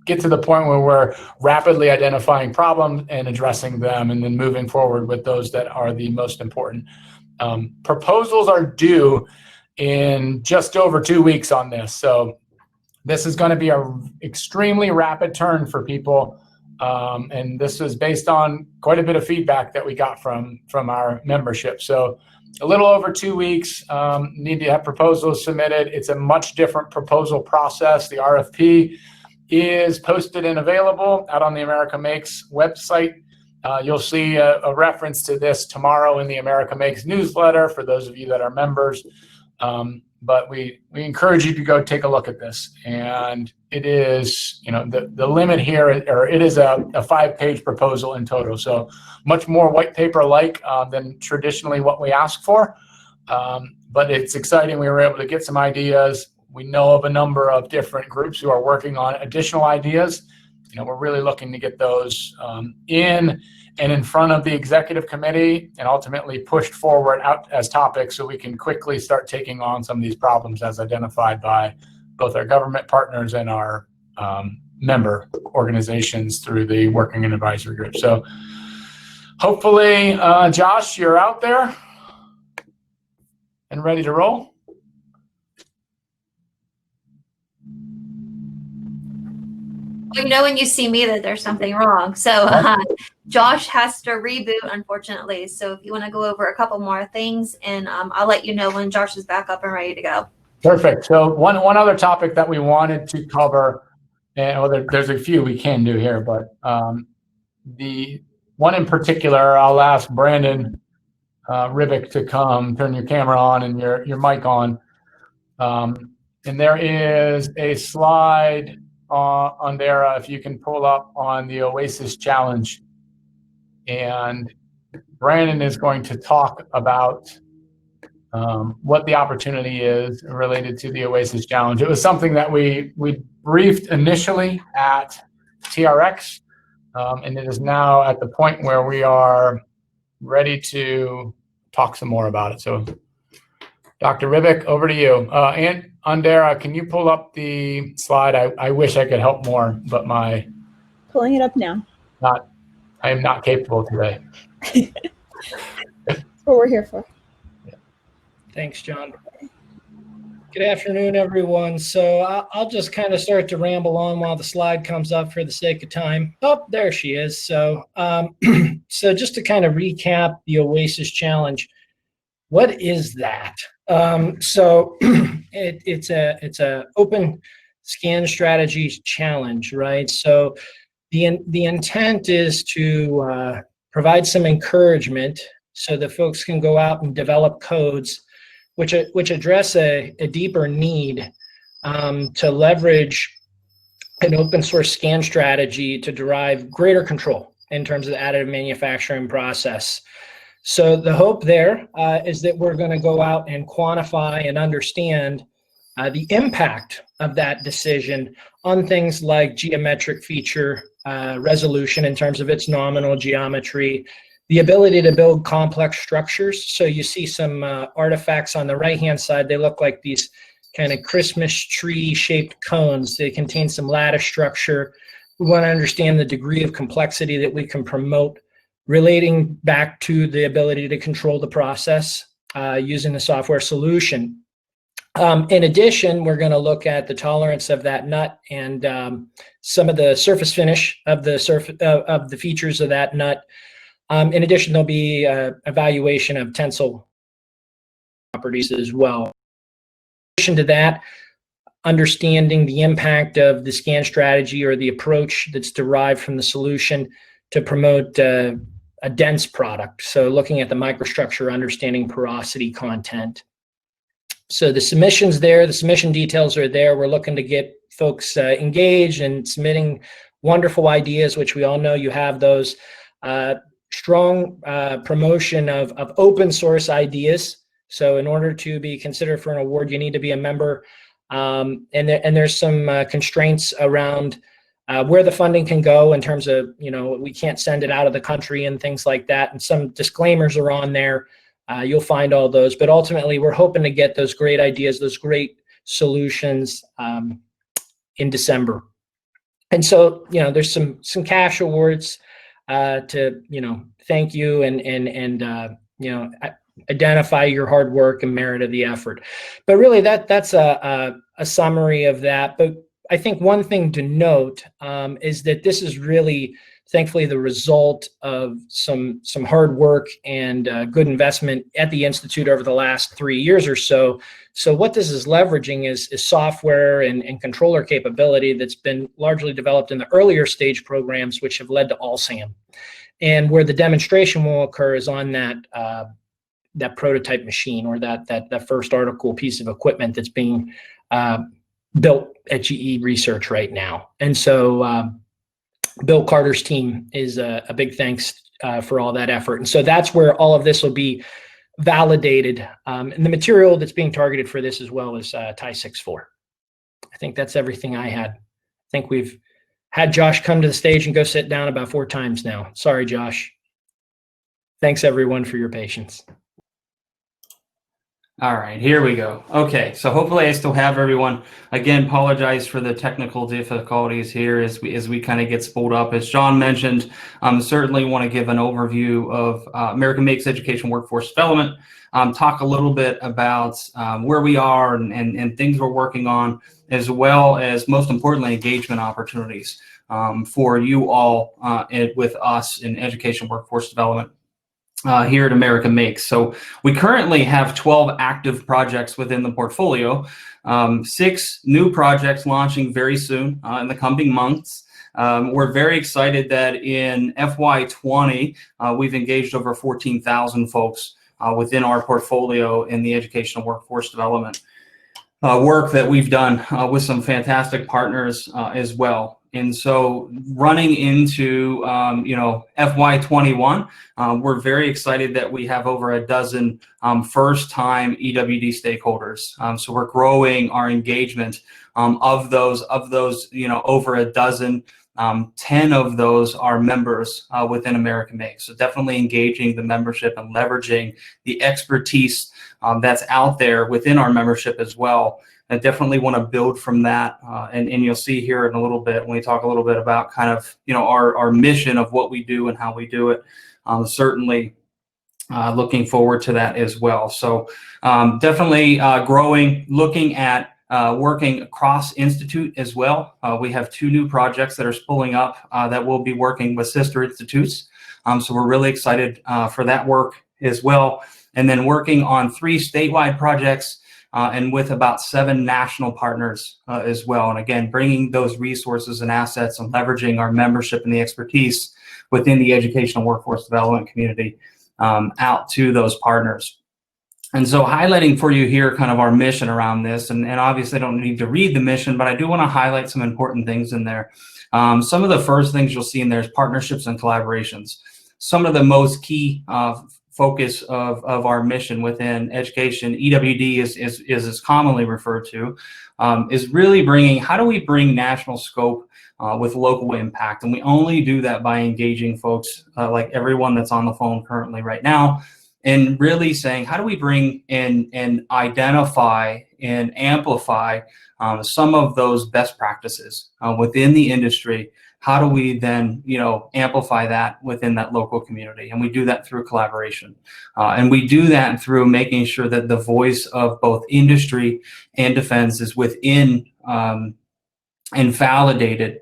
Get to the point where we're rapidly identifying problems and addressing them, and then moving forward with those that are the most important. Proposals are due in just over 2 weeks on this, so this is going to be an extremely rapid turn for people. And this is based on quite a bit of feedback that we got from our membership. So a little over 2 weeks, need to have proposals submitted. It's a much different proposal process. The RFP is posted and available out on the America Makes website. You'll see a reference to this tomorrow in the America Makes newsletter for those of you that are members. But we encourage you to go take a look at this. And it is, the limit here, or it is a 5-page proposal in total. So much more white paper-like than traditionally what we ask for. But it's exciting. We were able to get some ideas. We know of a number of different groups who are working on additional ideas. We're really looking to get those in and in front of the executive committee, and ultimately pushed forward out as topics, so we can quickly start taking on some of these problems as identified by both our government partners and our member organizations through the working and advisory group. So hopefully, Josh, you're out there and ready to roll. Well, when you see me that there's something wrong. So Josh has to reboot, unfortunately. So if you want to go over a couple more things, and I'll let you know when Josh is back up and ready to go. Perfect. So one other topic that we wanted to cover, and there's a few we can do here, but the one in particular, I'll ask Brandon Rivik to come turn your camera on and your mic on. And there is a slide on there, if you can pull up on the Oasis Challenge. And Brandon is going to talk about what the opportunity is related to the Oasis Challenge. It was something that we briefed initially at TRX, and it is now at the point where we are ready to talk some more about it. So, Dr. Rivik, over to you. And Andera, can you pull up the slide? I wish I could help more, but Pulling it up now. I am not capable today. That's what we're here for. Thanks, John. Good afternoon, everyone. So I'll just kind of start to ramble on while the slide comes up for the sake of time. Oh, there she is. So, so just to kind of recap the Oasis Challenge, what is that? So it's a open scan strategies challenge, right? So the intent is to provide some encouragement so that folks can go out and develop codes which address a deeper need to leverage an open source scan strategy to derive greater control in terms of the additive manufacturing process. So the hope there is that we're going to go out and quantify and understand the impact of that decision on things like geometric feature resolution in terms of its nominal geometry, the ability to build complex structures. So you see some artifacts on the right-hand side. They look like these kind of Christmas tree-shaped cones. They contain some lattice structure. We want to understand the degree of complexity that we can promote relating back to the ability to control the process using the software solution. In addition, we're going to look at the tolerance of that nut and some of the surface finish of the features of that nut. In addition, there'll be evaluation of tensile properties as well. In addition to that, understanding the impact of the scan strategy or the approach that's derived from the solution to promote a dense product. So looking at the microstructure, understanding porosity content. So the submissions there, the submission details are there. We're looking to get folks engaged and submitting wonderful ideas, which we all know you have those. Strong promotion of open source ideas. So in order to be considered for an award, you need to be a member. And there's some constraints around where the funding can go in terms of, we can't send it out of the country and things like that. And some disclaimers are on there. You'll find all those. But ultimately, we're hoping to get those great ideas, those great solutions in December. And so, there's some cash awards to thank you and identify your hard work and merit of the effort. But really that's a summary of that. But I think one thing to note is that this is really, thankfully, the result of some hard work and good investment at the Institute over the last 3 years or so. So what this is leveraging is software and controller capability that's been largely developed in the earlier stage programs, which have led to ALSAM. And where the demonstration will occur is on that prototype machine or that first article piece of equipment that's being built at GE Research right now. And so Bill Carter's team is a big thanks for all that effort. And so that's where all of this will be validated. And the material that's being targeted for this as well is TIE 6.4. I think that's everything I had. I think we've had Josh come to the stage and go sit down about 4 times now. Sorry, Josh. Thanks, everyone, for your patience. All right, here we go. Okay, so hopefully I still have everyone. Again, apologize for the technical difficulties here as we kind of get spooled up. As John mentioned, certainly want to give an overview of American Makes Education Workforce Development, talk a little bit about where we are and things we're working on, as well as, most importantly, engagement opportunities for you all with us in education workforce development. Here at American Makes. So we currently have 12 active projects within the portfolio, 6 new projects launching very soon in the coming months. We're very excited that in FY20, we've engaged over 14,000 folks within our portfolio in the educational workforce development work that we've done with some fantastic partners as well. And so running into, FY21, we're very excited that we have over a dozen first-time EWD stakeholders. So we're growing our engagement of those, over a dozen. 10 of those are members within American Makes. So definitely engaging the membership and leveraging the expertise that's out there within our membership as well. I definitely want to build from that, and you'll see here in a little bit when we talk a little bit about kind of our mission of what we do and how we do it. Certainly looking forward to that as well. So definitely growing, looking at working across institute as well. We have 2 new projects that are spooling up that will be working with sister institutes. So we're really excited for that work as well. And then working on 3 statewide projects and with about 7 national partners as well. And again, bringing those resources and assets and leveraging our membership and the expertise within the educational workforce development community out to those partners. And so highlighting for you here kind of our mission around this, and obviously I don't need to read the mission, but I do want to highlight some important things in there. Some of the first things you'll see in there is partnerships and collaborations. Some of the most key focus of our mission within education, EWD is commonly referred to, is really bringing, how do we bring national scope with local impact? And we only do that by engaging folks like everyone that's on the phone currently right now, and really saying, how do we bring in and identify and amplify some of those best practices within the industry? How do we then, amplify that within that local community? And we do that through collaboration. And we do that through making sure that the voice of both industry and defense is within and validated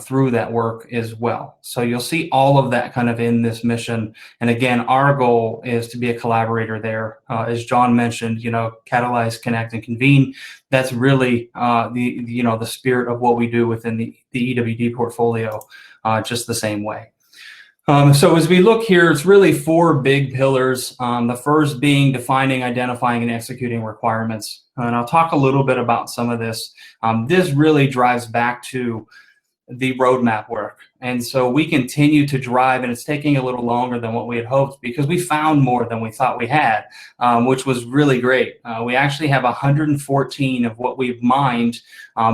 through that work as well. So you'll see all of that kind of in this mission. And again, our goal is to be a collaborator there. As John mentioned, catalyze, connect, and convene. That's really the spirit of what we do within the EWD portfolio, just the same way. So as we look here, it's really 4 big pillars. The first being defining, identifying, and executing requirements. And I'll talk a little bit about some of this. This really drives back to the roadmap work. And so we continue to drive, and it's taking a little longer than what we had hoped because we found more than we thought we had, which was really great. We actually have 114 of what we've mined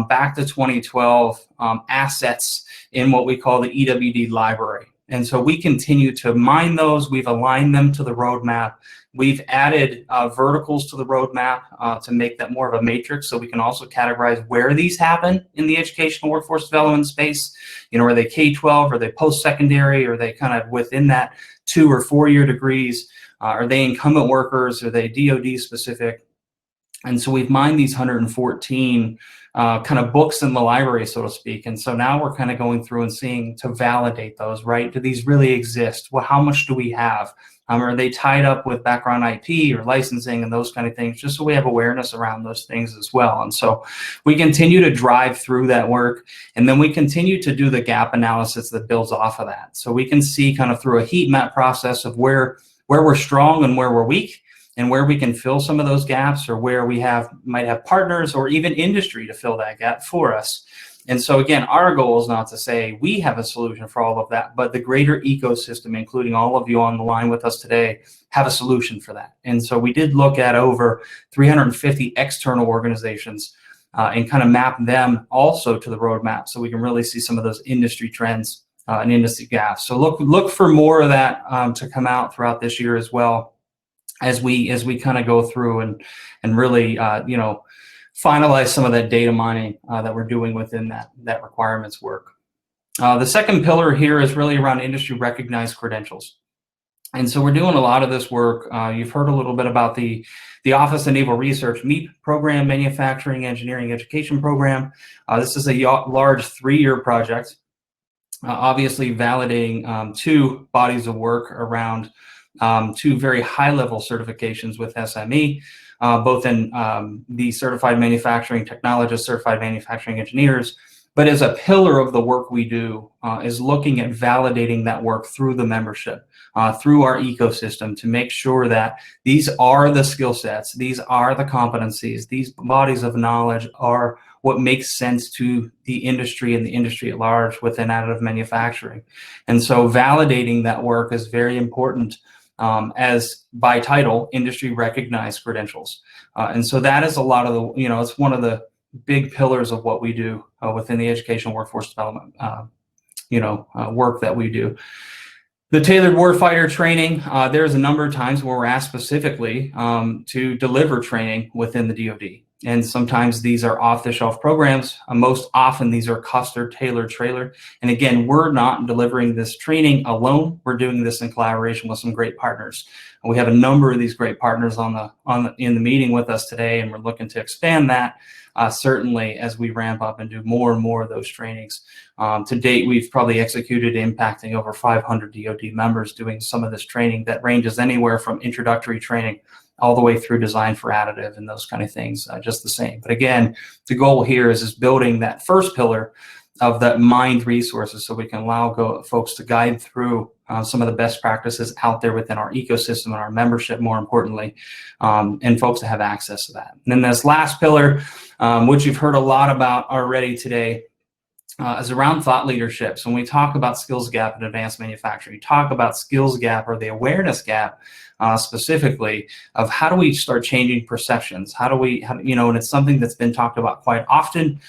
back to 2012 assets in what we call the EWD library. And so we continue to mine those. We've aligned them to the roadmap. We've added verticals to the roadmap to make that more of a matrix, so we can also categorize where these happen in the educational workforce development space. Are they K-12? Are they post-secondary? Are they kind of within that 2 or 4 year degrees? Are they incumbent workers? Are they DoD specific? And so we've mined these 114 kind of books in the library, so to speak. And so now we're kind of going through and seeing to validate those, right? Do these really exist? Well, how much do we have? Are they tied up with background IP or licensing and those kind of things, just so we have awareness around those things as well. And so we continue to drive through that work, and then we continue to do the gap analysis that builds off of that. So we can see kind of through a heat map process of where we're strong and where we're weak, and where we can fill some of those gaps, or where we might have partners or even industry to fill that gap for us. And so again, our goal is not to say we have a solution for all of that, but the greater ecosystem, including all of you on the line with us today, have a solution for that. And so we did look at over 350 external organizations and kind of map them also to the roadmap, so we can really see some of those industry trends and industry gaps. So look for more of that to come out throughout this year as well, as we kind of go through and really finalize some of that data mining that we're doing within that requirements work. The second pillar here is really around industry recognized credentials. And so we're doing a lot of this work. You've heard a little bit about the Office of Naval Research MEEP program, Manufacturing Engineering Education Program. This is a large 3-year project, obviously validating 2 bodies of work around 2 very high-level certifications with SME, both in the Certified Manufacturing Technologists, Certified Manufacturing Engineers, But as a pillar of the work we do is looking at validating that work through the membership, through our ecosystem, to make sure that these are the skill sets, these are the competencies, these bodies of knowledge are what makes sense to the industry and the industry at large within additive manufacturing. And so validating that work is very important, as by title, industry recognized credentials. And so that is a lot of the, it's one of the big pillars of what we do within the educational workforce development, work that we do. The tailored warfighter training, there's a number of times where we're asked specifically to deliver training within the DoD. And sometimes these are off-the-shelf programs. Most often these are custom tailored trailer. And again, we're not delivering this training alone. We're doing this in collaboration with some great partners. And we have a number of these great partners in the meeting with us today, and we're looking to expand that certainly as we ramp up and do more and more of those trainings. To date, we've probably executed impacting over 500 DoD members doing some of this training that ranges anywhere from introductory training all the way through design for additive and those kind of things, just the same. But again, the goal here is building that first pillar of that mined resources so we can allow folks to guide through some of the best practices out there within our ecosystem and our membership, more importantly, and folks to have access to that. And then this last pillar, which you've heard a lot about already today, is around thought leadership. So when we talk about skills gap in advanced manufacturing, we talk about skills gap or the awareness gap specifically of how do we start changing perceptions? And it's something that's been talked about quite often.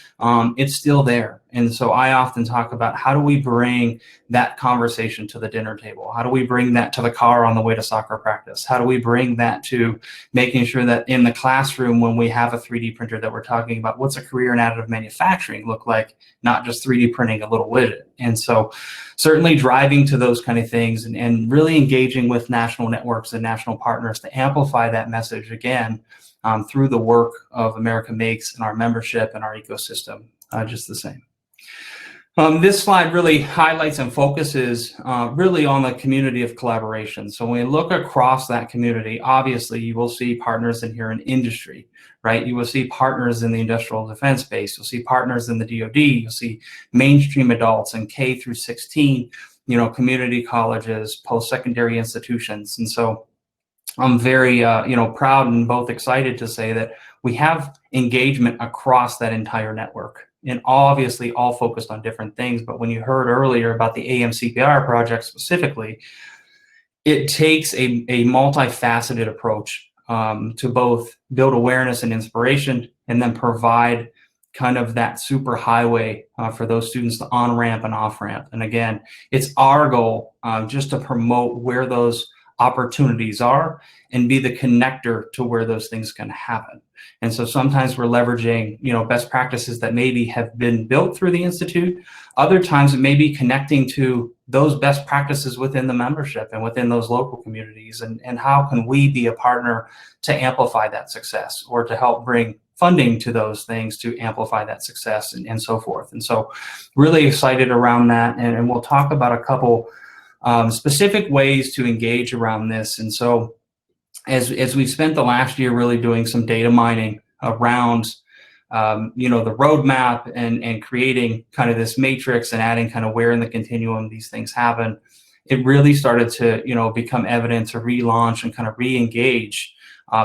It's still there. And so I often talk about how do we bring that conversation to the dinner table? How do we bring that to the car on the way to soccer practice? How do we bring that to making sure that in the classroom when we have a 3D printer that we're talking about, what's a career in additive manufacturing look like, not just 3D printing a little widget? And so certainly driving to those kind of things and really engaging with national networks and national partners to amplify that message again through the work of America Makes and our membership and our ecosystem, just the same. This slide really highlights and focuses really on the community of collaboration. So when we look across that community, obviously you will see partners in here in industry, right? You will see partners in the industrial defense space. You'll see partners in the DoD. You'll see mainstream adults and K through 16, community colleges, post-secondary institutions. And so I'm very, proud and both excited to say that we have engagement across that entire network. And obviously all focused on different things. But when you heard earlier about the AMCPR project specifically, it takes a multifaceted approach to both build awareness and inspiration and then provide kind of that super highway for those students to on-ramp and off-ramp. And again, it's our goal just to promote where those opportunities are and be the connector to where those things can happen. And so sometimes we're leveraging, best practices that maybe have been built through the Institute. Other times it may be connecting to those best practices within the membership and within those local communities. And how can we be a partner to amplify that success or to help bring funding to those things to amplify that success and so forth. And so really excited around that. And we'll talk about a couple specific ways to engage around this. And so as we've spent the last year really doing some data mining around, the roadmap and creating kind of this matrix and adding kind of where in the continuum these things happen, it really started to, become evident to relaunch and kind of re-engage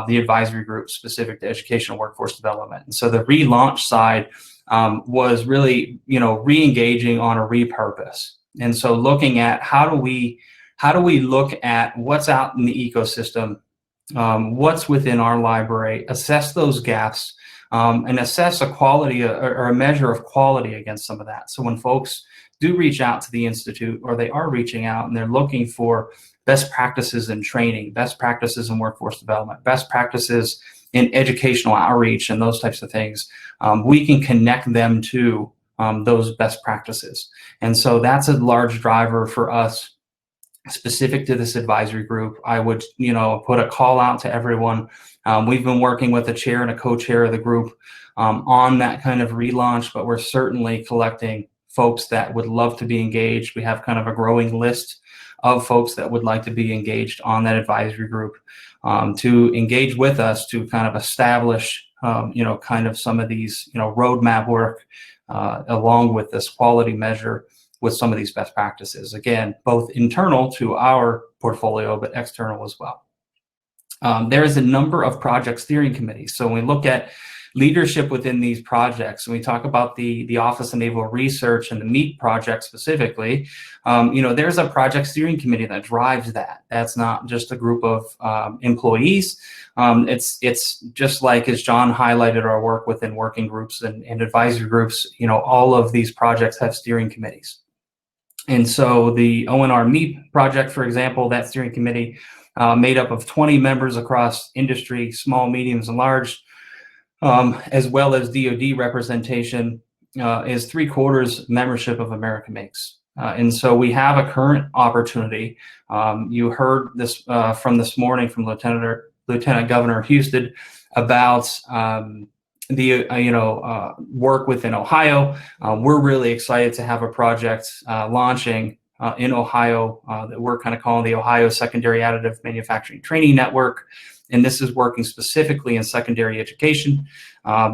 the advisory group specific to educational workforce development. And so the relaunch side was really, re-engaging on a repurpose. And so looking at how do we look at what's out in the ecosystem, what's within our library, assess those gaps, and assess a quality or a measure of quality against some of that. So when folks do reach out to the Institute or they are reaching out and they're looking for best practices in training, best practices in workforce development, best practices in educational outreach and those types of things, we can connect them to those best practices. And so that's a large driver for us specific to this advisory group. I would, put a call out to everyone. We've been working with a chair and a co-chair of the group on that kind of relaunch, but we're certainly collecting folks that would love to be engaged. We have kind of a growing list of folks that would like to be engaged on that advisory group to engage with us to kind of establish kind of some of these, roadmap work along with this quality measure with some of these best practices. Again, both internal to our portfolio, but external as well. There is a number of project steering committees. So when we look at leadership within these projects, and we talk about the Office of Naval Research and the MEEP project specifically, there's a project steering committee that drives that. That's not just a group of employees. It's just like, as John highlighted, our work within working groups and advisory groups, all of these projects have steering committees. And so the ONR MEEP project, for example, that steering committee made up of 20 members across industry, small, mediums, and large, as well as DoD representation, is 3/4 membership of America Makes. And so we have a current opportunity. You heard this from this morning from Lieutenant Governor Houston about the work within Ohio. We're really excited to have a project launching in Ohio that we're kind of calling the Ohio Secondary Additive Manufacturing Training Network. And this is working specifically in secondary education,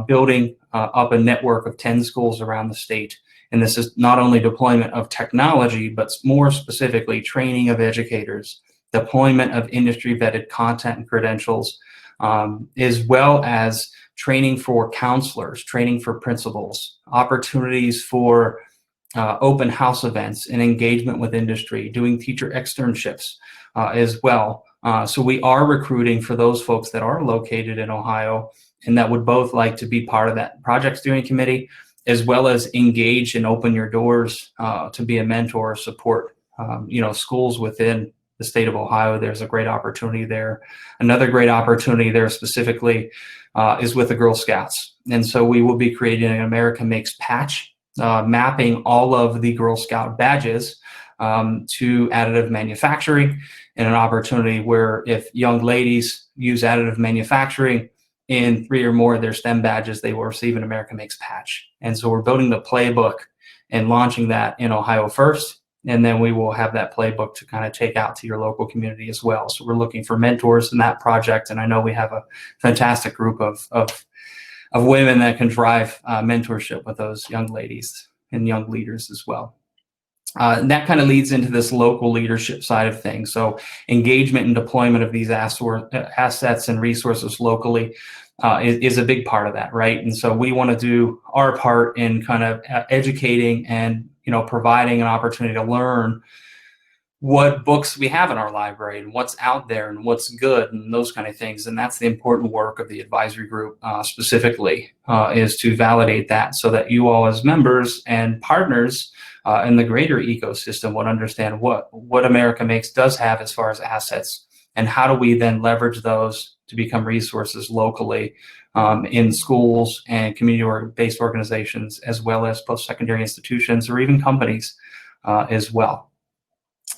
building up a network of 10 schools around the state. And this is not only deployment of technology, but more specifically training of educators, deployment of industry vetted content and credentials, as well as training for counselors, training for principals, opportunities for open house events and engagement with industry, doing teacher externships as well. So we are recruiting for those folks that are located in Ohio and that would both like to be part of that project steering committee, as well as engage and open your doors to be a mentor or support, schools within the state of Ohio. There's a great opportunity there. Another great opportunity there specifically is with the Girl Scouts. And so we will be creating an America Makes patch, mapping all of the Girl Scout badges to additive manufacturing, and an opportunity where if young ladies use additive manufacturing in 3 or more of their STEM badges, they will receive an America Makes patch. And so we're building the playbook and launching that in Ohio first, and then we will have that playbook to kind of take out to your local community as well. So we're looking for mentors in that project, and I know we have a fantastic group of women that can drive mentorship with those young ladies and young leaders as well. And that kind of leads into this local leadership side of things. So engagement and deployment of these assets and resources locally is a big part of that, right? And so we want to do our part in kind of educating and providing an opportunity to learn what books we have in our library and what's out there and what's good and those kind of things. And that's the important work of the advisory group specifically, is to validate that so that you all as members and partners in the greater ecosystem would understand what America Makes does have as far as assets, and how do we then leverage those to become resources locally in schools and community-based organizations, as well as post-secondary institutions or even companies as well.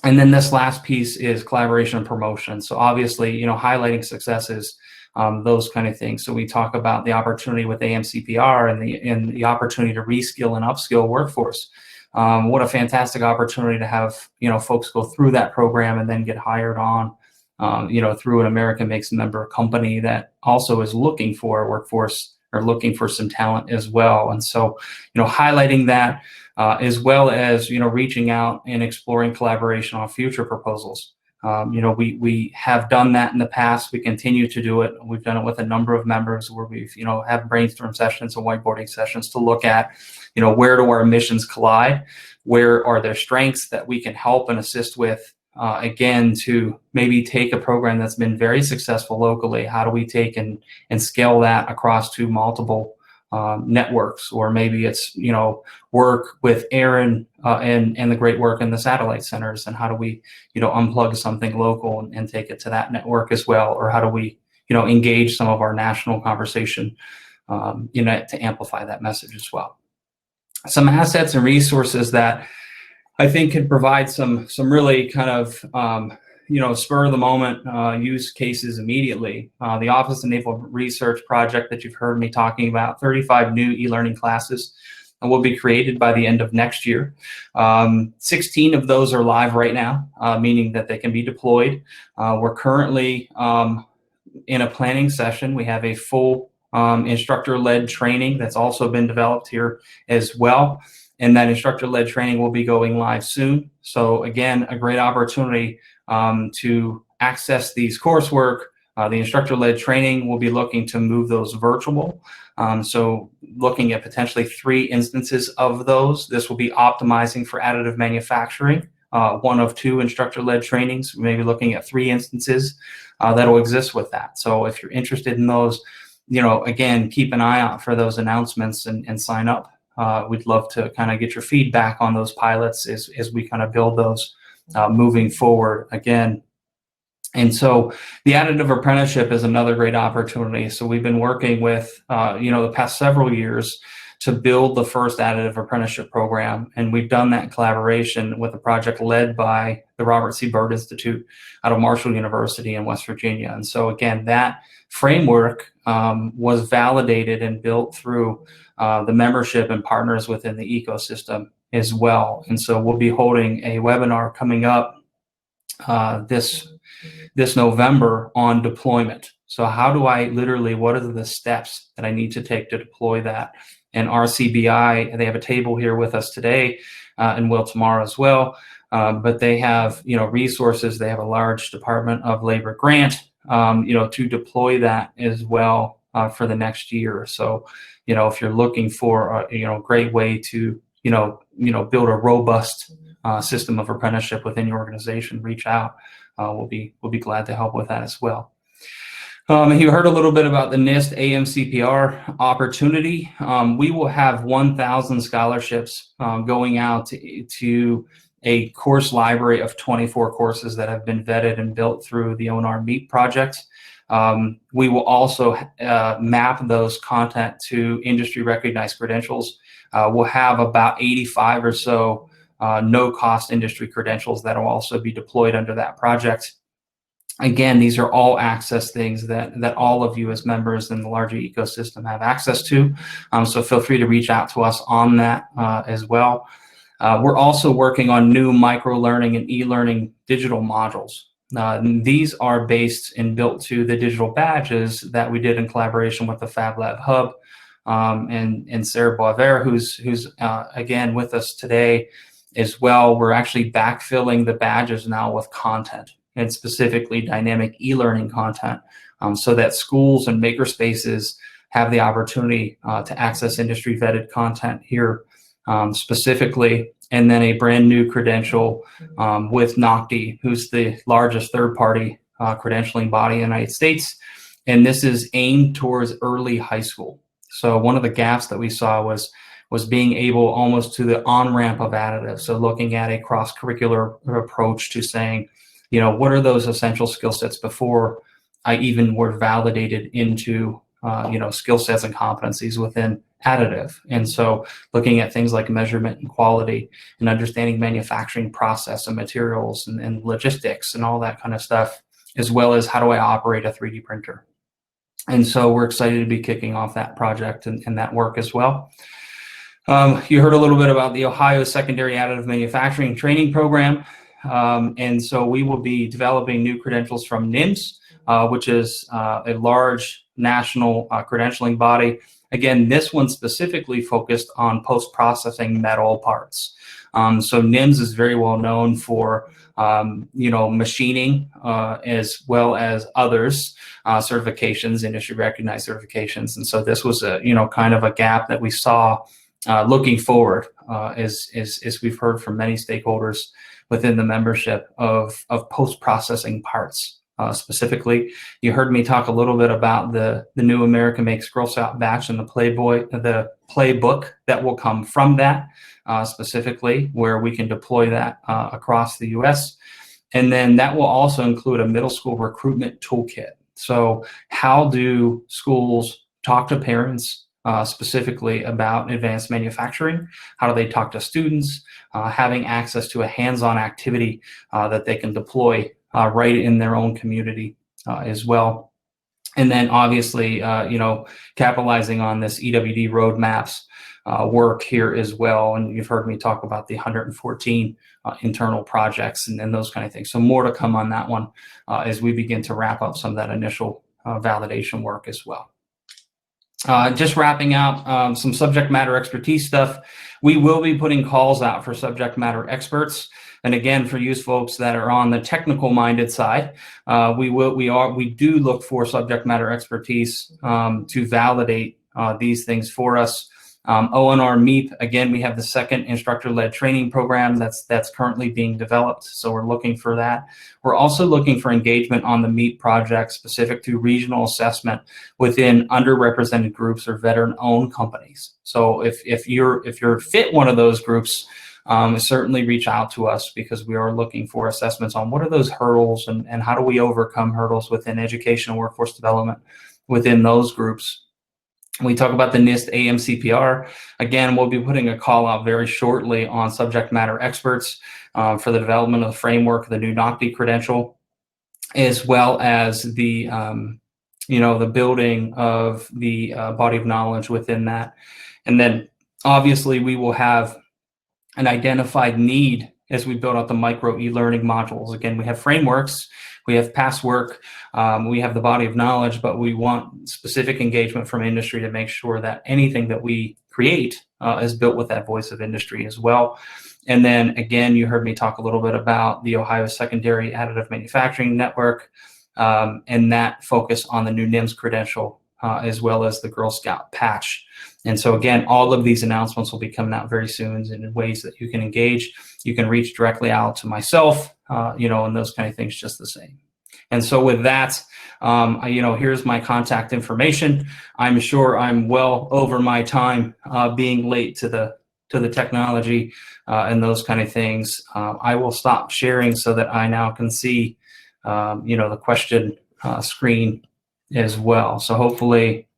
And then this last piece is collaboration and promotion. So obviously, highlighting successes, those kind of things. So we talk about the opportunity with AMCPR and the opportunity to reskill and upskill workforce. What a fantastic opportunity to have, folks go through that program and then get hired on, through an America Makes member company that also is looking for a workforce or looking for some talent as well. And so, highlighting that, as well as, reaching out and exploring collaboration on future proposals. We have done that in the past. We continue to do it. We've done it with a number of members where we've, have brainstorm sessions and whiteboarding sessions to look at, where do our missions collide? Where are there strengths that we can help and assist with? Again, to maybe take a program that's been very successful locally. How do we take and scale that across to multiple networks? Or maybe it's, work with Aaron and the great work in the satellite centers, and how do we, unplug something local and take it to that network as well? Or how do we, engage some of our national conversation, to amplify that message as well? Some assets and resources that I think could provide some really kind of, spur of the moment use cases immediately. The Office of Naval Research project that you've heard me talking about, 35 new e-learning classes will be created by the end of next year. 16 of those are live right now, meaning that they can be deployed. We're currently in a planning session. We have a full instructor-led training that's also been developed here as well. And that instructor-led training will be going live soon. So again, a great opportunity to access these coursework. The instructor-led training will be looking to move those virtual. So looking at potentially 3 instances of those. This will be optimizing for additive manufacturing. 1 of 2 instructor-led trainings, maybe looking at 3 instances that will exist with that. So if you're interested in those, again, keep an eye out for those announcements and sign up. We'd love to kind of get your feedback on those pilots as we kind of build those moving forward again. And so the additive apprenticeship is another great opportunity. So we've been working with, the past several years to build the first additive apprenticeship program. And we've done that in collaboration with a project led by the Robert C. Byrd Institute out of Marshall University in West Virginia. And so again, that framework was validated and built through the membership and partners within the ecosystem as well. And so we'll be holding a webinar coming up this November on deployment. So how do I what are the steps that I need to take to deploy that? And RCBI, they have a table here with us today and will tomorrow as well. But they have, resources. They have a large Department of Labor grant, to deploy that as well for the next year. So, if you're looking for a, great way to, build a robust system of apprenticeship within your organization, reach out. We'll be glad to help with that as well. You heard a little bit about the NIST AMCPR opportunity. We will have 1,000 scholarships going out to a course library of 24 courses that have been vetted and built through the ONR MEET project. We will also map those content to industry recognized credentials. We'll have about 85 or so no-cost industry credentials that will also be deployed under that project. Again, these are all access things that all of you as members in the larger ecosystem have access to. So feel free to reach out to us on that as well. We're also working on new micro-learning and e-learning digital modules. These are based and built to the digital badges that we did in collaboration with the Fab Lab Hub and Sarah Boisvert, who's again with us today as well. We're actually backfilling the badges now with content, and specifically dynamic e-learning content, so that schools and makerspaces have the opportunity to access industry vetted content here specifically. And then a brand new credential with NOCTI, who's the largest third-party credentialing body in the United States. And this is aimed towards early high school. So one of the gaps that we saw was being able almost to the on-ramp of additive. So looking at a cross-curricular approach to saying, what are those essential skill sets before I even were validated into, skill sets and competencies within additive. And so looking at things like measurement and quality and understanding manufacturing process and materials and logistics and all that kind of stuff, as well as how do I operate a 3D printer. And so we're excited to be kicking off that project and that work as well. You heard a little bit about the Ohio Secondary Additive Manufacturing Training Program. And so we will be developing new credentials from NIMS, which is a large national credentialing body. Again, this one specifically focused on post-processing metal parts. So NIMS is very well known for, machining as well as others certifications, industry recognized certifications. And so this was a, kind of a gap that we saw looking forward as we've heard from many stakeholders within the membership of post-processing parts. Specifically, you heard me talk a little bit about the new America Makes Girl Scout batch and the playbook that will come from that, specifically where we can deploy that across the U.S. And then that will also include a middle school recruitment toolkit. So how do schools talk to parents specifically about advanced manufacturing? How do they talk to students? Having access to a hands-on activity that they can deploy right in their own community as well. And then obviously, capitalizing on this EWD roadmaps work here as well. And you've heard me talk about the 114 internal projects and those kind of things. So more to come on that one as we begin to wrap up some of that initial validation work as well. Just wrapping out some subject matter expertise stuff. We will be putting calls out for subject matter experts. And again, for you folks that are on the technical minded side, we do look for subject matter expertise to validate these things for us. ONR MEP, again, we have the second instructor-led training program that's currently being developed. So we're looking for that. We're also looking for engagement on the MEP project specific to regional assessment within underrepresented groups or veteran-owned companies. So if you're fit one of those groups, certainly reach out to us, because we are looking for assessments on what are those hurdles and how do we overcome hurdles within education and workforce development within those groups. We talk about the NIST AMCPR. Again, we'll be putting a call out very shortly on subject matter experts for the development of the framework of the new NOCTI credential, as well as the the building of the body of knowledge within that. And then obviously we will have an identified need as we build out the micro e-learning modules. Again, we have frameworks, we have past work, we have the body of knowledge, but we want specific engagement from industry to make sure that anything that we create is built with that voice of industry as well. And then again, you heard me talk a little bit about the Ohio Secondary Additive Manufacturing Network and that focus on the new NIMS credential, as well as the Girl Scout patch. And so again, all of these announcements will be coming out very soon in ways that you can engage. You can reach directly out to myself, and those kind of things just the same. And so with that, here's my contact information. I'm sure I'm well over my time being late to the technology and those kind of things. I will stop sharing so that I now can see, the question screen as well. So hopefully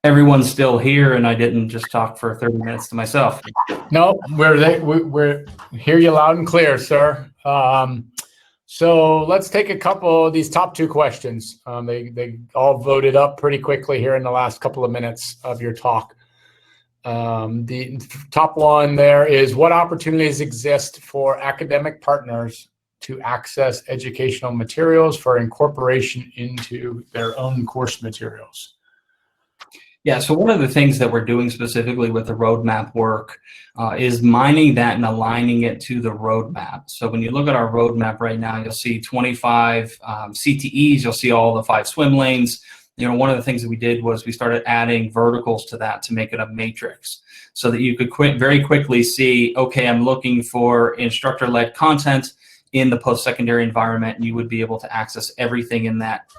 everyone's still here and I didn't just talk for 30 minutes to myself. No, we're hear you loud and clear, sir. So let's take a couple of these top two questions. They all voted up pretty quickly here in the last couple of minutes of your talk. The top one there is, what opportunities exist for academic partners to access educational materials for incorporation into their own course materials? Yeah, so one of the things that we're doing specifically with the roadmap work is mining that and aligning it to the roadmap. So when you look at our roadmap right now, you'll see 25 CTEs, you'll see all the 5 swim lanes. One of the things that we did was we started adding verticals to that to make it a matrix so that you could very quickly see, okay, I'm looking for instructor-led content in the post-secondary environment, and you would be able to access everything in that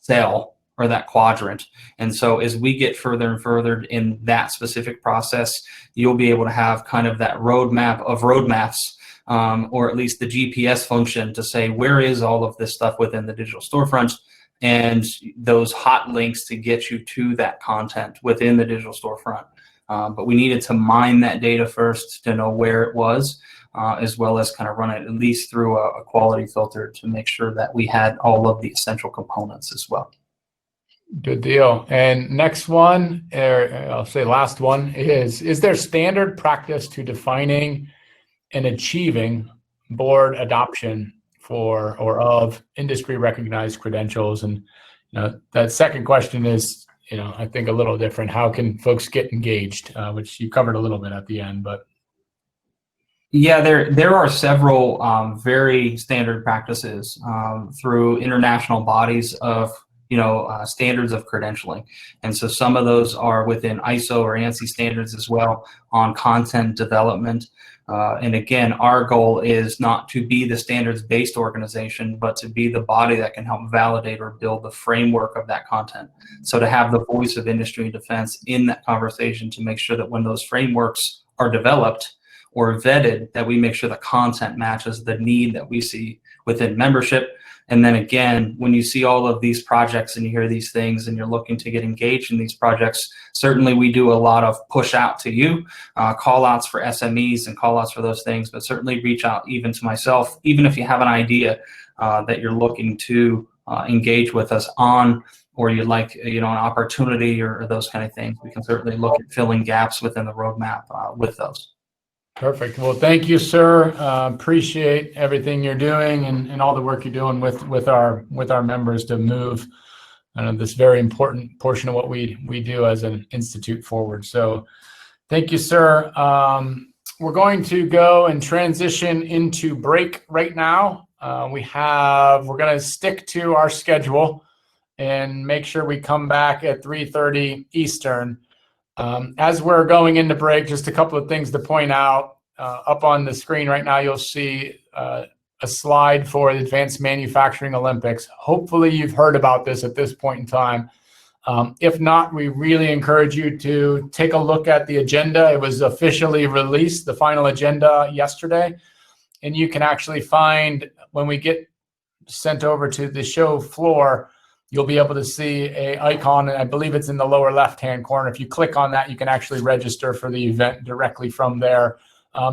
cell or that quadrant. And so as we get further and further in that specific process, you'll be able to have kind of that roadmap of roadmaps, or at least the GPS function to say, where is all of this stuff within the digital storefront, and those hot links to get you to that content within the digital storefront. But we needed to mine that data first to know where it was, as well as kind of run it at least through a quality filter to make sure that we had all of the essential components as well. Good deal. And next one, or I'll say last one, is there standard practice to defining and achieving board adoption for or of industry recognized credentials? And that second question is, I think a little different. How can folks get engaged? Which you covered a little bit at the end, but. Yeah, there are several very standard practices through international bodies of standards of credentialing. And so some of those are within ISO or ANSI standards as well on content development. And again, our goal is not to be the standards-based organization, but to be the body that can help validate or build the framework of that content. So to have the voice of industry and defense in that conversation to make sure that when those frameworks are developed or vetted, that we make sure the content matches the need that we see within membership. And then again, when you see all of these projects and you hear these things and you're looking to get engaged in these projects, certainly we do a lot of push out to you, call outs for SMEs and call outs for those things, but certainly reach out even to myself, even if you have an idea that you're looking to engage with us on, or you'd like an opportunity or those kind of things. We can certainly look at filling gaps within the roadmap with those. Perfect. Well, thank you, sir. Appreciate everything you're doing and all the work you're doing with our members to move this very important portion of what we do as an institute forward. So thank you, sir. We're going to go and transition into break right now. We're going to stick to our schedule and make sure we come back at 3:30 Eastern. As we're going into break, just a couple of things to point out. Up on the screen right now, you'll see a slide for the Advanced Manufacturing Olympics. Hopefully you've heard about this at this point in time. If not, we really encourage you to take a look at the agenda. It was officially released, the final agenda, yesterday. And you can actually find, when we get sent over to the show floor, you'll be able to see an icon, and I believe it's in the lower left-hand corner. If you click on that, you can actually register for the event directly from there.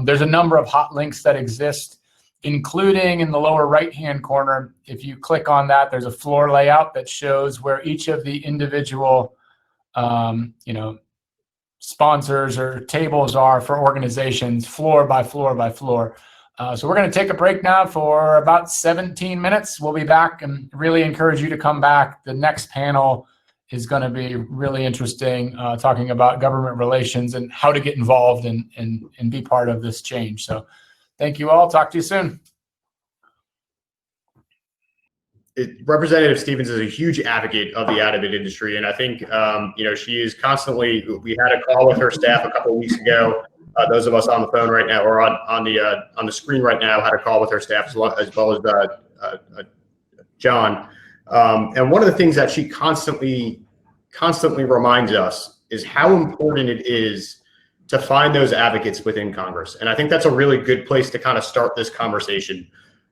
There's a number of hot links that exist, including in the lower right-hand corner. If you click on that, there's a floor layout that shows where each of the individual sponsors or tables are for organizations, floor by floor by floor. So we're going to take a break now for about 17 minutes. We'll be back and really encourage you to come back. The next panel is going to be really interesting, talking about government relations and how to get involved and be part of this change. So thank you all. Talk to you soon. Representative Stevens is a huge advocate of the additive industry, and I think she is constantly. We had a call with her staff a couple of weeks ago. Those of us on the phone right now, or on the screen right now, had a call with her staff as well as John. And one of the things that she constantly reminds us is how important it is to find those advocates within Congress. And I think that's a really good place to kind of start this conversation.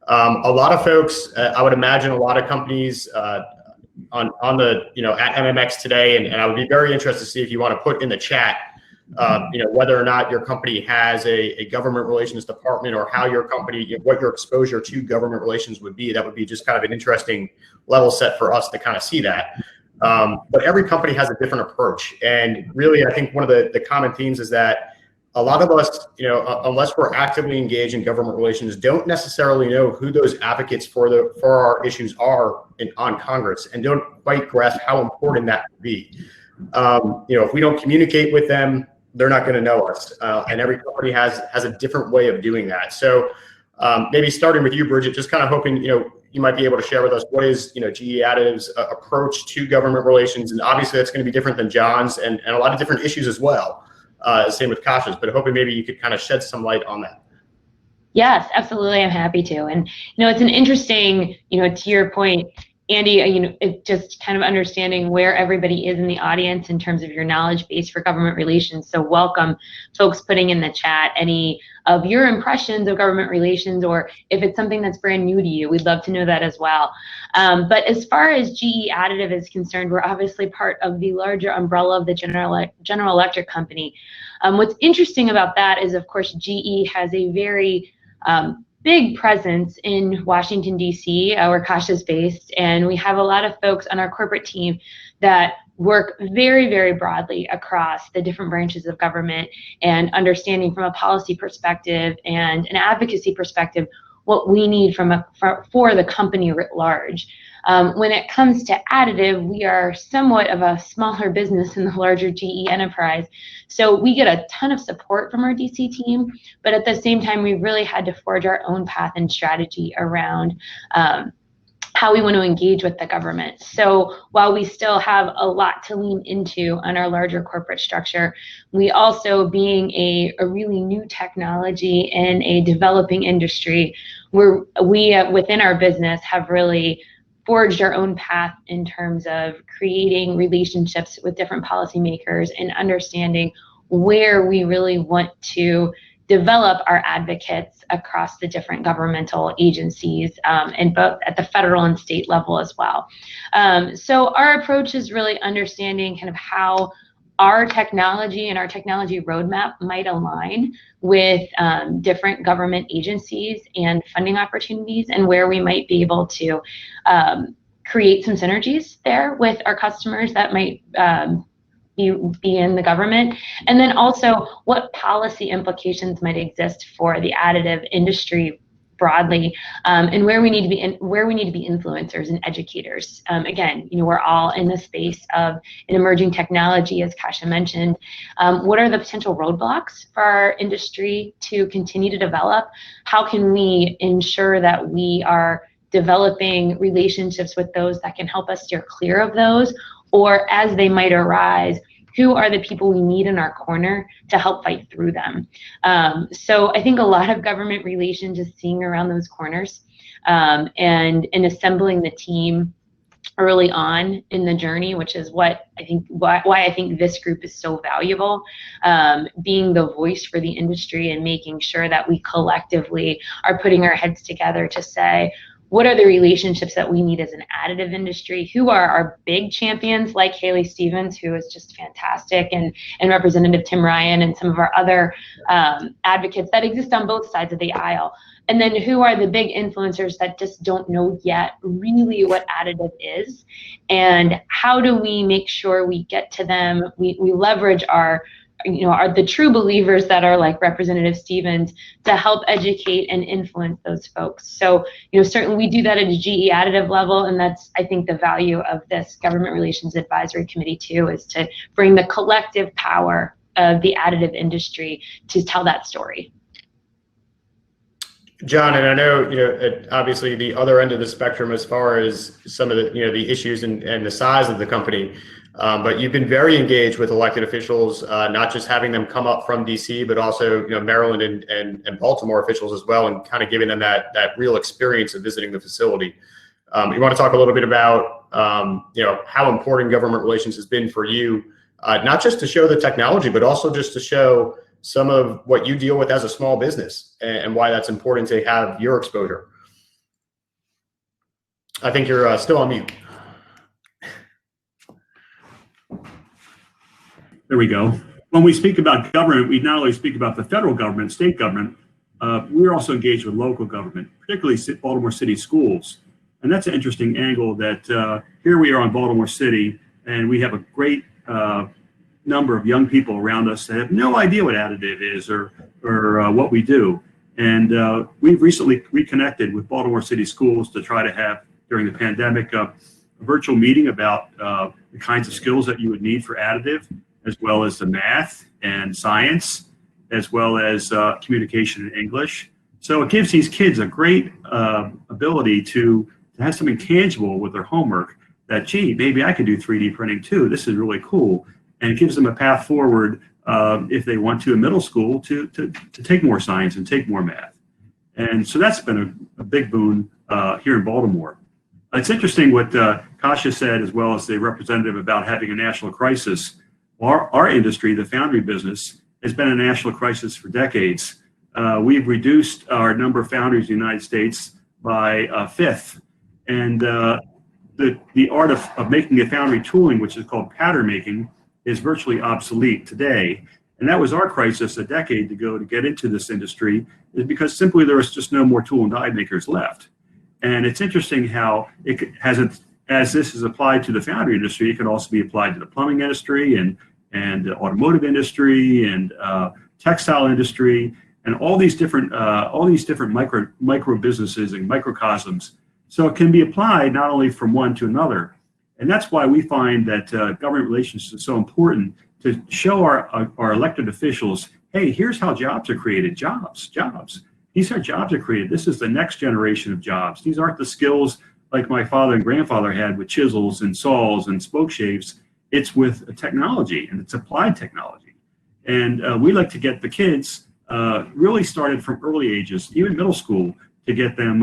A lot of folks, I would imagine a lot of companies on the, at MMX today, and I would be very interested to see if you want to put in the chat, whether or not your company has a government relations department, or how your company, what your exposure to government relations would be. That would be just kind of an interesting level set for us to kind of see that. But every company has a different approach. And really, I think one of the common themes is that a lot of us, unless we're actively engaged in government relations, don't necessarily know who those advocates for our issues are on Congress, and don't quite grasp how important that could be. If we don't communicate with them, they're not going to know us. And every company has a different way of doing that. So maybe starting with you, Bridget, just kind of hoping, you might be able to share with us what is, GE Additive's approach to government relations. And obviously that's going to be different than John's, and a lot of different issues as well. Same with Kasha's, but hoping maybe you could kind of shed some light on that. Yes, absolutely. I'm happy to. And, it's an interesting, to your point, Andy, it just kind of understanding where everybody is in the audience in terms of your knowledge base for government relations. So welcome folks putting in the chat any of your impressions of government relations, or if it's something that's brand new to you, we'd love to know that as well. But as far as GE Additive is concerned, we're obviously part of the larger umbrella of the General Electric company. What's interesting about that is, of course, GE has a very big presence in Washington, D.C., where Kasha's based, and we have a lot of folks on our corporate team that work very, very broadly across the different branches of government, and understanding from a policy perspective and an advocacy perspective what we need for the company writ large. When it comes to additive, we are somewhat of a smaller business in the larger GE enterprise. So we get a ton of support from our DC team, but at the same time, we really had to forge our own path and strategy around how we want to engage with the government. So while we still have a lot to lean into on our larger corporate structure, we also, being a really new technology in a developing industry, we within our business have really forged our own path in terms of creating relationships with different policymakers and understanding where we really want to develop our advocates across the different governmental agencies, and both at the federal and state level as well. So our approach is really understanding kind of how our technology and our technology roadmap might align with different government agencies and funding opportunities, and where we might be able to create some synergies there with our customers that might be in the government, and then also what policy implications might exist for the additive industry broadly, and where we need to be influencers and educators. Again, we're all in the space of an emerging technology, as Kasha mentioned. What are the potential roadblocks for our industry to continue to develop? How can we ensure that we are developing relationships with those that can help us steer clear of those, or as they might arise, who are the people we need in our corner to help fight through them? So I think a lot of government relations is seeing around those corners and assembling the team early on in the journey, which is what I think why I think this group is so valuable, being the voice for the industry and making sure that we collectively are putting our heads together to say, what are the relationships that we need as an additive industry? Who are our big champions like Haley Stevens, who is just fantastic, and Representative Tim Ryan and some of our other advocates that exist on both sides of the aisle? And then who are the big influencers that just don't know yet really what additive is? And how do we make sure we get to them? We leverage are the true believers that are like Representative Stevens to help educate and influence those folks. So, certainly we do that at a GE additive level, and that's, I think, the value of this Government Relations Advisory Committee too, is to bring the collective power of the additive industry to tell that story. John, and I know, obviously the other end of the spectrum as far as some of the, the issues and the size of the company, but you've been very engaged with elected officials, not just having them come up from DC, but also, Maryland and Baltimore officials as well, and kind of giving them that real experience of visiting the facility. You want to talk a little bit about, how important government relations has been for you, not just to show the technology, but also just to show some of what you deal with as a small business and why that's important to have your exposure. I think you're still on mute. There we go. When we speak about government, we not only speak about the federal government, state government, we're also engaged with local government, particularly Baltimore City schools. And that's an interesting angle that here we are in Baltimore City, and we have a great number of young people around us that have no idea what additive is or what we do. And we've recently reconnected with Baltimore City schools to try to have, during the pandemic, a virtual meeting about the kinds of skills that you would need for additive, as well as the math and science, as well as communication in English. So it gives these kids a great ability to have something tangible with their homework that, gee, maybe I could do 3D printing too. This is really cool. And it gives them a path forward if they want to in middle school to take more science and take more math. And so that's been a big boon here in Baltimore. It's interesting what Kasha said, as well as the representative, about having a national crisis. Our industry, the foundry business, has been a national crisis for decades. We've reduced our number of foundries in the United States by a fifth. And the art of making a foundry tooling, which is called pattern making, is virtually obsolete today. And that was our crisis a decade ago to get into this industry, is because simply there was just no more tool and die makers left. And it's interesting how as this is applied to the foundry industry, it can also be applied to the plumbing industry and the automotive industry and textile industry and all these different micro businesses and microcosms. So it can be applied not only from one to another. And that's why we find that government relations is so important, to show our elected officials, hey, here's how jobs are created. Jobs. These are jobs are created. This is the next generation of jobs. These aren't the skills like my father and grandfather had with chisels and saws and spoke shaves. It's with technology, and it's applied technology. And we like to get the kids really started from early ages, even middle school, to get them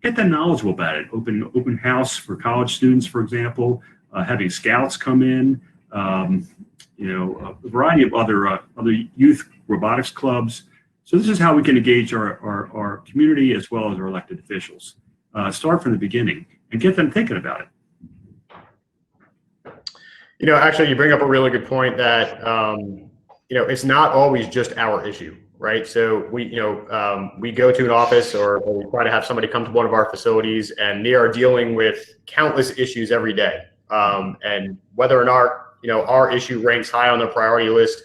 knowledgeable about it. Open house for college students, for example, having scouts come in, a variety of other youth robotics clubs. So this is how we can engage our community as well as our elected officials. Start from the beginning and get them thinking about it. Actually, you bring up a really good point that, it's not always just our issue, right? So we go to an office or we try to have somebody come to one of our facilities, and they are dealing with countless issues every day. And whether or not, our issue ranks high on the priority list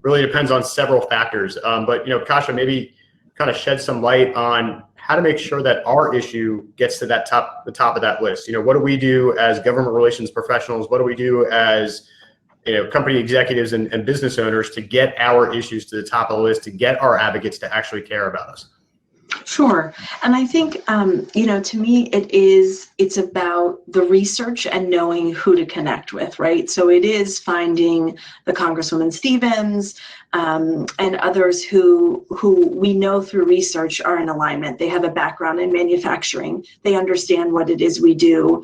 really depends on several factors. But, Kasha, maybe kind of shed some light on how to make sure that our issue gets to the top of that list. What do we do as government relations professionals? What do we do as company executives and business owners to get our issues to the top of the list, to get our advocates to actually care about us? Sure. And I think, to me, it's about the research and knowing who to connect with, right? So it is finding the Congresswoman Stevens and others who we know through research are in alignment. They have a background in manufacturing. They understand what it is we do.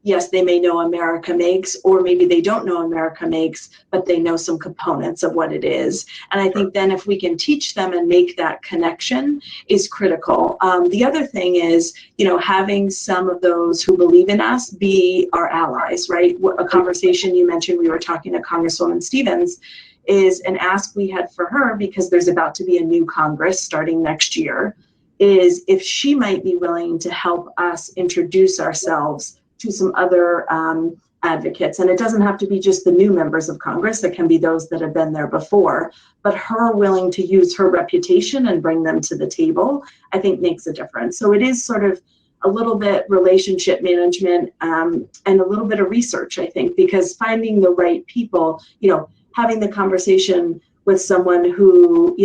Yes, they may know America Makes, or maybe they don't know America Makes, but they know some components of what it is. And I think then if we can teach them and make that connection is critical. The other thing is, having some of those who believe in us be our allies, right? A conversation you mentioned, we were talking to Congresswoman Stevens, is an ask we had for her, because there's about to be a new Congress starting next year, is if she might be willing to help us introduce ourselves to some other advocates. And it doesn't have to be just the new members of Congress. It can be those that have been there before, but her willing to use her reputation and bring them to the table, I think makes a difference. So it is sort of a little bit relationship management and a little bit of research, I think, because finding the right people, having the conversation with someone who,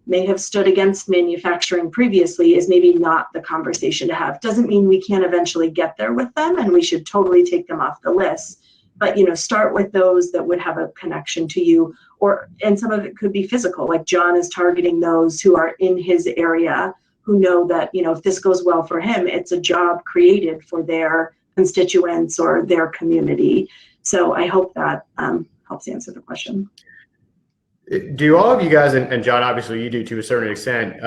may have stood against manufacturing previously is maybe not the conversation to have. Doesn't mean we can't eventually get there with them, and we should totally take them off the list. But start with those that would have a connection to you, and some of it could be physical. Like John is targeting those who are in his area, who know that if this goes well for him, it's a job created for their constituents or their community. So I hope that helps answer the question. Do all of you guys, and John, obviously you do to a certain extent,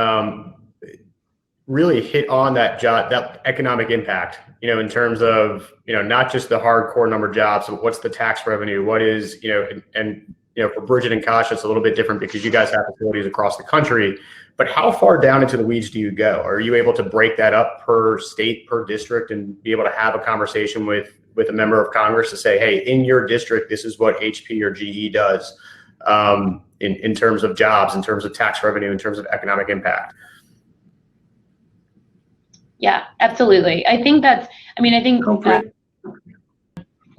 really hit on that economic impact, in terms of, not just the hardcore number of jobs, but what's the tax revenue? What is, for Bridget and Kasha, it's a little bit different because you guys have facilities across the country, but how far down into the weeds do you go? Are you able to break that up per state, per district, and be able to have a conversation with a member of Congress to say, hey, in your district, this is what HP or GE does? In terms of jobs, in terms of tax revenue, in terms of economic impact? Yeah, absolutely. I think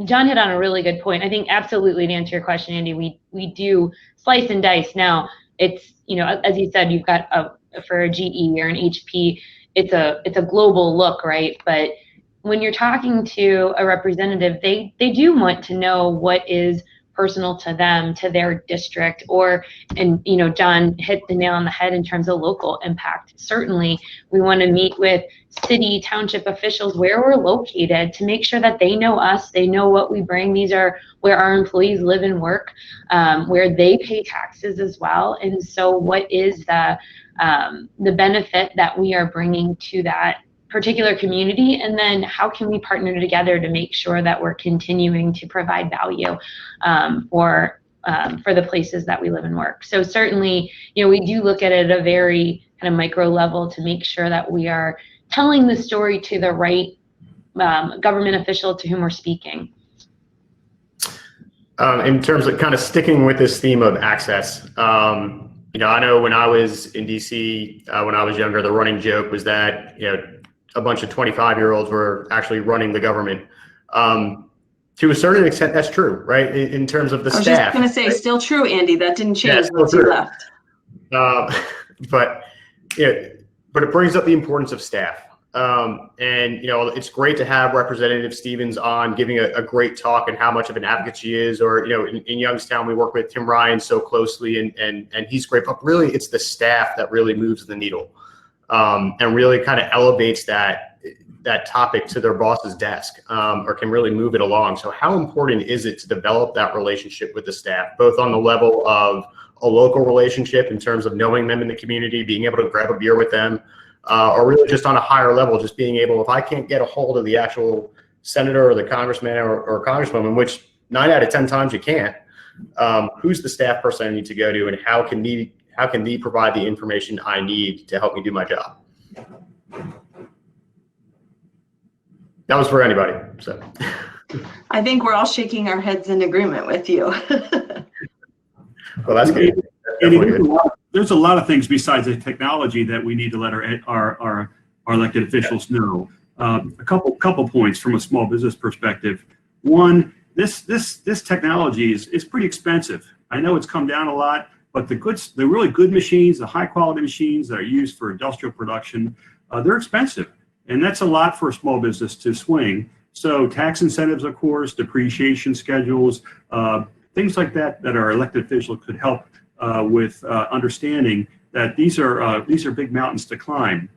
John hit on a really good point. I think absolutely, to answer your question, Andy, we do slice and dice. Now it's, as you said, you've got for a GE or an HP, it's a global look, right? But when you're talking to a representative, they do want to know what is personal to them, to their district, and John hit the nail on the head in terms of local impact. Certainly, we want to meet with city, township officials where we're located to make sure that they know us, they know what we bring. These are where our employees live and work, where they pay taxes as well. And so what is the benefit that we are bringing to that particular community, and then how can we partner together to make sure that we're continuing to provide value for the places that we live and work. So certainly, we do look at it at a very kind of micro level to make sure that we are telling the story to the right government official to whom we're speaking. In terms of kind of sticking with this theme of access, I know when I was in DC, when I was younger, the running joke was that, a bunch of 25-year-olds were actually running the government. To a certain extent, that's true, right? In terms of the staff. I was just going to say, right? Still true, Andy. That didn't change once you left. But it brings up the importance of staff. It's great to have Representative Stevens on giving a great talk and how much of an advocate she is. Or, in Youngstown, we work with Tim Ryan so closely, and he's great. But really, it's the staff that really moves the needle. And really kind of elevates that topic to their boss's desk, or can really move it along. So how important is it to develop that relationship with the staff, both on the level of a local relationship in terms of knowing them in the community, being able to grab a beer with them, or really just on a higher level, just being able, if I can't get a hold of the actual senator or the congressman or congresswoman, which 9 out of 10 times you can't, who's the staff person I need to go to, and how can they provide the information I need to help me do my job? That was for anybody. So I think we're all shaking our heads in agreement with you. Well, that's good. Andy, there's a lot there's a lot of things besides the technology that we need to let our elected officials know. A couple points from a small business perspective. One, this technology is pretty expensive. I know it's come down a lot, but the really good machines, the high quality machines that are used for industrial production, they're expensive, and that's a lot for a small business to swing. So tax incentives, of course, depreciation schedules, things like that our elected official could help with understanding that these are big mountains to climb.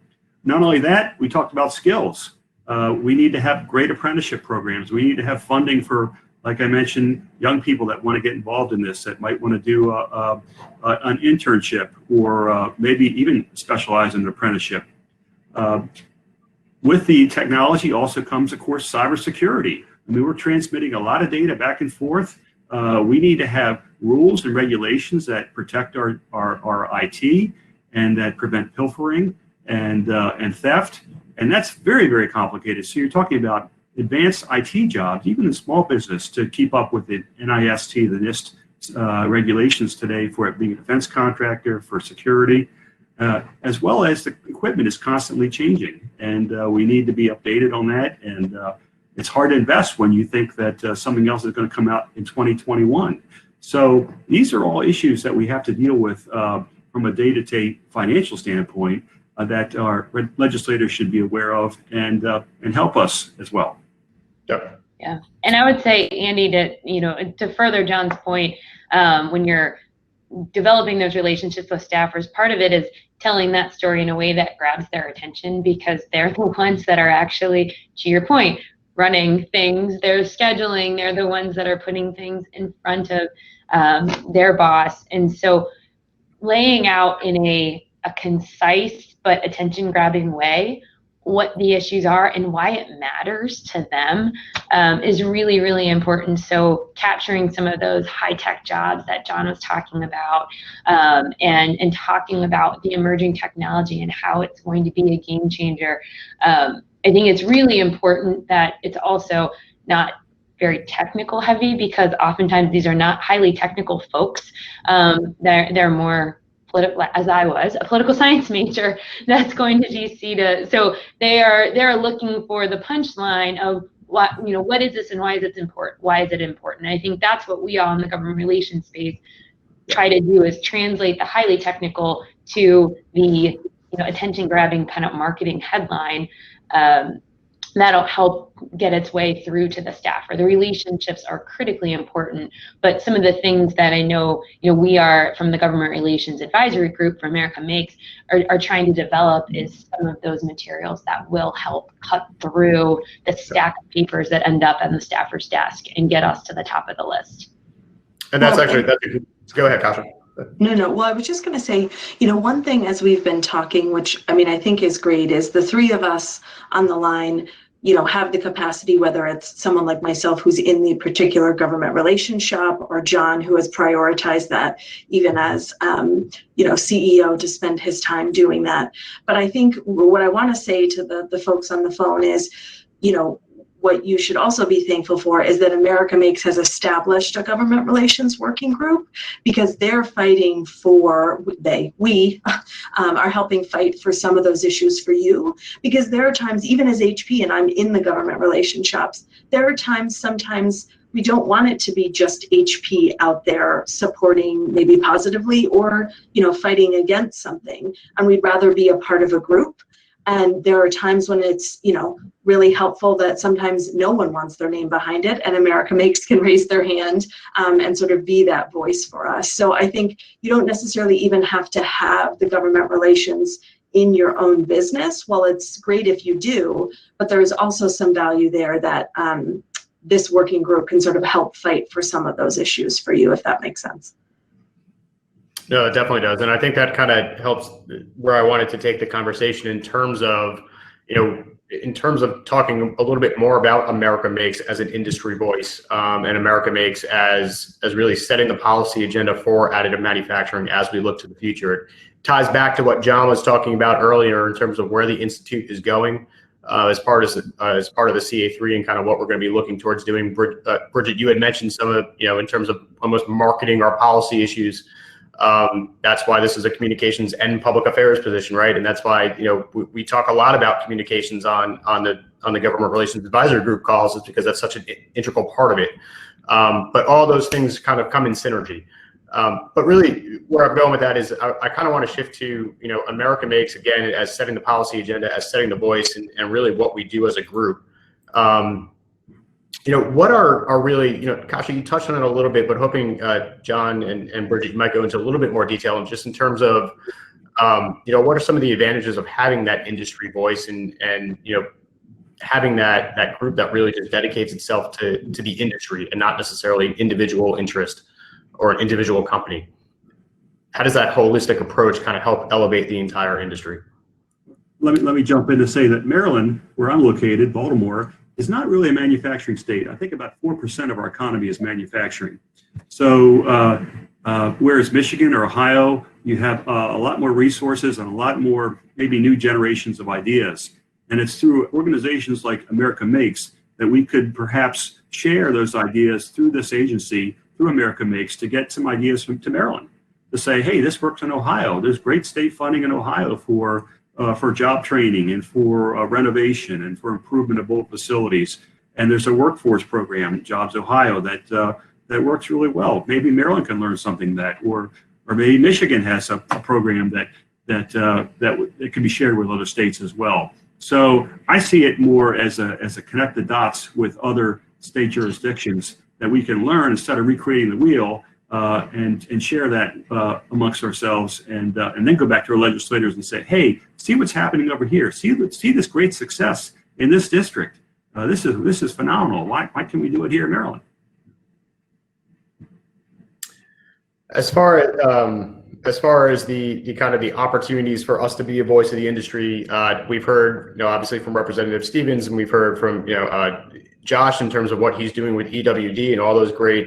Not only that, we talked about skills. We need to have great apprenticeship programs. We need to have funding for, like I mentioned, young people that want to get involved in this, that might want to do an internship or maybe even specialize in an apprenticeship. With the technology also comes, of course, cybersecurity. I mean, we're transmitting a lot of data back and forth. We need to have rules and regulations that protect our IT and that prevent pilfering and theft. And that's very, very complicated. So you're talking about advanced IT jobs, even in small business, to keep up with the NIST, the NIST regulations today for it being a defense contractor, for security, as well as the equipment is constantly changing. And we need to be updated on that. And it's hard to invest when you think that something else is going to come out in 2021. So these are all issues that we have to deal with from a day-to-day financial standpoint that our legislators should be aware of and help us as well. Yep. Yeah, and I would say, Andy, to further John's point, when you're developing those relationships with staffers, part of it is telling that story in a way that grabs their attention, because they're the ones that are actually, to your point, running things. They're scheduling. They're the ones that are putting things in front of their boss. And so laying out in a concise but attention-grabbing way what the issues are and why it matters to them is really, really important. So capturing some of those high-tech jobs that John was talking about, and talking about the emerging technology and how it's going to be a game changer. I think it's really important that it's also not very technical heavy, because oftentimes these are not highly technical folks. They're more political, as I was, a political science major that's going to DC so they're looking for the punchline of what is this and why is it important? Why is it important? And I think that's what we all in the government relations space try to do, is translate the highly technical to the attention grabbing kind of marketing headline. That'll help get its way through to the staffer. The relationships are critically important, but some of the things that I know, we are from the Government Relations Advisory Group for America Makes are trying to develop is some of those materials that will help cut through the stack of papers that end up on the staffer's desk and get us to the top of the list. And that's go ahead, Kasha. No. Well, I was just going to say, one thing as we've been talking, which I think is great, is the three of us on the line have the capacity, whether it's someone like myself who's in the particular government relations shop, or John, who has prioritized that even as, CEO, to spend his time doing that. But I think what I want to say to the folks on the phone is, what you should also be thankful for is that America Makes has established a government relations working group, because they're fighting for, we are helping fight for some of those issues for you. Because there are times, even as HP, and I'm in the government relations shops, there are times, sometimes we don't want it to be just HP out there supporting maybe positively or, fighting against something. And we'd rather be a part of a group. And there are times when it's, really helpful that sometimes no one wants their name behind it, and America Makes can raise their hand and sort of be that voice for us. So I think you don't necessarily even have to have the government relations in your own business. Well, it's great if you do, but there is also some value there that this working group can sort of help fight for some of those issues for you, if that makes sense. No, it definitely does. And I think that kind of helps where I wanted to take the conversation in terms of, talking a little bit more about America Makes as an industry voice, and America Makes as really setting the policy agenda for additive manufacturing as we look to the future. It ties back to what John was talking about earlier in terms of where the Institute is going as part of the CA3 and kind of what we're going to be looking towards doing. Bridget, you had mentioned some of, in terms of almost marketing our policy issues. That's why this is a communications and public affairs position, right? And that's why, you know, we talk a lot about communications on the government relations advisory group calls, is because that's such an integral part of it. But all those things kind of come in synergy. But really, where I'm going with that is I kind of want to shift to, you know, America Makes, again, as setting the policy agenda, as setting the voice, and really what we do as a group. You know, what are really, you know, Kasha, you touched on it a little bit, but hoping John and Bridget, you might go into a little bit more detail, and just in terms of, you know, what are some of the advantages of having that industry voice and you know, having that group that really just dedicates itself to the industry and not necessarily individual interest or an individual company? How does that holistic approach kind of help elevate the entire industry? Let me jump in to say that Maryland, where I'm located, Baltimore, is not really a manufacturing state. I think about 4% of our economy is manufacturing. So whereas Michigan or Ohio, you have a lot more resources and a lot more maybe new generations of ideas. And it's through organizations like America Makes that we could perhaps share those ideas through this agency, through America Makes, to get some ideas to Maryland, to say, hey, this works in Ohio. There's great state funding in Ohio for job training and for renovation and for improvement of both facilities. And there's a workforce program, Jobs Ohio, that works really well. Maybe Maryland can learn something or maybe Michigan has a program that can be shared with other states as well. So I see it more as a connect the dots with other state jurisdictions that we can learn instead of recreating the wheel, and share that amongst ourselves, and then go back to our legislators and say, hey, see what's happening over here. See this great success in this district. This is phenomenal. Why can't we do it here in Maryland? As far as the kind of the opportunities for us to be a voice of the industry, we've heard, you know, obviously from Representative Stevens, and we've heard from, you know, Josh in terms of what he's doing with EWD and all those great,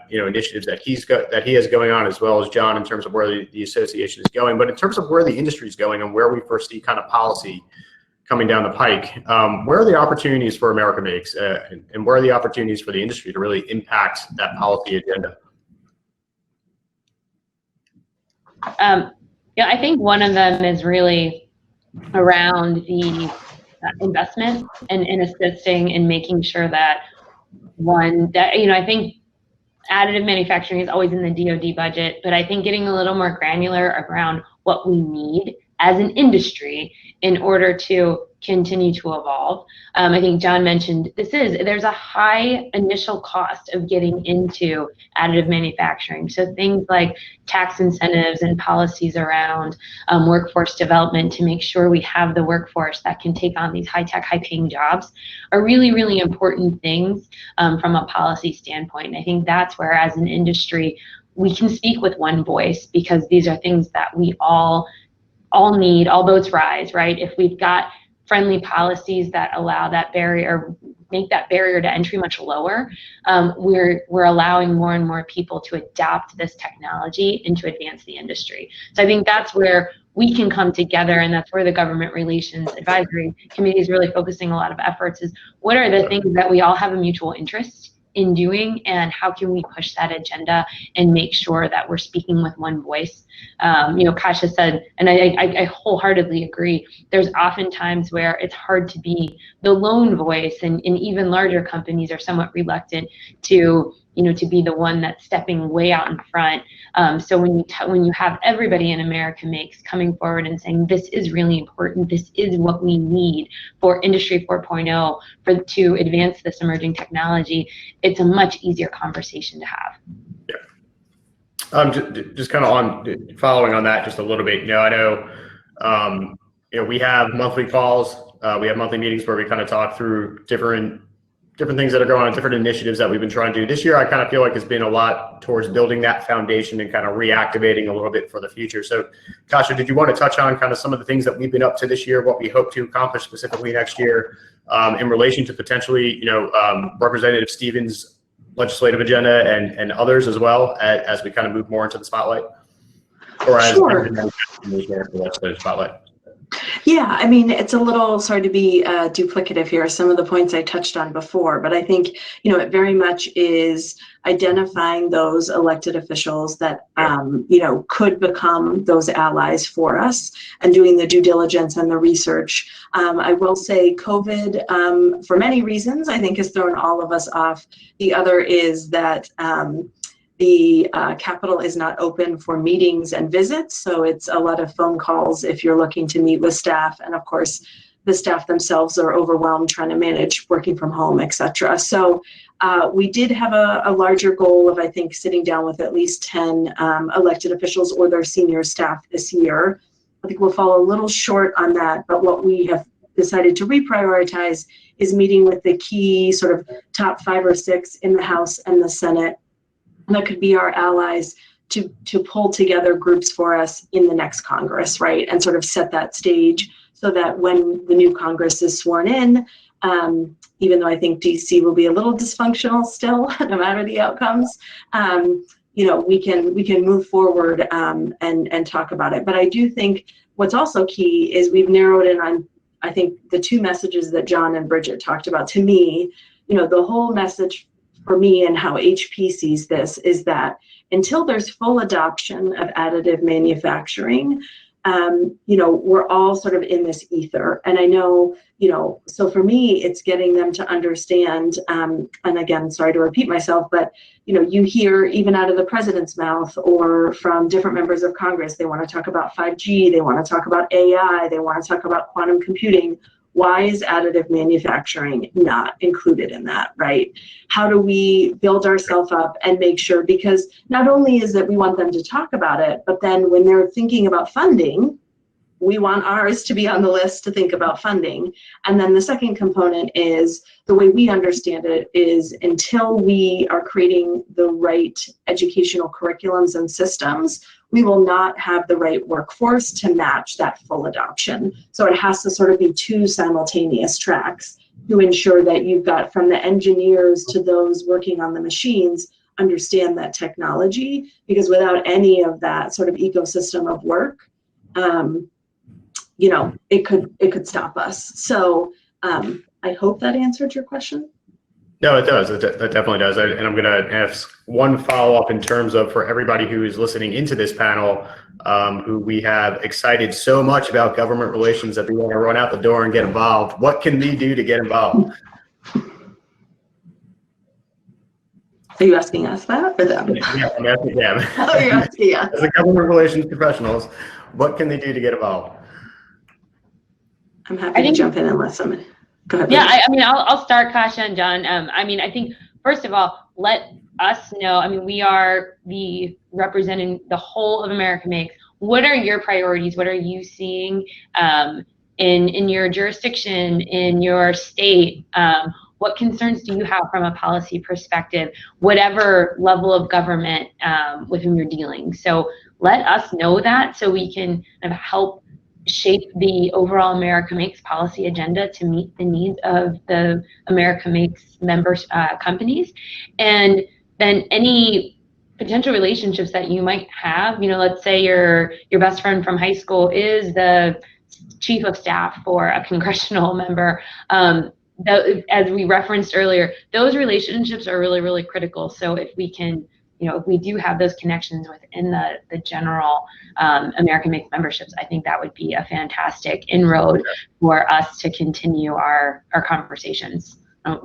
you know, initiatives that he has going on, as well as John in terms of where the association is going. But in terms of where the industry is going and where we foresee kind of policy coming down the pike, where are the opportunities for America Makes, and where are the opportunities for the industry to really impact that policy agenda? Yeah, I think one of them is really around the investment and assisting in making sure that you know, I think additive manufacturing is always in the DoD budget, but I think getting a little more granular around what we need as an industry in order to continue to evolve. I think John mentioned there's a high initial cost of getting into additive manufacturing. So things like tax incentives and policies around workforce development to make sure we have the workforce that can take on these high-tech, high-paying jobs are really, really important things from a policy standpoint. And I think that's where, as an industry, we can speak with one voice, because these are things that we all need, all boats rise, right? If we've got friendly policies that allow that barrier, make that barrier to entry much lower, we're allowing more and more people to adopt this technology and to advance the industry. So I think that's where we can come together, and that's where the Government Relations Advisory Committee is really focusing a lot of efforts, is what are the things that we all have a mutual interest in doing, and how can we push that agenda and make sure that we're speaking with one voice. You know, Kasha said, and I wholeheartedly agree, there's often times where it's hard to be the lone voice, and even larger companies are somewhat reluctant to, you know, to be the one that's stepping way out in front. So when you have everybody in America Makes coming forward and saying, this is really important, this is what we need for Industry 4.0 to advance this emerging technology, it's a much easier conversation to have. Yeah. Just kind of on following on that just a little bit, you know, I know, you know, we have monthly calls, we have monthly meetings where we kind of talk through different things that are going on, different initiatives that we've been trying to do. This year, I kind of feel like it's been a lot towards building that foundation and kind of reactivating a little bit for the future. So, Kasha, did you want to touch on kind of some of the things that we've been up to this year, what we hope to accomplish specifically next year, in relation to potentially, you know, Representative Stevens' legislative agenda and others as well, as we kind of move more into the spotlight? Or as Sure. the legislative spotlight? Yeah, I mean, it's a little, sorry to be duplicative here, some of the points I touched on before, but I think, you know, it very much is identifying those elected officials that, you know, could become those allies for us and doing the due diligence and the research. I will say COVID, for many reasons, I think has thrown all of us off. The other is that the Capitol is not open for meetings and visits, so it's a lot of phone calls if you're looking to meet with staff, and of course, the staff themselves are overwhelmed trying to manage working from home, etc. So we did have a larger goal of, I think, sitting down with at least 10 elected officials or their senior staff this year. I think we'll fall a little short on that, but what we have decided to reprioritize is meeting with the key sort of top 5 or 6 in the House and the Senate. And that could be our allies to pull together groups for us in the next Congress, right? And sort of set that stage so that when the new Congress is sworn in, even though I think DC will be a little dysfunctional still, no matter the outcomes, you know, we can move forward and talk about it. But I do think what's also key is we've narrowed in on, I think, the 2 messages that John and Bridget talked about. To me, you know, the whole message for me and how HP sees this is that until there's full adoption of additive manufacturing, you know, we're all sort of in this ether. And I know, you know, so for me, it's getting them to understand, and again, sorry to repeat myself, but, you know, you hear even out of the president's mouth or from different members of Congress, they want to talk about 5G, they want to talk about AI, they want to talk about quantum computing. Why is additive manufacturing not included in that, right? How do we build ourselves up and make sure, because not only is that we want them to talk about it, but then when they're thinking about funding, we want ours to be on the list to think about funding. And then the second component is, the way we understand it is, until we are creating the right educational curriculums and systems, we will not have the right workforce to match that full adoption. So it has to sort of be 2 simultaneous tracks to ensure that you've got, from the engineers to those working on the machines, understand that technology, because without any of that sort of ecosystem of work, you know, it could stop us. So I hope that answered your question. No, it does. That definitely does. And I'm going to ask one follow-up in terms of, for everybody who is listening into this panel, who we have excited so much about government relations that they want to run out the door and get involved. What can they do to get involved? Are you asking us that or them? Yeah, I'm asking them. Oh, you're asking us. As a government relations professionals, what can they do to get involved? I'm happy to jump in unless somebody. Go ahead. Yeah, I mean, I'll start, Kasha and John. I mean, I think, first of all, let us know. I mean, we are representing the whole of America Makes. What are your priorities? What are you seeing in your jurisdiction, in your state? What concerns do you have from a policy perspective, whatever level of government with whom you're dealing? So let us know that, so we can kind of help shape the overall America Makes policy agenda to meet the needs of the America Makes members companies. And then any potential relationships that you might have, you know, let's say your best friend from high school is the chief of staff for a congressional member. As we referenced earlier, those relationships are really, really critical. So if we can, you know, if we do have those connections within the general America Makes memberships, I think that would be a fantastic inroad for us to continue our conversations.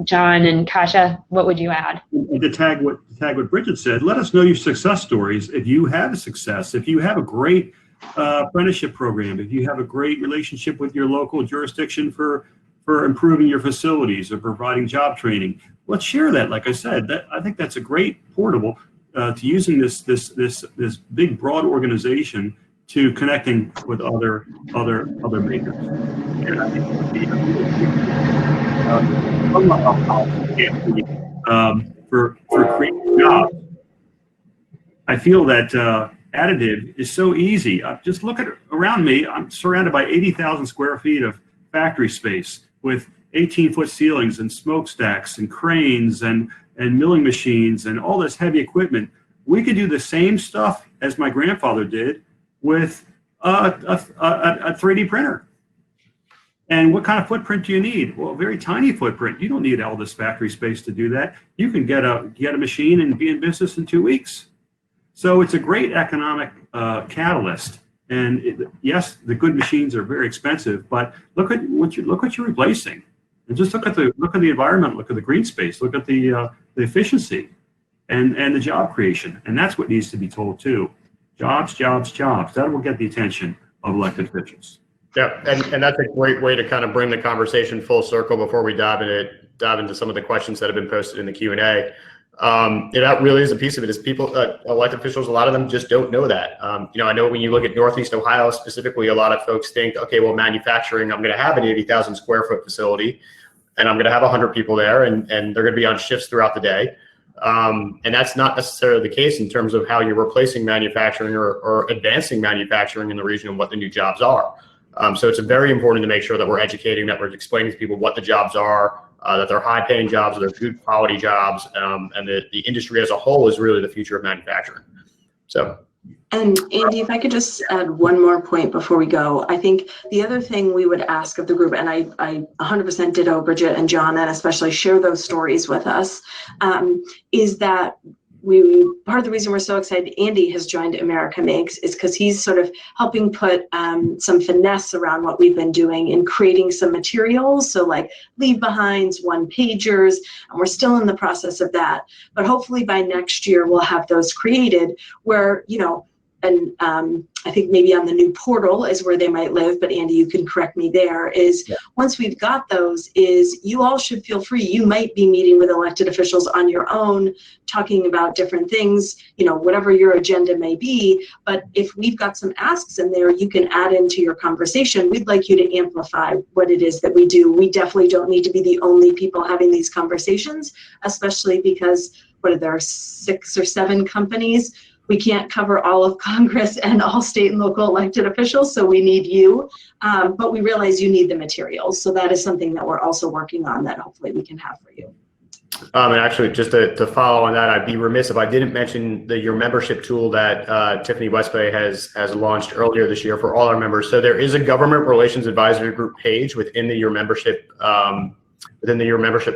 John and Kasha, what would you add? To tag what Bridget said, let us know your success stories. If you have a success, if you have a great apprenticeship program, if you have a great relationship with your local jurisdiction for improving your facilities or providing job training, let's share that. Like I said, I think that's a great portable to using this big broad organization to connecting with other makers. And I think for creating jobs, I feel that additive is so easy. Just look at around me. I'm surrounded by 80,000 square feet of factory space with 18-foot ceilings and smokestacks and cranes and milling machines and all this heavy equipment. We could do the same stuff as my grandfather did with a 3D printer. And what kind of footprint do you need? Well, a very tiny footprint. You don't need all this factory space to do that. You can get a machine and be in business in 2 weeks. So it's a great economic catalyst. And yes, the good machines are very expensive, but look at what you're replacing, and just look at the environment, look at the green space, look at the efficiency, and the job creation, and that's what needs to be told too. Jobs, jobs, jobs. That will get the attention of elected officials. Yeah, and that's a great way to kind of bring the conversation full circle before we dive into some of the questions that have been posted in the Q&A. That really is a piece of it. Is people, elected officials, a lot of them just don't know that. I know when you look at Northeast Ohio specifically, a lot of folks think, okay, well, manufacturing, I'm going to have an 80,000 square foot facility, and I'm going to have 100 people there, and they're going to be on shifts throughout the day. And that's not necessarily the case in terms of how you're replacing manufacturing or advancing manufacturing in the region and what the new jobs are. So it's very important to make sure that we're educating, that we're explaining to people what the jobs are, that they're high-paying jobs, they're good quality jobs, and the industry as a whole is really the future of manufacturing. So. And Andy, if I could just add one more point before we go. I think the other thing we would ask of the group, and I 100% ditto Bridget and John, and especially share those stories with us, is that part of the reason we're so excited Andy has joined America Makes is because he's sort of helping put some finesse around what we've been doing in creating some materials. So like leave behinds, one pagers, and we're still in the process of that. But hopefully by next year, we'll have those created where, and I think maybe on the new portal is where they might live, but Andy, you can correct me there, is once we've got those, is you all should feel free. You might be meeting with elected officials on your own, talking about different things, whatever your agenda may be. But if we've got some asks in there, you can add into your conversation. We'd like you to amplify what it is that we do. We definitely don't need to be the only people having these conversations, especially because, there are 6 or 7 companies. We can't cover all of Congress and all state and local elected officials, so we need you. But we realize you need the materials. So that is something that we're also working on that hopefully we can have for you. And actually, just to follow on that, I'd be remiss if I didn't mention your membership tool that Tiffany Westbay has launched earlier this year for all our members. So there is a government relations advisory group page within the Your Membership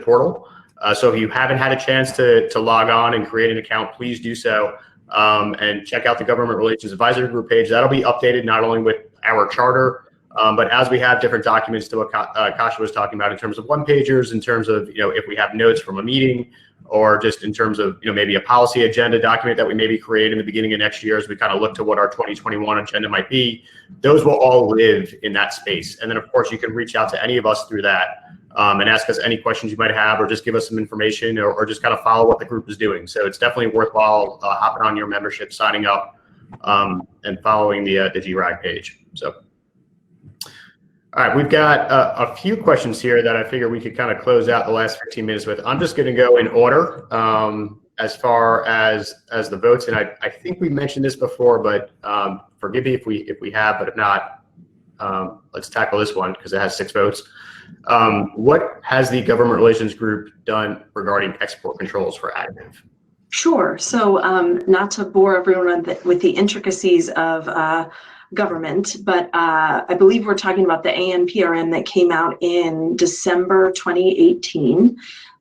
portal. So if you haven't had a chance to log on and create an account, please do so. And check out the Government Relations Advisory Group page. That'll be updated not only with our charter, but as we have different documents to what Kasha was talking about in terms of one-pagers, in terms of, if we have notes from a meeting, or just in terms of, maybe a policy agenda document that we maybe create in the beginning of next year as we kind of look to what our 2021 agenda might be, those will all live in that space. And then, of course, you can reach out to any of us through that. And ask us any questions you might have, or just give us some information, or just kind of follow what the group is doing. So it's definitely worthwhile hopping on your membership, signing up, and following the GRAG page. So, all right, we've got a few questions here that I figure we could kind of close out the last 15 minutes with. I'm just going to go in order as far as the votes, and I think we mentioned this before, but forgive me if we have, but if not, let's tackle this one because it has 6 votes. What has the government relations group done regarding export controls for additive? Sure. So not to bore everyone with the intricacies of government, but I believe we're talking about the ANPRM that came out in December 2018.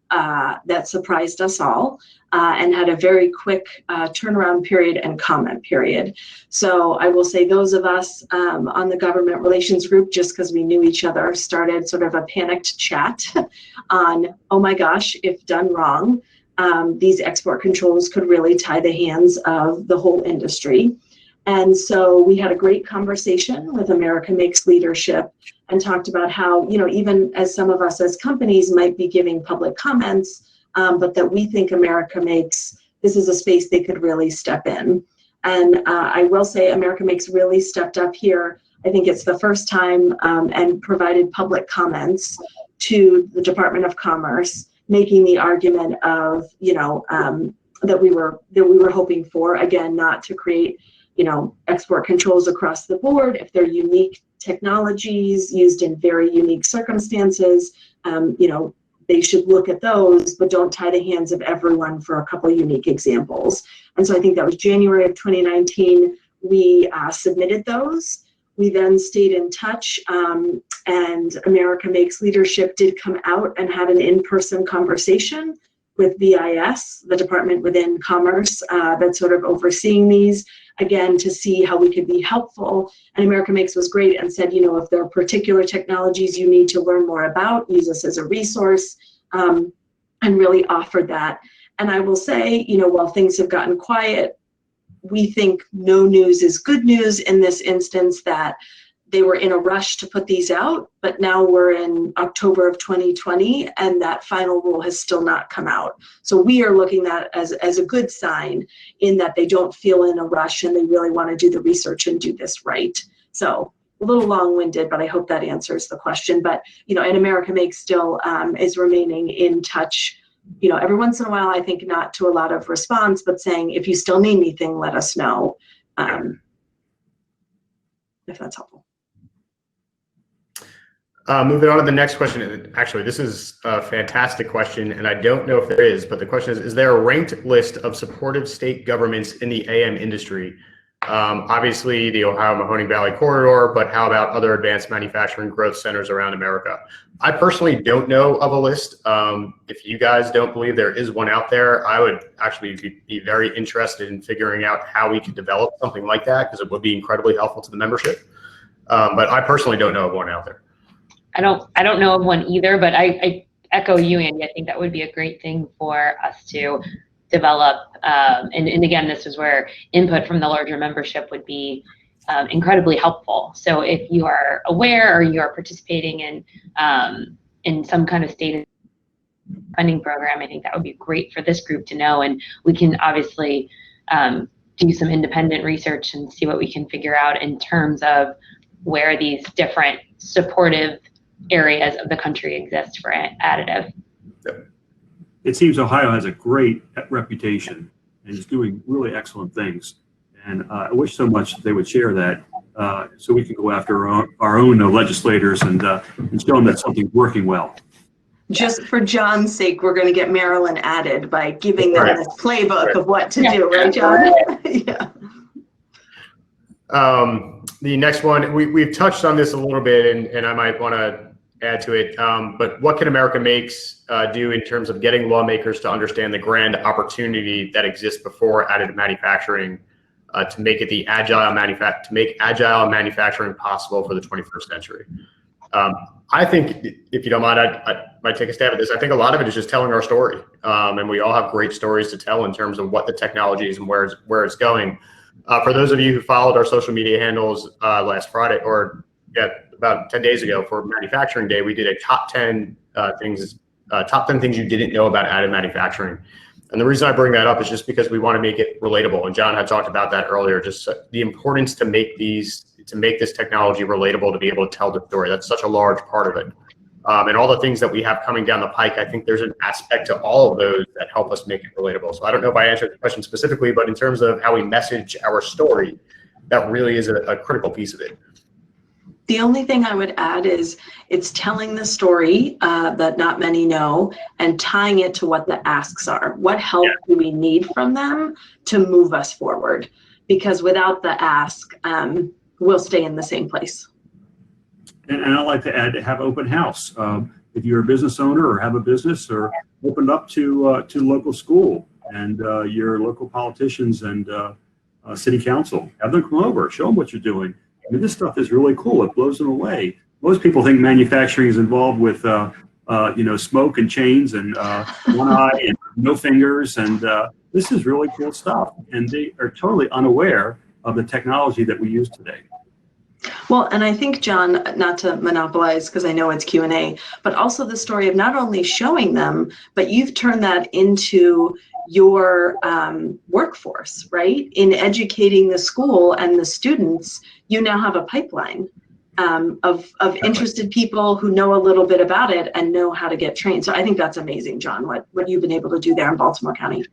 That surprised us all and had a very quick turnaround period and comment period. So I will say those of us on the government relations group, just because we knew each other, started sort of a panicked chat on, oh my gosh, if done wrong, these export controls could really tie the hands of the whole industry. And so we had a great conversation with America Makes leadership and talked about how, even as some of us as companies might be giving public comments, but that we think America Makes, this is a space they could really step in. And I will say America Makes really stepped up here. I think it's the first time and provided public comments to the Department of Commerce, making the argument of, that we were hoping for, again, not to create, export controls across the board. If they're unique technologies used in very unique circumstances, they should look at those, but don't tie the hands of everyone for a couple of unique examples. And so I think that was January of 2019. We submitted those. We then stayed in touch, and America Makes Leadership did come out and have an in-person conversation with BIS, the department within Commerce that's sort of overseeing these, again, to see how we could be helpful. And America Makes was great and said, you know, if there are particular technologies you need to learn more about, use us as a resource, and really offered that. And I will say, you know, while things have gotten quiet, we think no news is good news in this instance, that they were in a rush to put these out, but now we're in October of 2020 and that final rule has still not come out. So we are looking at as a good sign in that they don't feel in a rush and they really want to do the research and do this right. So a little long-winded, but I hope that answers the question. But, you know, and America Makes still is remaining in touch, you know, every once in a while, I think not to a lot of response, but saying, if you still need anything, let us know, if that's helpful. Moving on to the next question. Actually, this is a fantastic question, and I don't know if there is, but the question is there a ranked list of supportive state governments in the AM industry? Obviously, the Ohio-Mahoning Valley Corridor, but how about other advanced manufacturing growth centers around America? I personally don't know of a list. If you guys don't believe there is one out there, I would actually be very interested in figuring out how we could develop something like that, because it would be incredibly helpful to the membership. But I personally don't know of one out there. I don't know of one either, but I echo you, Andy. I think that would be a great thing for us to develop. And again, this is where input from the larger membership would be incredibly helpful. So if you are aware or you are participating in some kind of state funding program, I think that would be great for this group to know. And we can obviously do some independent research and see what we can figure out in terms of where these different supportive areas of the country exist for additive. It seems Ohio has a great reputation and is doing really excellent things. And I wish so much that they would share that so we can go after our own legislators and show them that something's working well. Just for John's sake, we're going to get Maryland added by giving them this playbook of what to do, right, John? Yeah. The next one, we've touched on this a little bit, and I might want to add to it, but what can America Makes do in terms of getting lawmakers to understand the grand opportunity that exists before additive manufacturing to make it agile manufacturing possible for the 21st century? I think, if you don't mind, I might take a stab at this. I think a lot of it is just telling our story, and we all have great stories to tell in terms of what the technology is and where it's going. For those of you who followed our social media handles last Friday, or about 10 days ago for Manufacturing Day, we did a top 10 things you didn't know about additive manufacturing. And the reason I bring that up is just because we want to make it relatable. And John had talked about that earlier, just the importance to make this technology relatable, to be able to tell the story. That's such a large part of it. And all the things that we have coming down the pike, I think there's an aspect to all of those that help us make it relatable. So I don't know if I answered the question specifically, but in terms of how we message our story, that really is a critical piece of it. The only thing I would add is it's telling the story that not many know and tying it to what the asks are. What help do we need from them to move us forward? Because without the ask, we'll stay in the same place. And I'd like to add, have open house. If you're a business owner or have a business, or open up to local school and your local politicians and city council, have them come over, show them what you're doing. I mean, this stuff is really cool. It blows them away. Most people think manufacturing is involved with, smoke and chains and one eye and no fingers. And this is really cool stuff. And they are totally unaware of the technology that we use today. Well, and I think, John, not to monopolize, because I know it's Q&A, but also the story of not only showing them, but you've turned that into your workforce, right? In educating the school and the students, you now have a pipeline of interested people who know a little bit about it and know how to get trained. So I think that's amazing, John, what you've been able to do there in Baltimore County.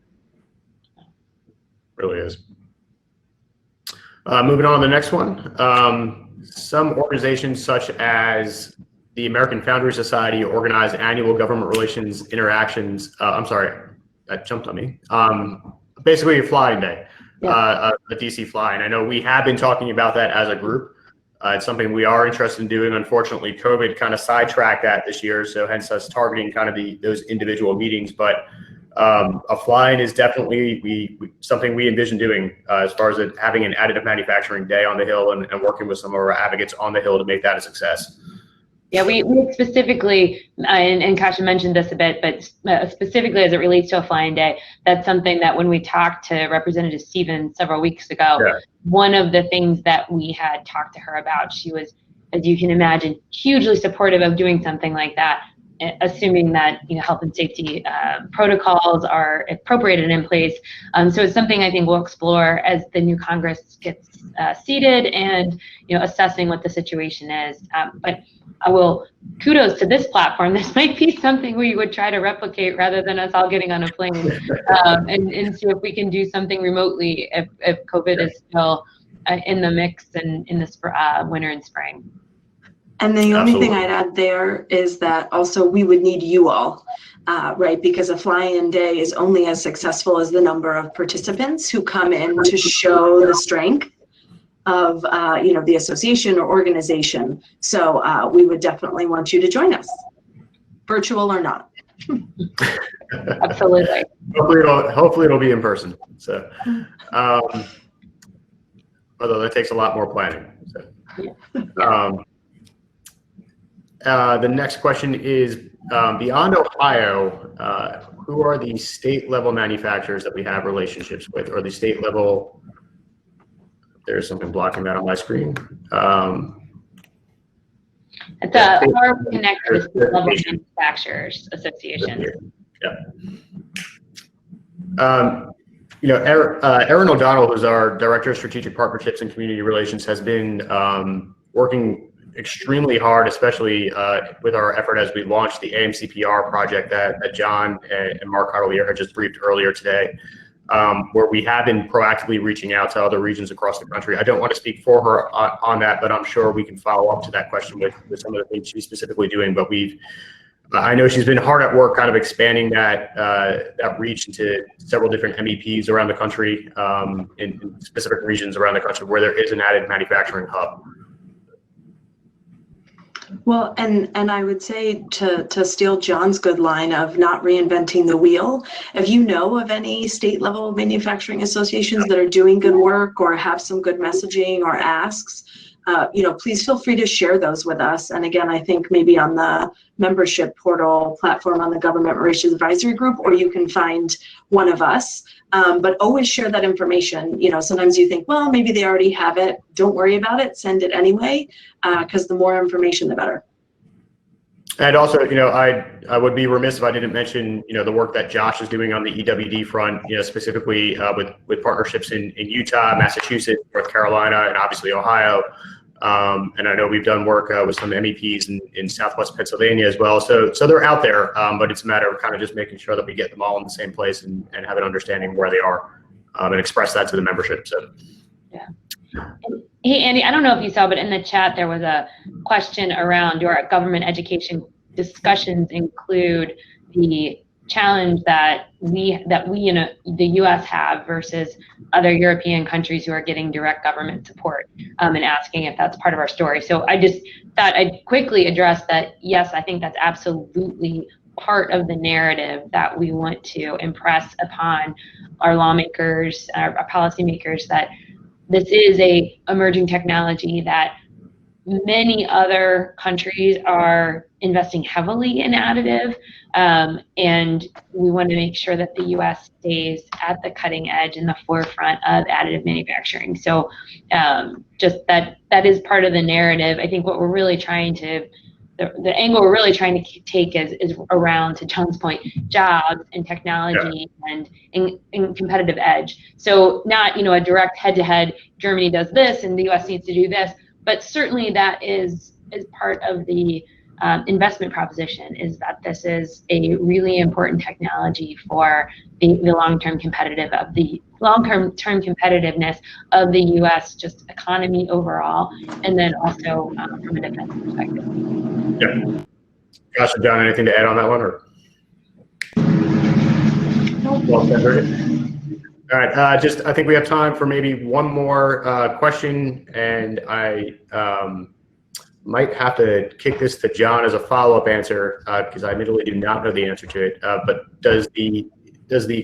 Really is. Moving on to the next one. Some organizations such as the American Foundry Society organize annual government relations interactions. I'm sorry, that jumped on me. Basically a flying day, a DC fly. And I know we have been talking about that as a group. It's something we are interested in doing. Unfortunately, COVID kind of sidetracked that this year, so hence us targeting kind of those individual meetings. But a fly-in is definitely something we envision doing as far as having an additive manufacturing day on the Hill and working with some of our advocates on the Hill to make that a success. Yeah, we specifically, and Kasha mentioned this a bit, but specifically as it relates to a fly-in day, that's something that when we talked to Representative Stevens several weeks ago, one of the things that we had talked to her about, she was, as you can imagine, hugely supportive of doing something like that, assuming that health and safety protocols are appropriate and in place. So it's something I think we'll explore as the new Congress gets seated and assessing what the situation is. But I will kudos to this platform. This might be something we would try to replicate rather than us all getting on a plane and see if we can do something remotely if COVID is still in the mix and in this winter and spring. And the only thing I'd add there is that also we would need you all, right? Because a fly-in day is only as successful as the number of participants who come in to show the strength of the association or organization. So we would definitely want you to join us, virtual or not. Absolutely. Hopefully it'll be in person. So, although that takes a lot more planning. So. The next question is, beyond Ohio, who are the state level manufacturers that we have relationships with, or the state level? There's something blocking that on my screen. It's a hard connect to the state level manufacturers association. Yeah. Erin O'Donnell, who's our Director of Strategic Partnerships and Community Relations, has been working extremely hard, especially with our effort as we launched the AMCPR project that John and Mark Hotelier had just briefed earlier today, where we have been proactively reaching out to other regions across the country. I don't want to speak for her on that, but I'm sure we can follow up to that question with some of the things she's specifically doing. But I know she's been hard at work kind of expanding that reach into several different MEPs around the country, in specific regions around the country where there is an additive manufacturing hub. Well, and I would say to steal John's good line of not reinventing the wheel, if you know of any state level manufacturing associations that are doing good work or have some good messaging or asks, please feel free to share those with us. And again, I think maybe on the membership portal platform on the Government Relations Advisory Group, or you can find one of us. But always share that information. Sometimes you think, well, maybe they already have it. Don't worry about it. Send it anyway, because the more information, the better. And also, I would be remiss if I didn't mention, the work that Josh is doing on the EWD front, specifically with partnerships in Utah, Massachusetts, North Carolina, and obviously Ohio. And I know we've done work with some MEPs in Southwest Pennsylvania as well. So they're out there, but it's a matter of kind of just making sure that we get them all in the same place and have an understanding where they are, and express that to the membership. So. Yeah. Hey, Andy, I don't know if you saw, but in the chat, there was a question around your government education discussions include the challenge that we in the U.S. have versus other European countries who are getting direct government support, and asking if that's part of our story. So I just thought I'd quickly address that. Yes, I think that's absolutely part of the narrative that we want to impress upon our lawmakers, our policymakers, that this is a emerging technology that many other countries are investing heavily in additive, and we want to make sure that the U.S. stays at the cutting edge in the forefront of additive manufacturing. So just that is part of the narrative. I think what we're really trying to, the angle we're really trying to take is around, to John's point, jobs and technology and in competitive edge. So not, a direct head-to-head, Germany does this and the U.S. needs to do this, but certainly that is part of the investment proposition, is that this is a really important technology for the long-term competitiveness of the U.S. just economy overall, and then also from a defense perspective. Yeah. Gotcha, John. Anything to add on that one, or? Nope. Well said, All right, I think we have time for maybe one more question, and I might have to kick this to John as a follow-up answer because I admittedly do not know the answer to it. But does the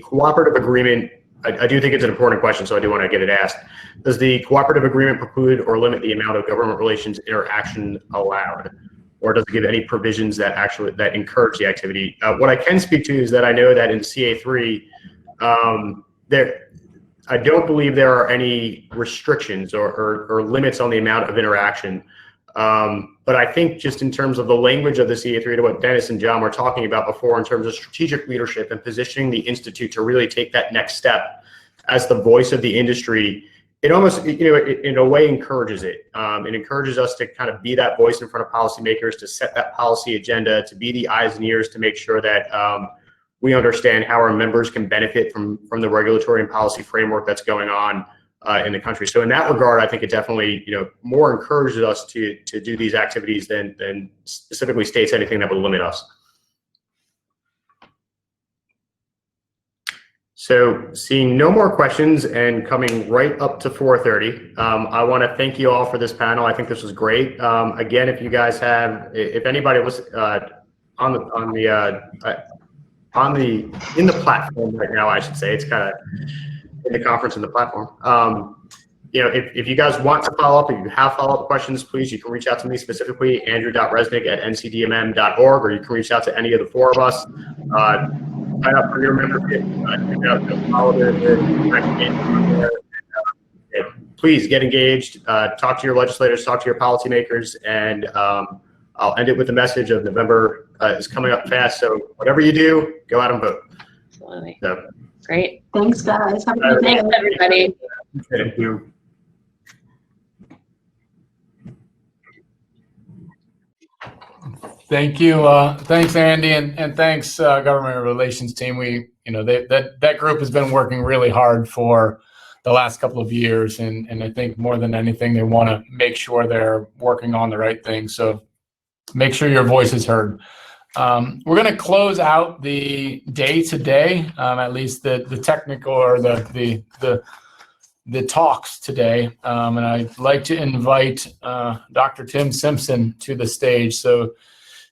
cooperative agreement? I do think it's an important question, so I do want to get it asked. Does the cooperative agreement preclude or limit the amount of government relations interaction allowed, or does it give any provisions that encourage the activity? What I can speak to is that I know that in CA3, I don't believe there are any restrictions or limits on the amount of interaction. But I think just in terms of the language of the CA3 to what Dennis and John were talking about before in terms of strategic leadership and positioning the Institute to really take that next step as the voice of the industry, it almost, in a way encourages it. It encourages us to kind of be that voice in front of policymakers, to set that policy agenda, to be the eyes and ears to make sure that we understand how our members can benefit from the regulatory and policy framework that's going on in the country. So in that regard, I think it definitely, more encourages us to do these activities than specifically states anything that would limit us. So seeing no more questions and coming right up to 4:30, I want to thank you all for this panel. I think this was great. Again, if you guys have, if anybody was in the platform right now, I should say, it's kind of in the conference in the platform. If you guys want to follow up, if you have follow-up questions, please, you can reach out to me specifically, andrew.resnick@ncdmm.org, or you can reach out to any of the four of us. Sign up for your membership. Please get engaged. Talk to your legislators, talk to your policymakers, and I'll end it with the message of November is coming up fast. So whatever you do, go out and vote. Absolutely. So, great. Thanks, guys. Have a good day. Thanks, everybody. thank you. Thank you. Thanks, Andy, and thanks, government relations team. That group has been working really hard for the last couple of years, and I think more than anything, they want to make sure they're working on the right things. So make sure your voice is heard. We're going to close out the day today, at least the technical or the talks today, and I'd like to invite Dr. Tim Simpson to the stage. So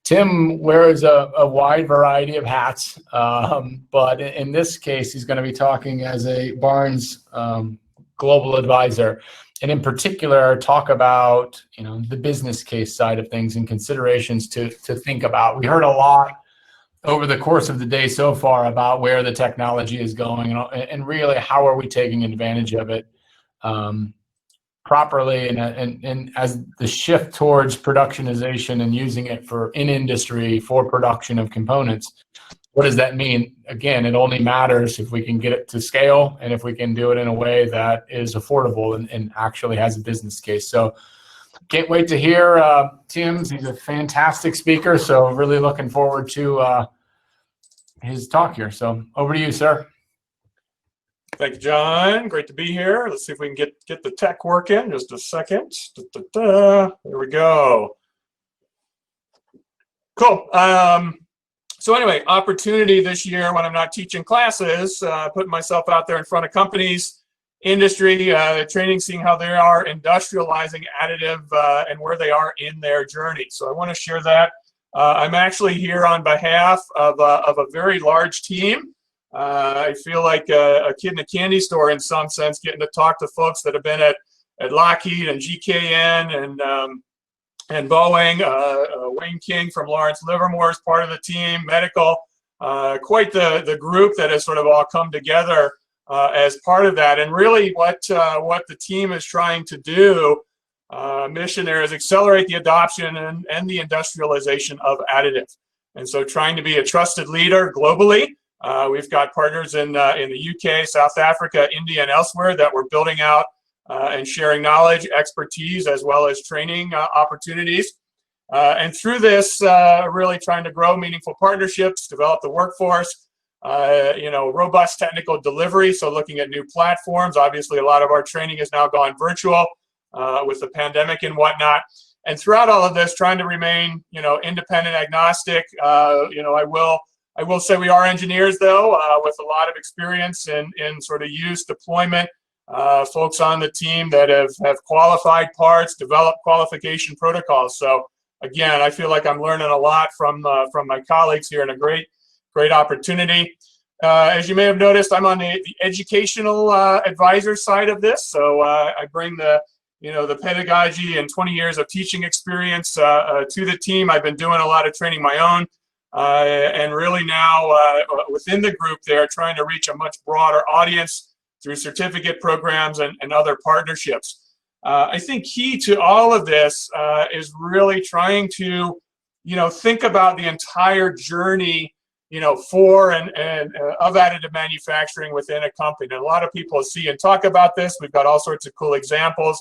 Tim wears a wide variety of hats, but in this case, he's going to be talking as a Barnes global advisor, and in particular, talk about the business case side of things and considerations to think about. We heard a lot over the course of the day so far about where the technology is going and really how are we taking advantage of it properly, and as the shift towards productionization and using it in industry for production of components. What does that mean? Again, it only matters if we can get it to scale and if we can do it in a way that is affordable and actually has a business case. So can't wait to hear Tim's. He's a fantastic speaker, so really looking forward to his talk here. So over to you, sir. Thank you, John. Great to be here. Let's see if we can get the tech working. Just a second. There we go. Cool. So anyway, opportunity this year when I'm not teaching classes, putting myself out there in front of companies, industry, training, seeing how they are industrializing additive and where they are in their journey. So I want to share that. I'm actually here on behalf of a very large team. I feel like a kid in a candy store in some sense, getting to talk to folks that have been at Lockheed and GKN and Boeing. Wayne King from Lawrence Livermore is part of the team, medical. Quite the group that has sort of all come together as part of that. And really what the team is trying to do, mission there, is accelerate the adoption and the industrialization of additive. And so trying to be a trusted leader globally. We've got partners in the UK, South Africa, India, and elsewhere that we're building out and sharing knowledge, expertise, as well as training opportunities. And through this, really trying to grow meaningful partnerships, develop the workforce, robust technical delivery. So looking at new platforms. Obviously, a lot of our training has now gone virtual with the pandemic and whatnot. And throughout all of this, trying to remain, independent, agnostic. I will I will say we are engineers, though, with a lot of experience in sort of use deployment. Folks on the team that have qualified parts, developed qualification protocols. So again, I feel like I'm learning a lot from my colleagues here, and a great opportunity. As you may have noticed, I'm on the educational advisor side of this. So I bring the pedagogy and 20 years of teaching experience to the team. I've been doing a lot of training my own, and really now within the group there, trying to reach a much broader audience through certificate programs and other partnerships. I think key to all of this is really trying to, think about the entire journey, for and of additive manufacturing within a company. And a lot of people see and talk about this. We've got all sorts of cool examples.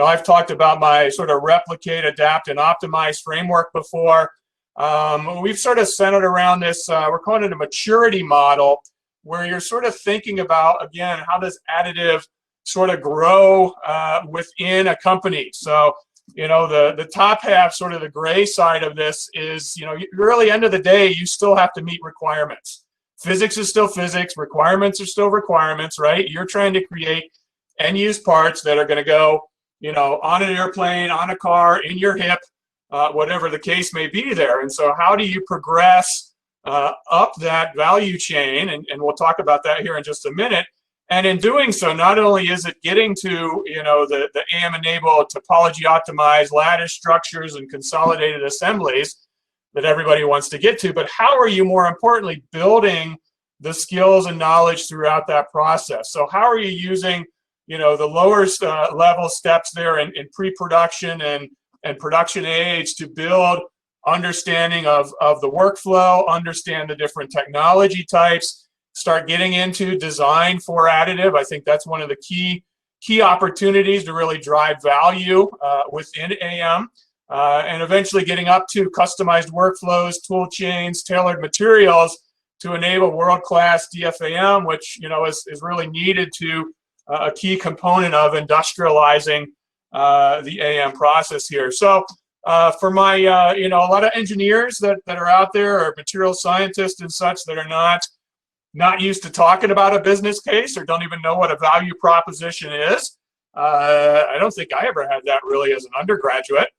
I've talked about my sort of replicate, adapt, and optimize framework before. We've sort of centered around this, we're calling it a maturity model, where you're sort of thinking about, again, how does additive sort of grow within a company. So, the top half, sort of the gray side of this is, really end of the day, you still have to meet requirements. Physics is still physics, requirements are still requirements, right? You're trying to create end-use parts that are going to go, on an airplane, on a car, in your hip, whatever the case may be there. And so how do you progress up that value chain, and we'll talk about that here in just a minute. And in doing so, not only is it getting to the AM-enabled topology optimized lattice structures and consolidated assemblies that everybody wants to get to, but how are you, more importantly, building the skills and knowledge throughout that process? So how are you using the lower level steps there in pre-production and production age to build understanding of the workflow, understand the different technology types, start getting into design for additive. I think that's one of the key opportunities to really drive value within AM, and eventually getting up to customized workflows, tool chains, tailored materials to enable world-class DFAM, which is really needed to a key component of industrializing the AM process here. So for my, a lot of engineers that are out there, or material scientists and such, that are not used to talking about a business case or don't even know what a value proposition is. I don't think I ever had that really as an undergraduate.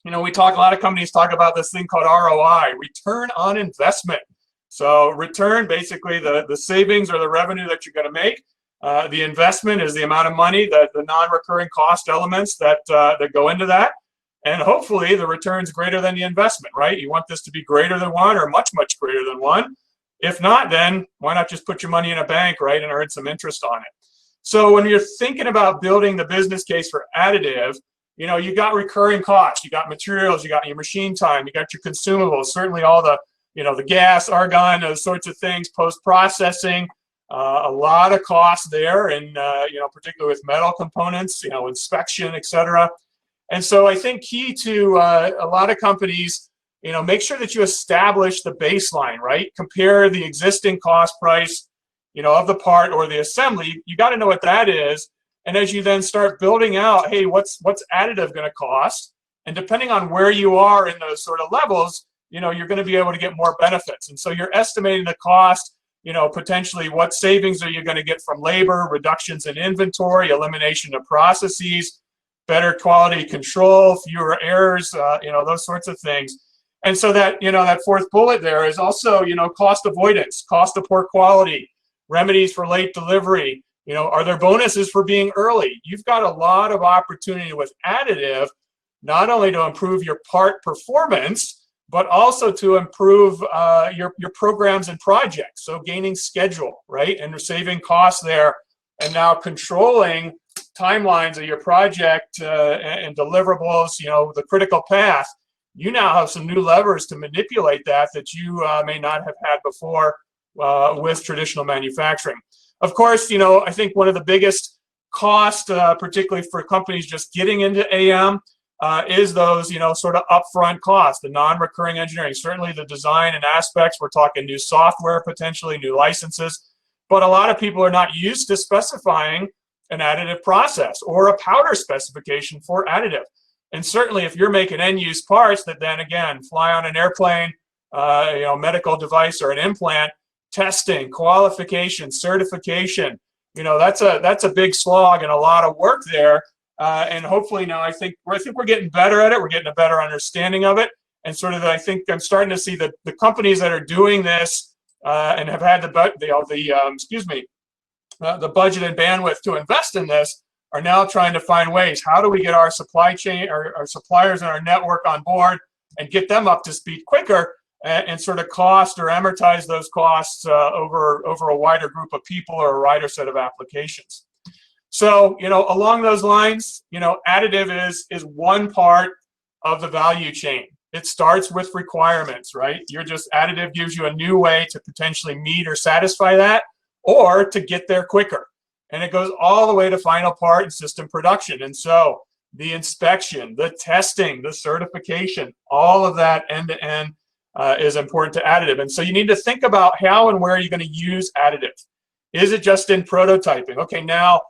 A lot of companies talk about this thing called ROI, return on investment. So return, basically the savings or the revenue that you're going to make. The investment is the amount of money, the non-recurring cost elements that go into that. And hopefully the return's greater than the investment, right? You want this to be greater than one, or much, much greater than one. If not, then why not just put your money in a bank, right, and earn some interest on it? So when you're thinking about building the business case for additive, you got recurring costs, you got materials, you got your machine time, you got your consumables, certainly all the, the gas, argon, those sorts of things, post-processing, a lot of costs there, and, particularly with metal components, inspection, et cetera. And so I think key to a lot of companies, make sure that you establish the baseline, right? Compare the existing cost price, of the part or the assembly. You got to know what that is. And as you then start building out, hey, what's additive going to cost? And depending on where you are in those sort of levels, you're going to be able to get more benefits. And so you're estimating the cost, potentially what savings are you going to get from labor, reductions in inventory, elimination of processes, better quality control, fewer errors, those sorts of things. And so that, that fourth bullet there is also, cost avoidance, cost of poor quality, remedies for late delivery. Are there bonuses for being early? You've got a lot of opportunity with additive, not only to improve your part performance, but also to improve your programs and projects. So gaining schedule, right? And saving costs there, and now controlling timelines of your project and deliverables, the critical path. You now have some new levers to manipulate that you may not have had before with traditional manufacturing. Of course, I think one of the biggest costs, particularly for companies just getting into AM, is those, sort of upfront costs, the non-recurring engineering, certainly the design and aspects. We're talking new software, potentially new licenses, but a lot of people are not used to specifying an additive process or a powder specification for additive. And certainly if you're making end-use parts that then, again, fly on an airplane, medical device or an implant, testing, qualification, certification, that's a big slog and a lot of work there. And hopefully now I think we're getting better at it. We're getting a better understanding of it. And sort of, I think I'm starting to see the companies that are doing this and have had the budget and bandwidth to invest in this are now trying to find ways. How do we get our supply chain, our suppliers and our network on board and get them up to speed quicker and sort of cost or amortize those costs over a wider group of people or a wider set of applications. So, along those lines, additive is one part of the value chain. It starts with requirements, right? Additive gives you a new way to potentially meet or satisfy that, or to get there quicker. And it goes all the way to final part and system production. And so the inspection, the testing, the certification, all of that end to end is important to additive. And so you need to think about how and where you're going to use additive. Is it just in prototyping? Okay, now,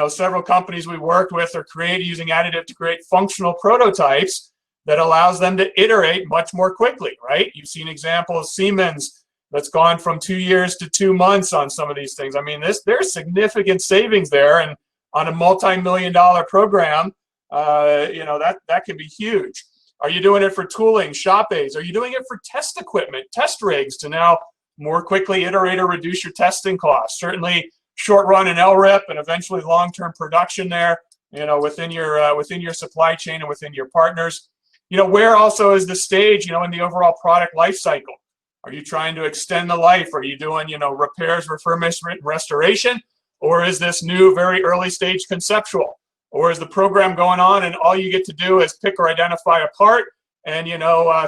several companies we worked with are using additive to create functional prototypes that allows them to iterate much more quickly, right? You've seen examples of Siemens that's gone from 2 years to 2 months on some of these things. I mean, there's significant savings there, and on a multi-million-dollar program, that can be huge. Are you doing it for tooling, shop aids? Are you doing it for test equipment, test rigs to now more quickly iterate or reduce your testing costs? Certainly short run and LRIP and eventually long-term production there, within your supply chain and within your partners. Where also is the stage, in the overall product life cycle? Are you trying to extend the life? Are you doing, repairs, refurbishment, restoration? Or is this new, very early stage conceptual? Or is the program going on and all you get to do is pick or identify a part and,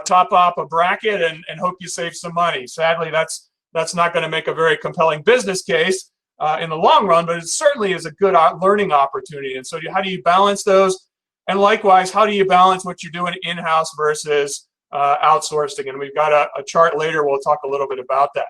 top up a bracket and hope you save some money? Sadly, that's not going to make a very compelling business case in the long run, but it certainly is a good learning opportunity. And so how do you balance those? And likewise, how do you balance what you're doing in-house versus outsourcing? And we've got a chart later, we'll talk a little bit about that.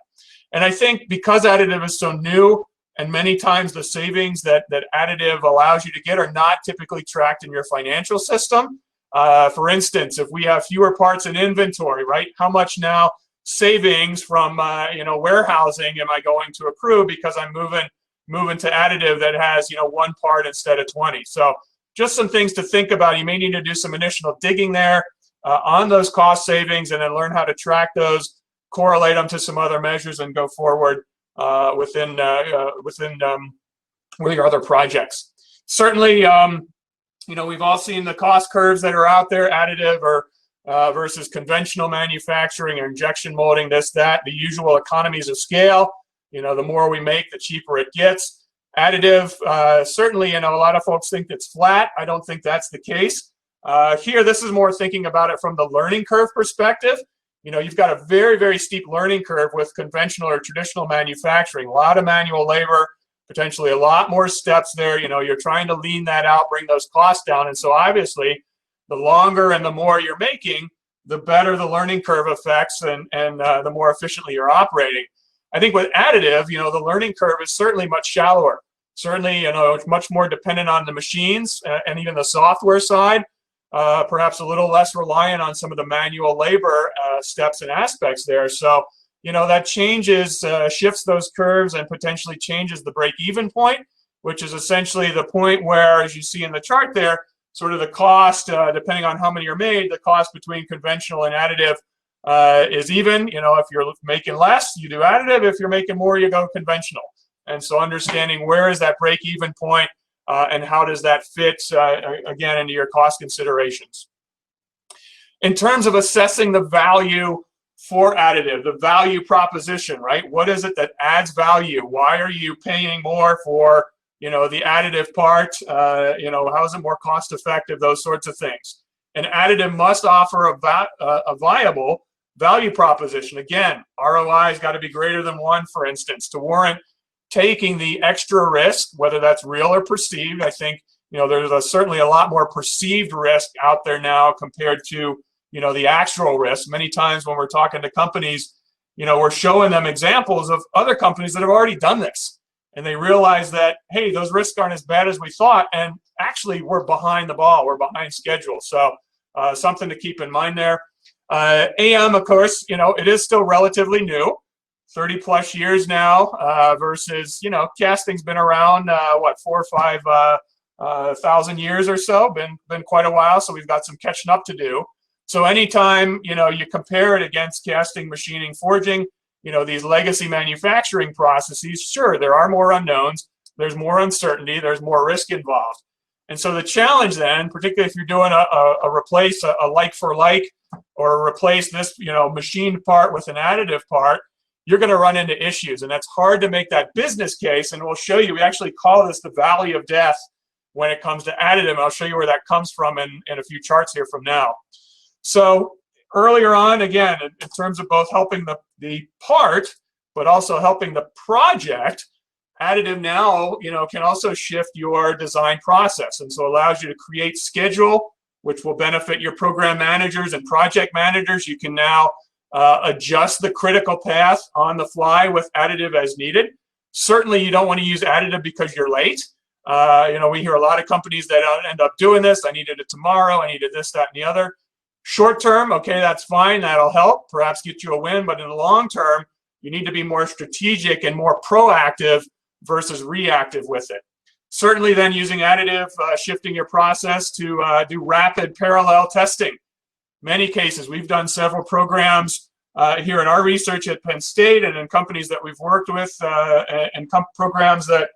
And I think because additive is so new, and many times the savings that additive allows you to get are not typically tracked in your financial system. For instance, if we have fewer parts in inventory, right? How much now savings from warehousing am I going to accrue because I'm moving to additive that has one part instead of 20? So just some things to think about. You may need to do some initial digging there on those cost savings, and then learn how to track those, correlate them to some other measures, and go forward within your other projects. Certainly, we've all seen the cost curves that are out there, additive or versus conventional manufacturing or injection molding, this, that, the usual economies of scale. The more we make, the cheaper it gets. Additive, certainly, a lot of folks think it's flat. I don't think that's the case. Here, this is more thinking about it from the learning curve perspective. You've got a very, very steep learning curve with conventional or traditional manufacturing, a lot of manual labor, potentially a lot more steps there. You're trying to lean that out, bring those costs down. And so obviously, the longer and the more you're making, the better the learning curve effects and the more efficiently you're operating. I think with additive, the learning curve is certainly much shallower. Certainly, it's much more dependent on the machines and even the software side. Perhaps a little less reliant on some of the manual labor steps and aspects there. So, that changes, shifts those curves and potentially changes the break-even point, which is essentially the point where, as you see in the chart there, sort of the cost, depending on how many are made, the cost between conventional and additive is even. If you're making less, you do additive. If you're making more, you go conventional. And so understanding where is that break-even point and how does that fit, again, into your cost considerations. In terms of assessing the value for additive, the value proposition, right? What is it that adds value? Why are you paying more for, the additive part? How is it more cost effective? Those sorts of things. And additive must offer a viable value proposition. Again, ROI has got to be greater than 1, for instance, to warrant taking the extra risk, whether that's real or perceived. I think, there's certainly a lot more perceived risk out there now compared to, the actual risk. Many times when we're talking to companies, we're showing them examples of other companies that have already done this. And they realize that, hey, those risks aren't as bad as we thought. And actually, we're behind the ball. We're behind schedule. So something to keep in mind there. AM, of course, it is still relatively new, 30 plus years now, versus, casting's been around, 4 or 5 thousand years or so, been quite a while. So we've got some catching up to do. So anytime, you compare it against casting, machining, forging, these legacy manufacturing processes, sure, there are more unknowns, there's more uncertainty, there's more risk involved. And so the challenge then, particularly if you're doing a replace a like for like, or replace this, machined part with an additive part, you're going to run into issues. And that's hard to make that business case. And we'll show you, we actually call this the valley of death when it comes to additive. And I'll show you where that comes from in a few charts here from now. So earlier on, again, in terms of both helping the part, but also helping the project, additive now, can also shift your design process. And so allows you to create schedule, which will benefit your program managers and project managers. You can now adjust the critical path on the fly with additive as needed. Certainly, you don't want to use additive because you're late. We hear a lot of companies that end up doing this. I needed it tomorrow. I needed this, that, and the other. Short term, okay, that's fine. That'll help, perhaps get you a win. But in the long term, you need to be more strategic and more proactive versus reactive with it. Certainly then using additive, shifting your process to do rapid parallel testing. Many cases, we've done several programs here in our research at Penn State and in companies that we've worked with and programs that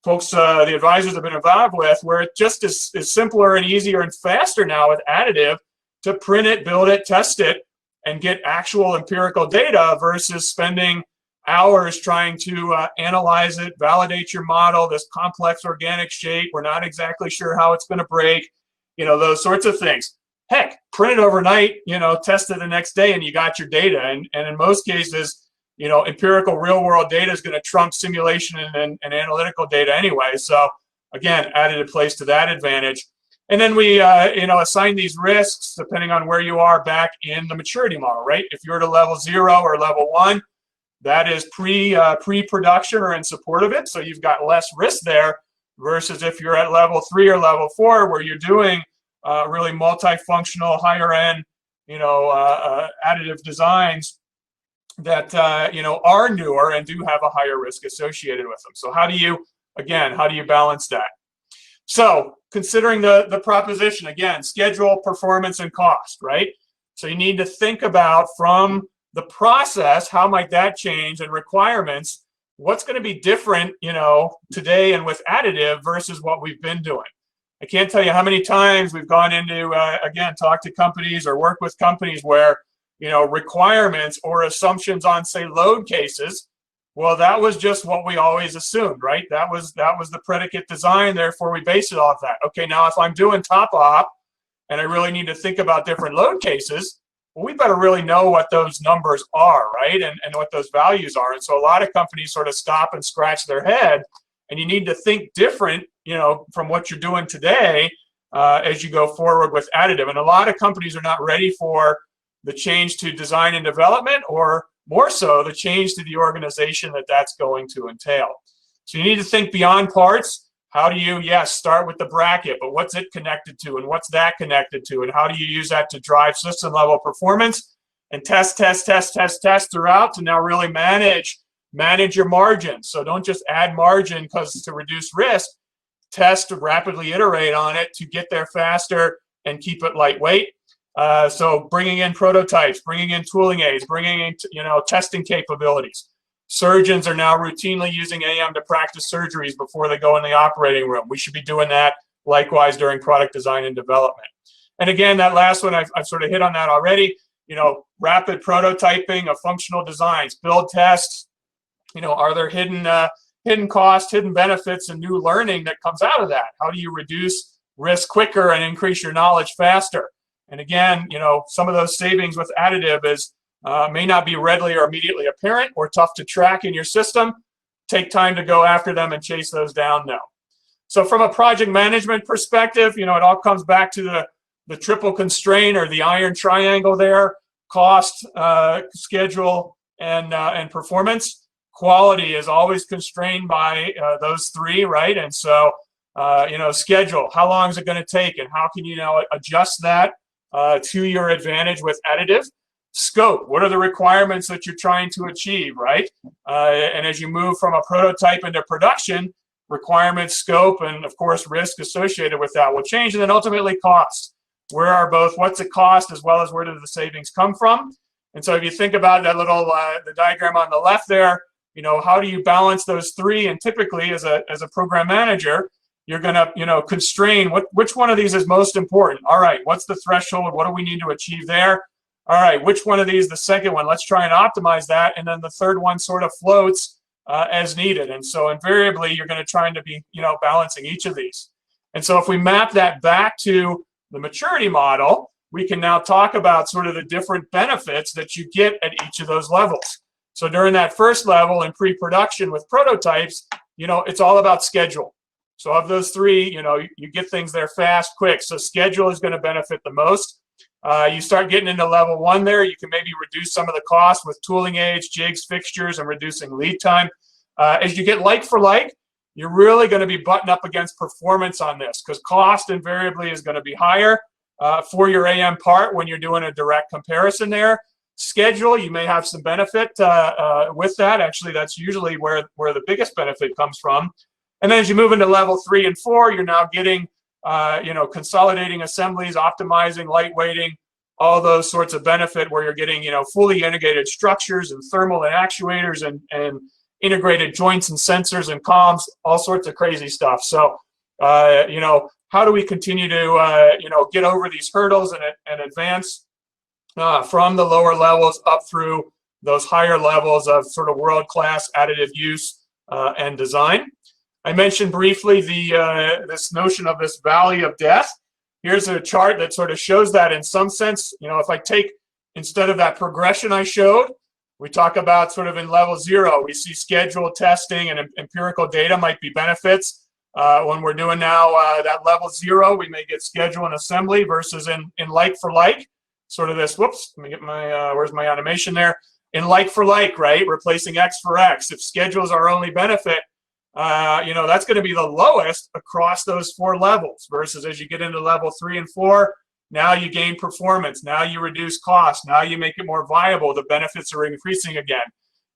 folks, the advisors have been involved with, where it just is simpler and easier and faster now with additive to print it, build it, test it, and get actual empirical data versus spending hours trying to analyze it, validate your model, this complex organic shape. We're not exactly sure how it's going to break, those sorts of things. Heck, print it overnight, test it the next day, and you got your data. And in most cases, empirical real world data is going to trump simulation and analytical data anyway. So again, additive plays to that advantage. And then we, assign these risks depending on where you are back in the maturity model, right? If you're at a level 0 or level 1, that is pre-production or in support of it. So you've got less risk there versus if you're at level 3 or level 4, where you're doing really multifunctional, higher end, additive designs that, are newer and do have a higher risk associated with them. So how do you balance that? So considering the proposition, again, schedule, performance, and cost, right? So you need to think about from the process, how might that change, and requirements, what's going to be different, today and with additive versus what we've been doing. I can't tell you how many times we've gone into, again, talk to companies or work with companies where, requirements or assumptions on, say, load cases, well, that was just what we always assumed, right? That was the predicate design, therefore we base it off that. Okay, now if I'm doing top op and I really need to think about different load cases, well, we better really know what those numbers are, right? And what those values are. And so a lot of companies sort of stop and scratch their head, and you need to think different, from what you're doing today as you go forward with additive. And a lot of companies are not ready for the change to design and development, or more so the change to the organization that's going to entail. So you need to think beyond parts. How do you, yes, start with the bracket, but what's it connected to, and what's that connected to, and how do you use that to drive system level performance, and test throughout to now really manage your margins. So don't just add margin to reduce risk. Test, rapidly iterate on it to get there faster and keep it lightweight. So bringing in prototypes, bringing in tooling aids, bringing in testing capabilities. Surgeons are now routinely using AM to practice surgeries before they go in the operating room. We should be doing that likewise during product design and development. And again, that last one, I've sort of hit on that already. Rapid prototyping of functional designs, build tests. Are there hidden costs, hidden benefits, and new learning that comes out of that? How do you reduce risk quicker and increase your knowledge faster? And again, some of those savings with additive may not be readily or immediately apparent, or tough to track in your system. Take time to go after them and chase those down now. So from a project management perspective, it all comes back to the triple constraint, or the iron triangle there: cost, schedule, and performance. Quality is always constrained by those three, right? And so, schedule, how long is it going to take, and how can you now adjust that to your advantage with additive. Scope, what are the requirements that you're trying to achieve, right? And as you move from a prototype into production, requirements, scope, and of course risk associated with that will change. And then ultimately cost. Where are both, what's the cost as well as where do the savings come from? And so if you think about that little the diagram on the left there, you know, how do you balance those three? And typically as a program manager, you're gonna, you know, constrain which one of these is most important. All right, what's the threshold? What do we need to achieve there? All right, which one of these, the second one, let's try and optimize that. And then the third one sort of floats as needed. And so invariably, you're going to try to be, you know, balancing each of these. And so if we map that back to the maturity model, we can now talk about sort of the different benefits that you get at each of those levels. So during that first level in pre-production with prototypes, you know, it's all about schedule. So of those three, you know, you get things there fast, quick. So schedule is going to benefit the most. You start getting into level 1 there, you can maybe reduce some of the cost with tooling aids, jigs, fixtures, and reducing lead time. As you get like for like, you're really going to be butting up against performance on this because cost invariably is going to be higher for your AM part when you're doing a direct comparison there. Schedule, you may have some benefit with that. Actually, that's usually where the biggest benefit comes from. And then as you move into level 3 and 4, you're now getting you know, consolidating assemblies, optimizing, lightweighting, all those sorts of benefit where you're getting, you know, fully integrated structures and thermal and actuators and integrated joints and sensors and comms, all sorts of crazy stuff. So, you know, how do we continue to, you know, get over these hurdles and advance from the lower levels up through those higher levels of sort of world-class additive use and design? I mentioned briefly this notion of this valley of death. Here's a chart that sort of shows that in some sense. You know, if I take, instead of that progression I showed, we talk about sort of in level 0, we see schedule testing and empirical data might be benefits. When we're doing now that level 0, we may get schedule and assembly versus in like for like. Sort of this, whoops, let me get my, where's my animation there? In like for like, right? Replacing X for X. If schedule is our only benefit, you know, that's going to be the lowest across those 4 levels versus as you get into level 3 and 4, now you gain performance, now you reduce cost, now you make it more viable, the benefits are increasing again.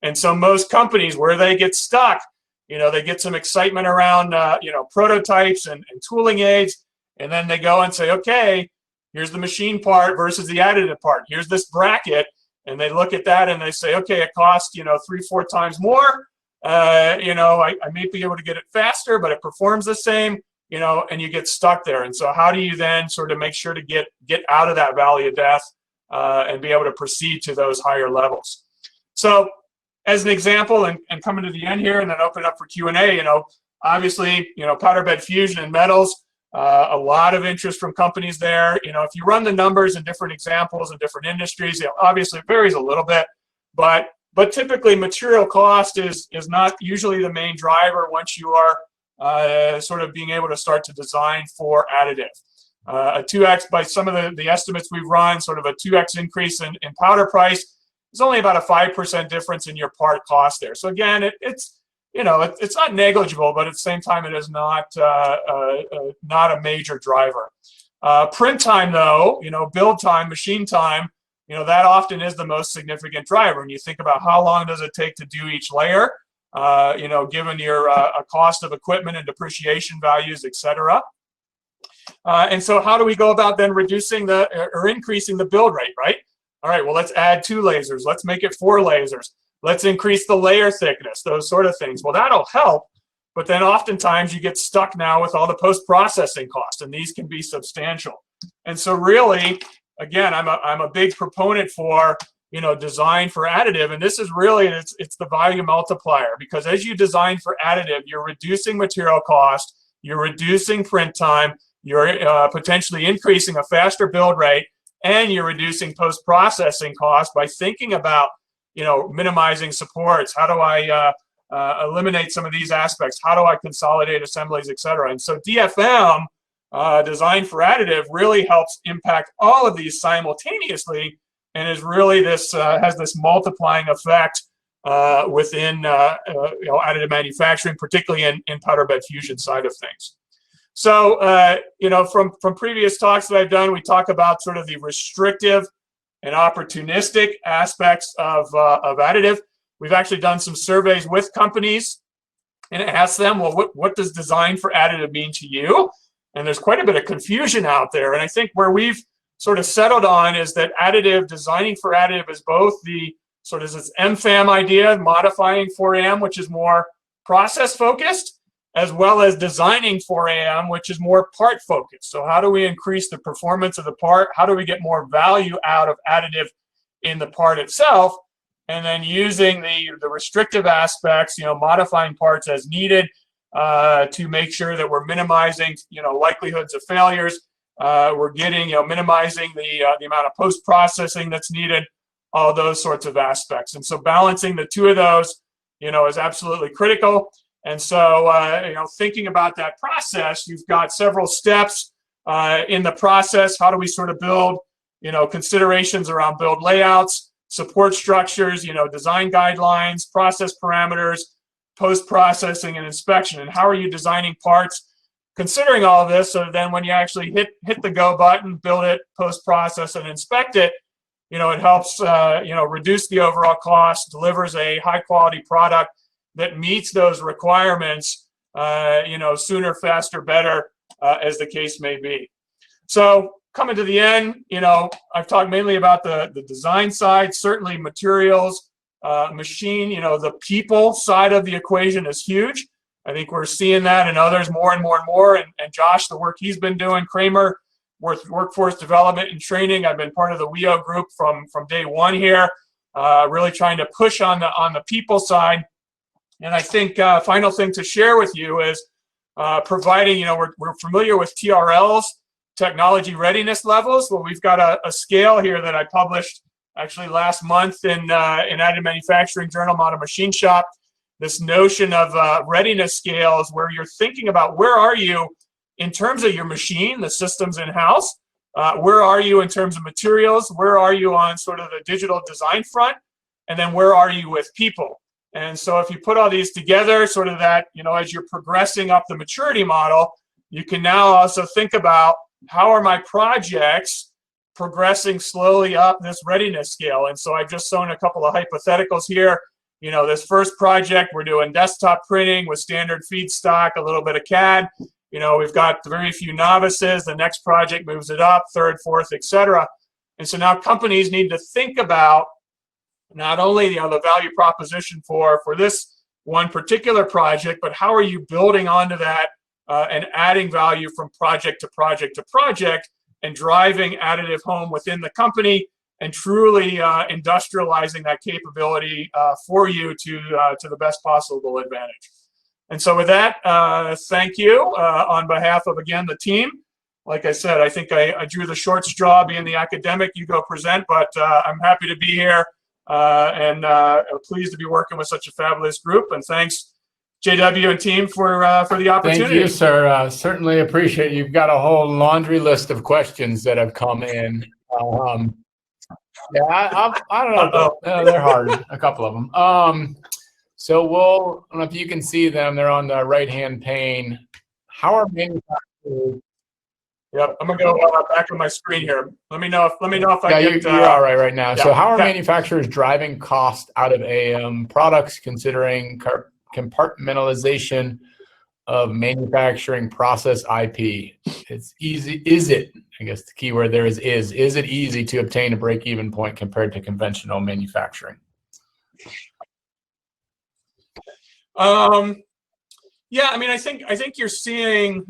And so most companies where they get stuck, you know, they get some excitement around, you know, prototypes and tooling aids, and then they go and say, okay, here's the machine part versus the additive part. Here's this bracket, and they look at that and they say, okay, it costs, you know, 3-4 times more. You know, I may be able to get it faster, but it performs the same, you know, and you get stuck there. And so how do you then sort of make sure to get out of that valley of death and be able to proceed to those higher levels? So as an example, and coming to the end here and then open up for Q&A, you know, obviously, you know, powder bed fusion and metals, a lot of interest from companies there. You know, if you run the numbers in different examples in different industries, you know, obviously it varies a little bit, but typically material cost is not usually the main driver once you are sort of being able to start to design for additive. A 2x by some of the estimates we've run, sort of a 2x increase in powder price is only about a 5% difference in your part cost there. So again, it's you know, it's not negligible, but at the same time, it is not a major driver. Print time though, you know, build time, machine time, you know, that often is the most significant driver. And you think about how long does it take to do each layer, you know, given your cost of equipment and depreciation values, et cetera. And so how do we go about then reducing or increasing the build rate, right? All right, well, let's add 2 lasers. Let's make it 4 lasers. Let's increase the layer thickness, those sort of things. Well, that'll help, but then oftentimes you get stuck now with all the post-processing costs, and these can be substantial. And so really, again, I'm a big proponent for, you know, design for additive, and this is really, it's the value multiplier, because as you design for additive, you're reducing material cost, you're reducing print time, you're potentially increasing a faster build rate, and you're reducing post-processing cost by thinking about, you know, minimizing supports. How do I eliminate some of these aspects? How do I consolidate assemblies, et cetera? And so DFM, design for additive, really helps impact all of these simultaneously, and is really this has this multiplying effect within you know, additive manufacturing, particularly in powder bed fusion side of things. So, you know, from previous talks that I've done, we talk about sort of the restrictive and opportunistic aspects of additive. We've actually done some surveys with companies and asked them, well, what does design for additive mean to you? And there's quite a bit of confusion out there. And I think where we've sort of settled on is that additive, designing for additive, is both the sort of this MFAM idea, modifying for AM, which is more process focused, as well as designing for AM, which is more part focused. So how do we increase the performance of the part? How do we get more value out of additive in the part itself? And then using the restrictive aspects, you know, modifying parts as needed to make sure that we're minimizing, you know, likelihoods of failures. We're getting, you know, minimizing the amount of post-processing that's needed, all those sorts of aspects. And so balancing the two of those, you know, is absolutely critical. And so, you know, thinking about that process, you've got several steps in the process. How do we sort of build, you know, considerations around build layouts, support structures, you know, design guidelines, process parameters, post-processing and inspection, and how are you designing parts, considering all of this, so then when you actually hit the go button, build it, post-process and inspect it, you know, it helps, you know, reduce the overall cost, delivers a high-quality product that meets those requirements, you know, sooner, faster, better, as the case may be. So coming to the end, you know, I've talked mainly about the design side, certainly materials, machine, you know, the people side of the equation is huge. I think we're seeing that in others more and more and more. And Josh, the work he's been doing, Kramer, workforce development and training. I've been part of the WEO group from day one here, really trying to push on the people side. And I think final thing to share with you is providing, you know, we're familiar with TRLs, technology readiness levels. Well, we've got a scale here that I published actually last month in Additive Manufacturing Journal, Modern Machine Shop. This notion of readiness scales where you're thinking about where are you in terms of your machine, the systems in-house, where are you in terms of materials, where are you on sort of the digital design front, and then where are you with people. And so if you put all these together, sort of that, you know, as you're progressing up the maturity model, you can now also think about how are my projects progressing slowly up this readiness scale. And so I've just shown a couple of hypotheticals here. You know, this first project, we're doing desktop printing with standard feedstock, a little bit of CAD. You know, we've got very few novices. The next project moves it up, third, fourth, etc. And so now companies need to think about not only, you know, the value proposition for this one particular project, but how are you building onto that and adding value from project to project to project and driving additive home within the company and truly industrializing that capability for you to the best possible advantage. And so with that, thank you on behalf of, again, the team. Like I said, I think I drew the short straw being the academic, you go present, but I'm happy to be here and pleased to be working with such a fabulous group. And thanks, JW and team, for the opportunity. Thank you, sir. Certainly appreciate it. You've got a whole laundry list of questions that have come in. Yeah, I don't know. They're hard, a couple of them. So I don't know if you can see them. They're on the right-hand pane. How are manufacturers? Yep, I'm gonna go back on my screen here. Let me know if I get. You're all right now. Yeah, so how are okay. manufacturers driving cost out of AM products, considering compartmentalization of manufacturing process IP? It's easy. Is it? I guess the key word there is it easy to obtain a break-even point compared to conventional manufacturing? Yeah, I mean, I think you're seeing,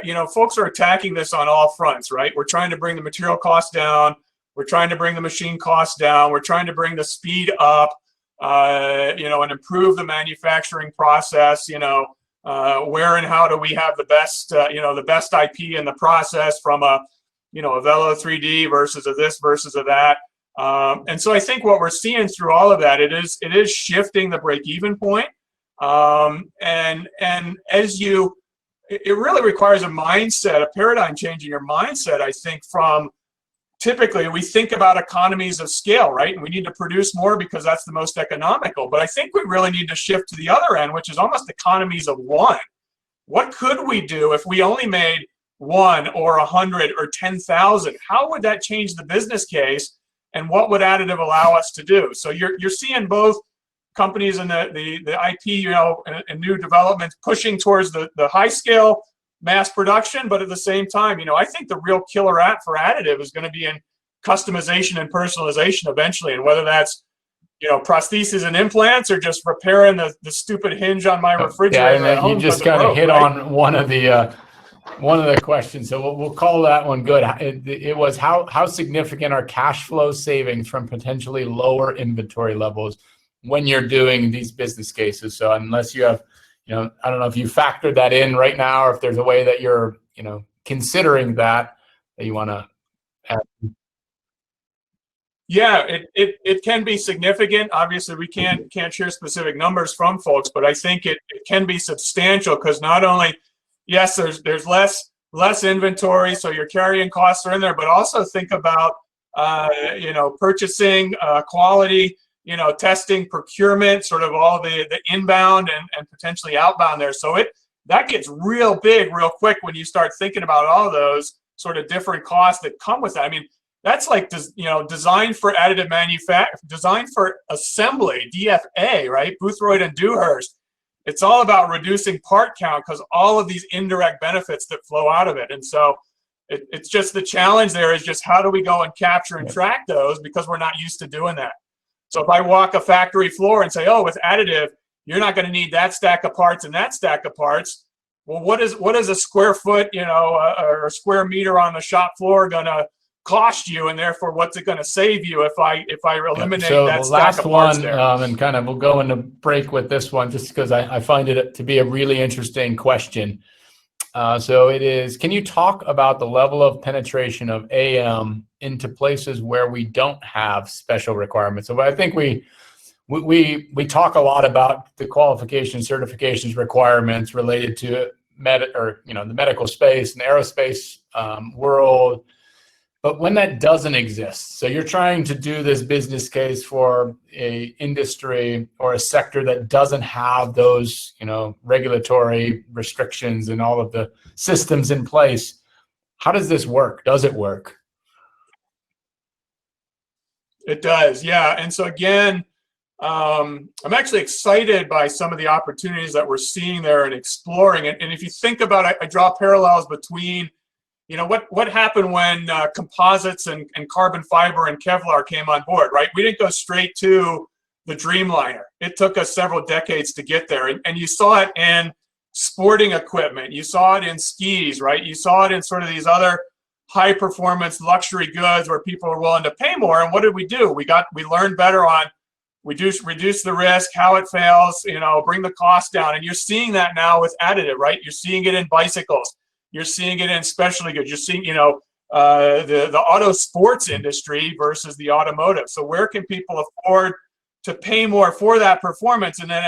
you know, folks are attacking this on all fronts, right? We're trying to bring the material costs down. We're trying to bring the machine costs down. We're trying to bring the speed up, you know, and improve the manufacturing process. You know, where and how do we have the best, you know, the best IP in the process from a, you know, a Velo 3D versus a this versus a that. And so I think what we're seeing through all of that, it is shifting the break-even point. And as it really requires a mindset, a paradigm change in your mindset, I think, from typically we think about economies of scale, right? And we need to produce more because that's the most economical. But I think we really need to shift to the other end, which is almost economies of one. what could we do if we only made 1 or 100 or 10,000? How would that change the business case, and what would additive allow us to do? So you're seeing both companies in the IP, and new developments pushing towards the high scale mass production, but at the same time, I think the real killer app for additive is going to be in customization and personalization eventually, and whether that's prostheses and implants, or just repairing the stupid hinge on my refrigerator at home. You just kind of hit on one of the questions. So we'll call that one good. It was how significant are cash flow savings from potentially lower inventory levels when you're doing these business cases? So unless you have, I don't know if you factored that in right now, or if there's a way that you're, considering that you want to add. Yeah, it can be significant. Obviously, we can't share specific numbers from folks, but I think it can be substantial, because not only, yes, there's less inventory, so your carrying costs are in there, but also think about purchasing, quality, testing, procurement, sort of all the inbound and potentially outbound there. So that gets real big real quick when you start thinking about all those sort of different costs that come with that. I mean, that's like, designed for additive manufacturing, designed for assembly, DFA, right? Boothroyd and Dewhurst. It's all about reducing part count, because all of these indirect benefits that flow out of it. And so it's just the challenge there is just how do we go and capture and track those, because we're not used to doing that. So if I walk a factory floor and say, oh, with additive, you're not going to need that stack of parts and that stack of parts. Well, what is a square foot, or a square meter on the shop floor going to cost you, and therefore what's it going to save you if I eliminate that stack of parts there? And kind of we'll go into break with this one, just because I find it to be a really interesting question. So it is, can you talk about the level of penetration of AM into places where we don't have special requirements? So I think we talk a lot about the qualification certifications requirements related to the medical space and aerospace world. But when that doesn't exist, so you're trying to do this business case for a industry or a sector that doesn't have those, regulatory restrictions and all of the systems in place, how does this work? Does it work? It does, yeah. And so again, I'm actually excited by some of the opportunities that we're seeing there and exploring it. And if you think about it, I draw parallels between what happened when composites and carbon fiber and Kevlar came on board, right? We didn't go straight to the Dreamliner. It took us several decades to get there. And you saw it in sporting equipment. You saw it in skis, right? You saw it in sort of these other high performance luxury goods where people are willing to pay more. And what did we do? We learned better on reduce the risk, how it fails, bring the cost down. And you're seeing that now with additive, right? You're seeing it in bicycles. You're seeing it in specialty goods. You're seeing, the auto sports industry versus the automotive. So where can people afford to pay more for that performance? And then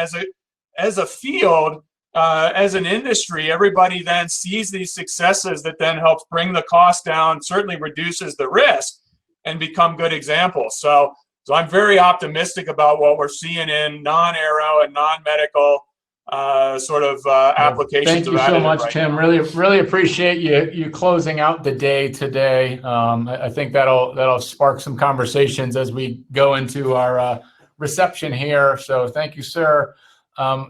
as a field, as an industry, everybody then sees these successes that then helps bring the cost down, certainly reduces the risk, and become good examples. So I'm very optimistic about what we're seeing in non-aero and non-medical applications. Thank you so much, Tim. Really appreciate you closing out the day today. I think that'll spark some conversations as we go into our reception here. So thank you, sir.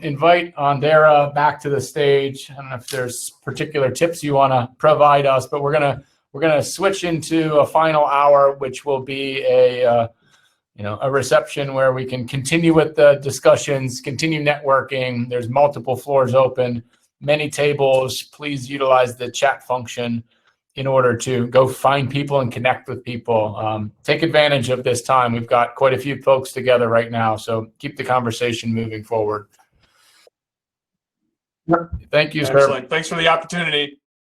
Invite Andera back to the stage. I don't know if there's particular tips you want to provide us, but we're gonna switch into a final hour, which will be a reception where we can continue with the discussions, continue networking. There's multiple floors open, many tables. Please utilize the chat function in order to go find people and connect with people. Take advantage of this time. We've got quite a few folks together right now, so keep the conversation moving forward. Thank you, sir. Excellent. Thanks for the opportunity.